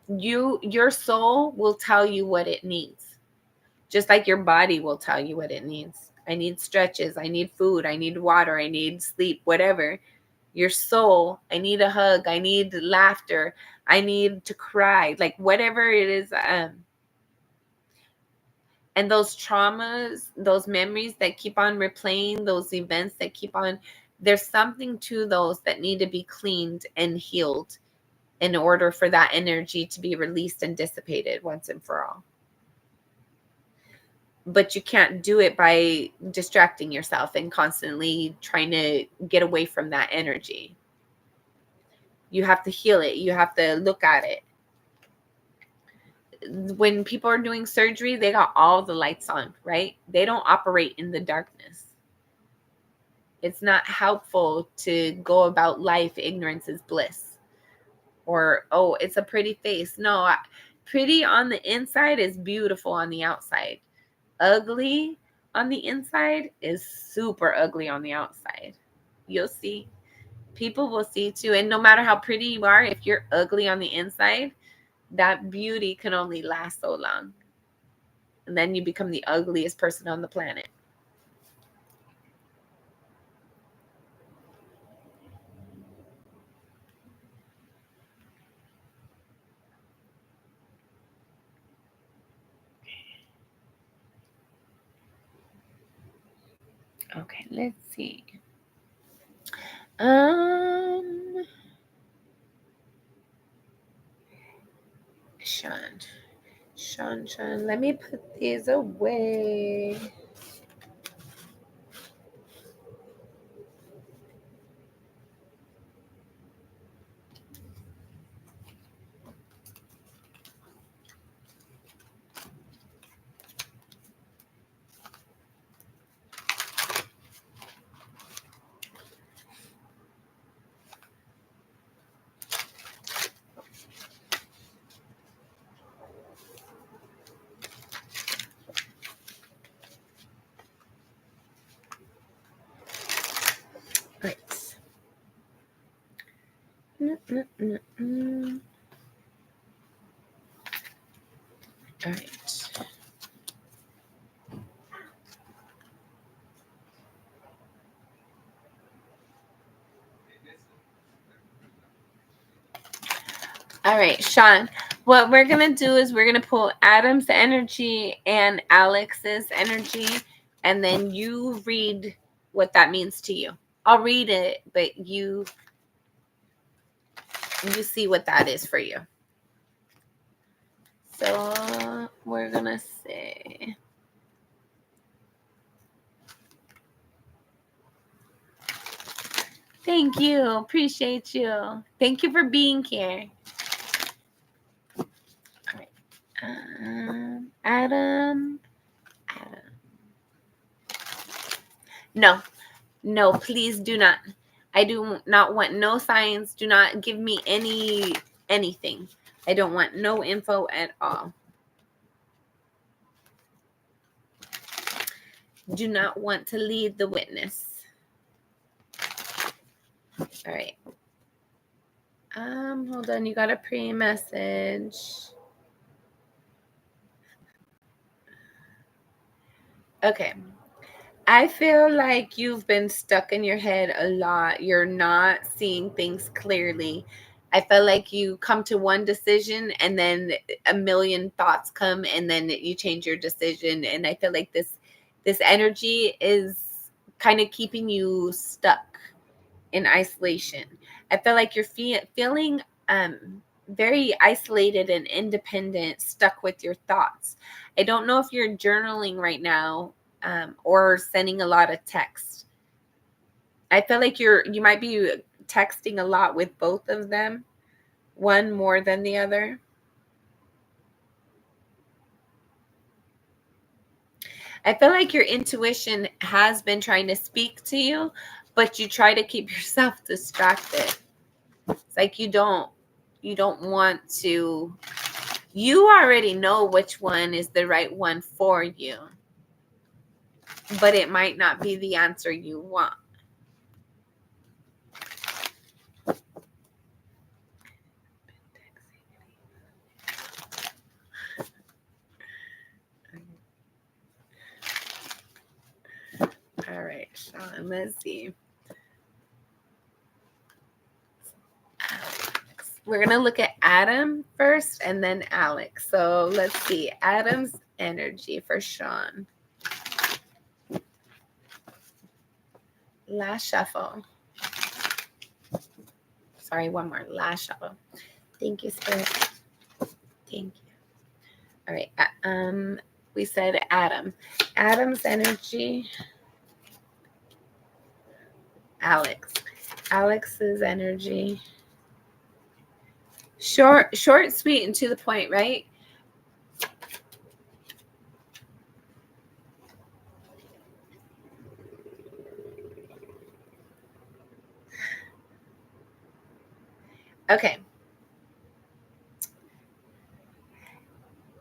Your soul will tell you what it needs. Just like your body will tell you what it needs. I need stretches, I need food, I need water, I need sleep, whatever. Your soul, I need a hug, I need laughter, I need to cry, like whatever it is. And those traumas, those memories that keep on replaying, those events that keep on, there's something to those that need to be cleaned and healed in order for that energy to be released and dissipated once and for all. But you can't do it by distracting yourself and constantly trying to get away from that energy. You have to heal it. You have to look at it. When people are doing surgery, they got all the lights on, right? They don't operate in the darkness. It's not helpful to go about life. Ignorance is bliss. Or, oh, it's a pretty face. No, pretty on the inside is beautiful on the outside. Ugly on the inside is super ugly on the outside. You'll see. People will see too. And no matter how pretty you are, if you're ugly on the inside, that beauty can only last so long. And then you become the ugliest person on the planet. Okay, let's see. Sean, let me put these away. Right. All right. All right, Sean. What we're going to do is we're going to pull Adam's energy and Alex's energy, and then you read what that means to you. I'll read it, but you see what that is for you. So we're going to say, thank you. Appreciate you. Thank you for being here. All right. Adam. No, please do not. I do not want no signs. Do not give me anything. I don't want no info at all. Do not want to lead the witness. All right. Hold on. You got a pre-message. Okay. I feel like you've been stuck in your head a lot. You're not seeing things clearly. I feel like you come to one decision and then a million thoughts come and then you change your decision. And I feel like this energy is kind of keeping you stuck in isolation. I feel like you're feeling very isolated and independent, stuck with your thoughts. I don't know if you're journaling right now or sending a lot of text. I feel like you might be texting a lot with both of them, one more than the other. I feel like your intuition has been trying to speak to you, but you try to keep yourself distracted. It's like you don't want to. You already know which one is the right one for you, but it might not be the answer you want. All right, Sean, let's see. We're going to look at Adam first and then Alex. So let's see. Adam's energy for Sean. Last shuffle. Sorry, one more. Last shuffle. Thank you, Spirit. Thank you. All right. We said Adam. Adam's energy. Alex. Alex's energy. Short, sweet, and to the point, right? Okay.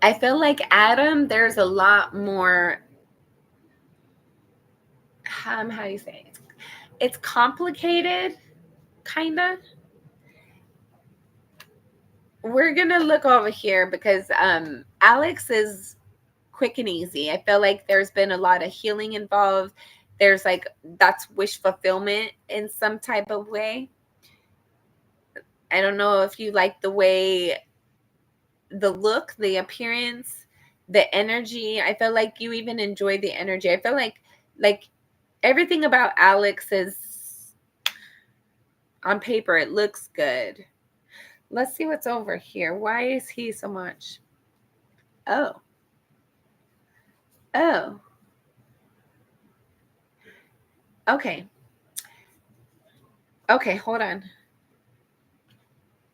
I feel like Adam, there's a lot more. How do you say it? It's complicated, kind of. We're gonna look over here because Alex is quick and easy. I feel like there's been a lot of healing involved. There's like that's wish fulfillment in some type of way. I don't know if you like the way, the look, the appearance, the energy. I feel like you even enjoy the energy. I feel like everything about Alex is on paper. It looks good. Let's see what's over here. Why is he so much? Oh. Oh. Okay. Okay, hold on.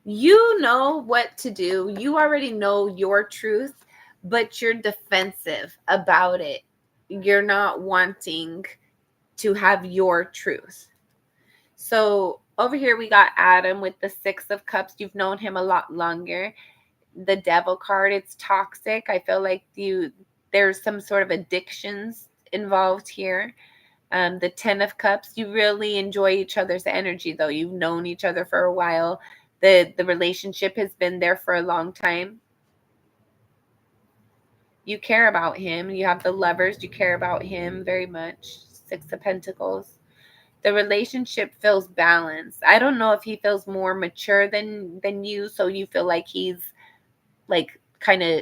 You know what to do. You already know your truth, but you're defensive about it. You're not wanting to have your truth. So over here we got Adam with the 6 of Cups. You've known him a lot longer. The Devil card, it's toxic. I feel like there's some sort of addictions involved here. The 10 of Cups, you really enjoy each other's energy, though. You've known each other for a while. The relationship has been there for a long time. You care about him. You have the Lovers. You care about him very much. 6 of Pentacles. The relationship feels balanced. I don't know if he feels more mature than you, so you feel like he's like kind of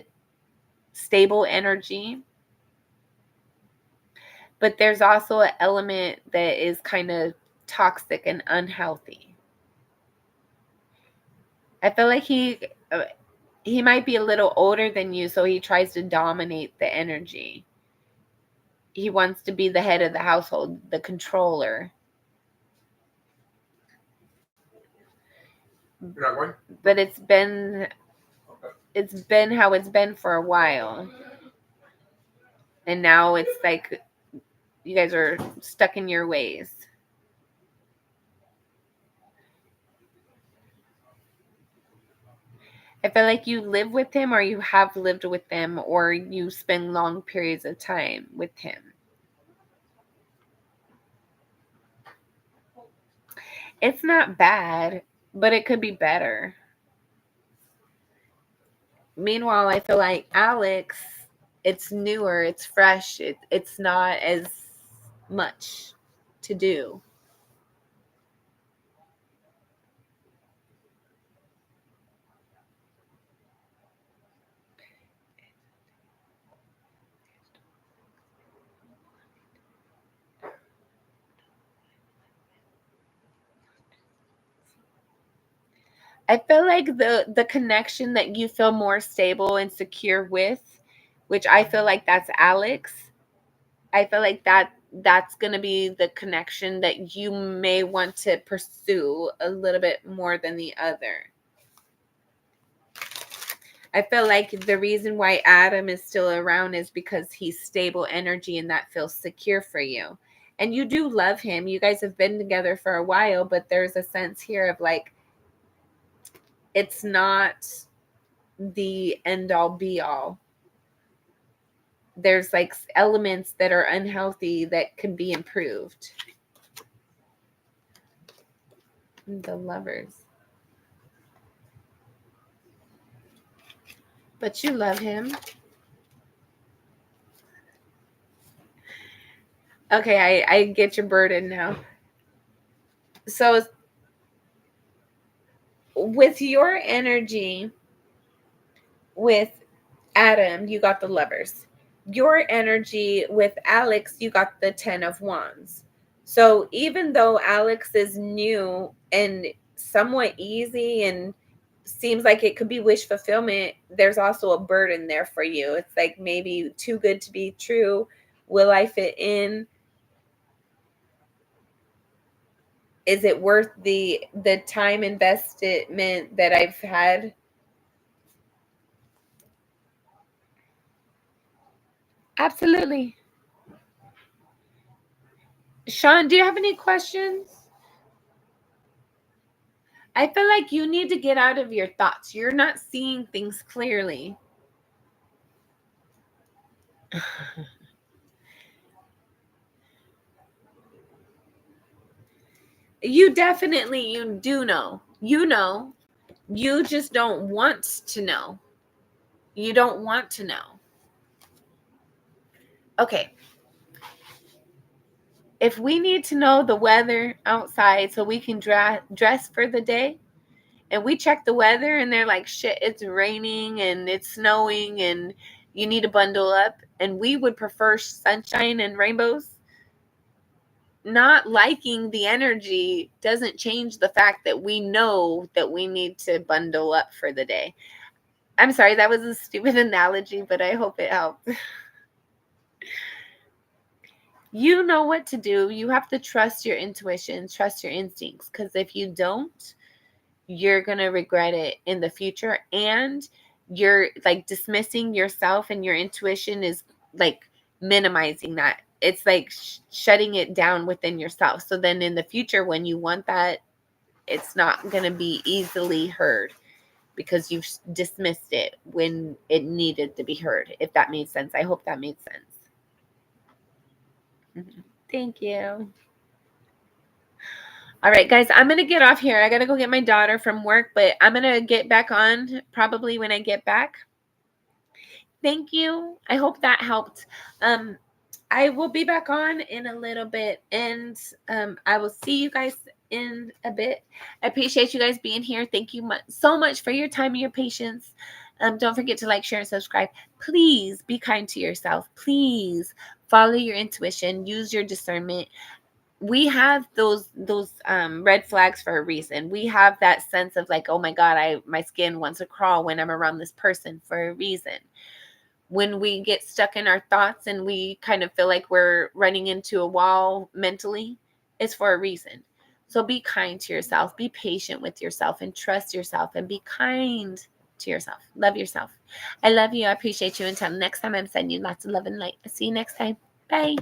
stable energy. But there's also an element that is kind of toxic and unhealthy. I feel like he might be a little older than you, so he tries to dominate the energy. He wants to be the head of the household, the controller. You're not going? But it's been how it's been for a while. And now it's like you guys are stuck in your ways. I feel like you live with him, or you have lived with them, or you spend long periods of time with him. It's not bad, but it could be better. Meanwhile, I feel like Alex, it's newer, it's fresh, it's not as much to do. I feel like the connection that you feel more stable and secure with, which I feel like that's Alex. I feel like that's going to be the connection that you may want to pursue a little bit more than the other. I feel like the reason why Adam is still around is because he's stable energy and that feels secure for you. And you do love him. You guys have been together for a while, but there's a sense here of like, it's not the end all be all. There's like elements that are unhealthy that can be improved. The Lovers. But you love him. Okay, I get your burden now. So with your energy, with Adam, you got the Lovers. Your energy with Alex, you got the 10 of Wands. So even though Alex is new and somewhat easy and seems like it could be wish fulfillment, there's also a burden there for you. It's like maybe too good to be true. Will I fit in? Is it worth the time investment that I've had? Absolutely. Sean, do you have any questions? I feel like you need to get out of your thoughts. You're not seeing things clearly. You definitely, you do know. You know. You just don't want to know. You don't want to know. Okay. If we need to know the weather outside so we can dress for the day, and we check the weather and they're like, shit, it's raining and it's snowing and you need to bundle up, and we would prefer sunshine and rainbows, not liking the energy doesn't change the fact that we know that we need to bundle up for the day. I'm sorry, that was a stupid analogy, but I hope it helped. You know what to do. You have to trust your intuition, trust your instincts, because if you don't, you're going to regret it in the future. And you're like dismissing yourself, and your intuition is like minimizing that. It's like shutting it down within yourself. So then in the future, when you want that, it's not going to be easily heard because you've dismissed it when it needed to be heard. If that made sense. I hope that made sense. Mm-hmm. Thank you. All right, guys, I'm going to get off here. I got to go get my daughter from work, but I'm going to get back on probably when I get back. Thank you. I hope that helped. I will be back on in a little bit, and I will see you guys in a bit. I appreciate you guys being here. Thank you so much for your time and your patience. Don't forget to like, share, and subscribe. Please be kind to yourself. Please follow your intuition. Use your discernment. We have those red flags for a reason. We have that sense of like, oh my God, my skin wants to crawl when I'm around this person for a reason. When we get stuck in our thoughts and we kind of feel like we're running into a wall mentally, it's for a reason. So be kind to yourself, be patient with yourself, and trust yourself, and be kind to yourself. Love yourself. I love you. I appreciate you. Until next time, I'm sending you lots of love and light. I'll see you next time. Bye.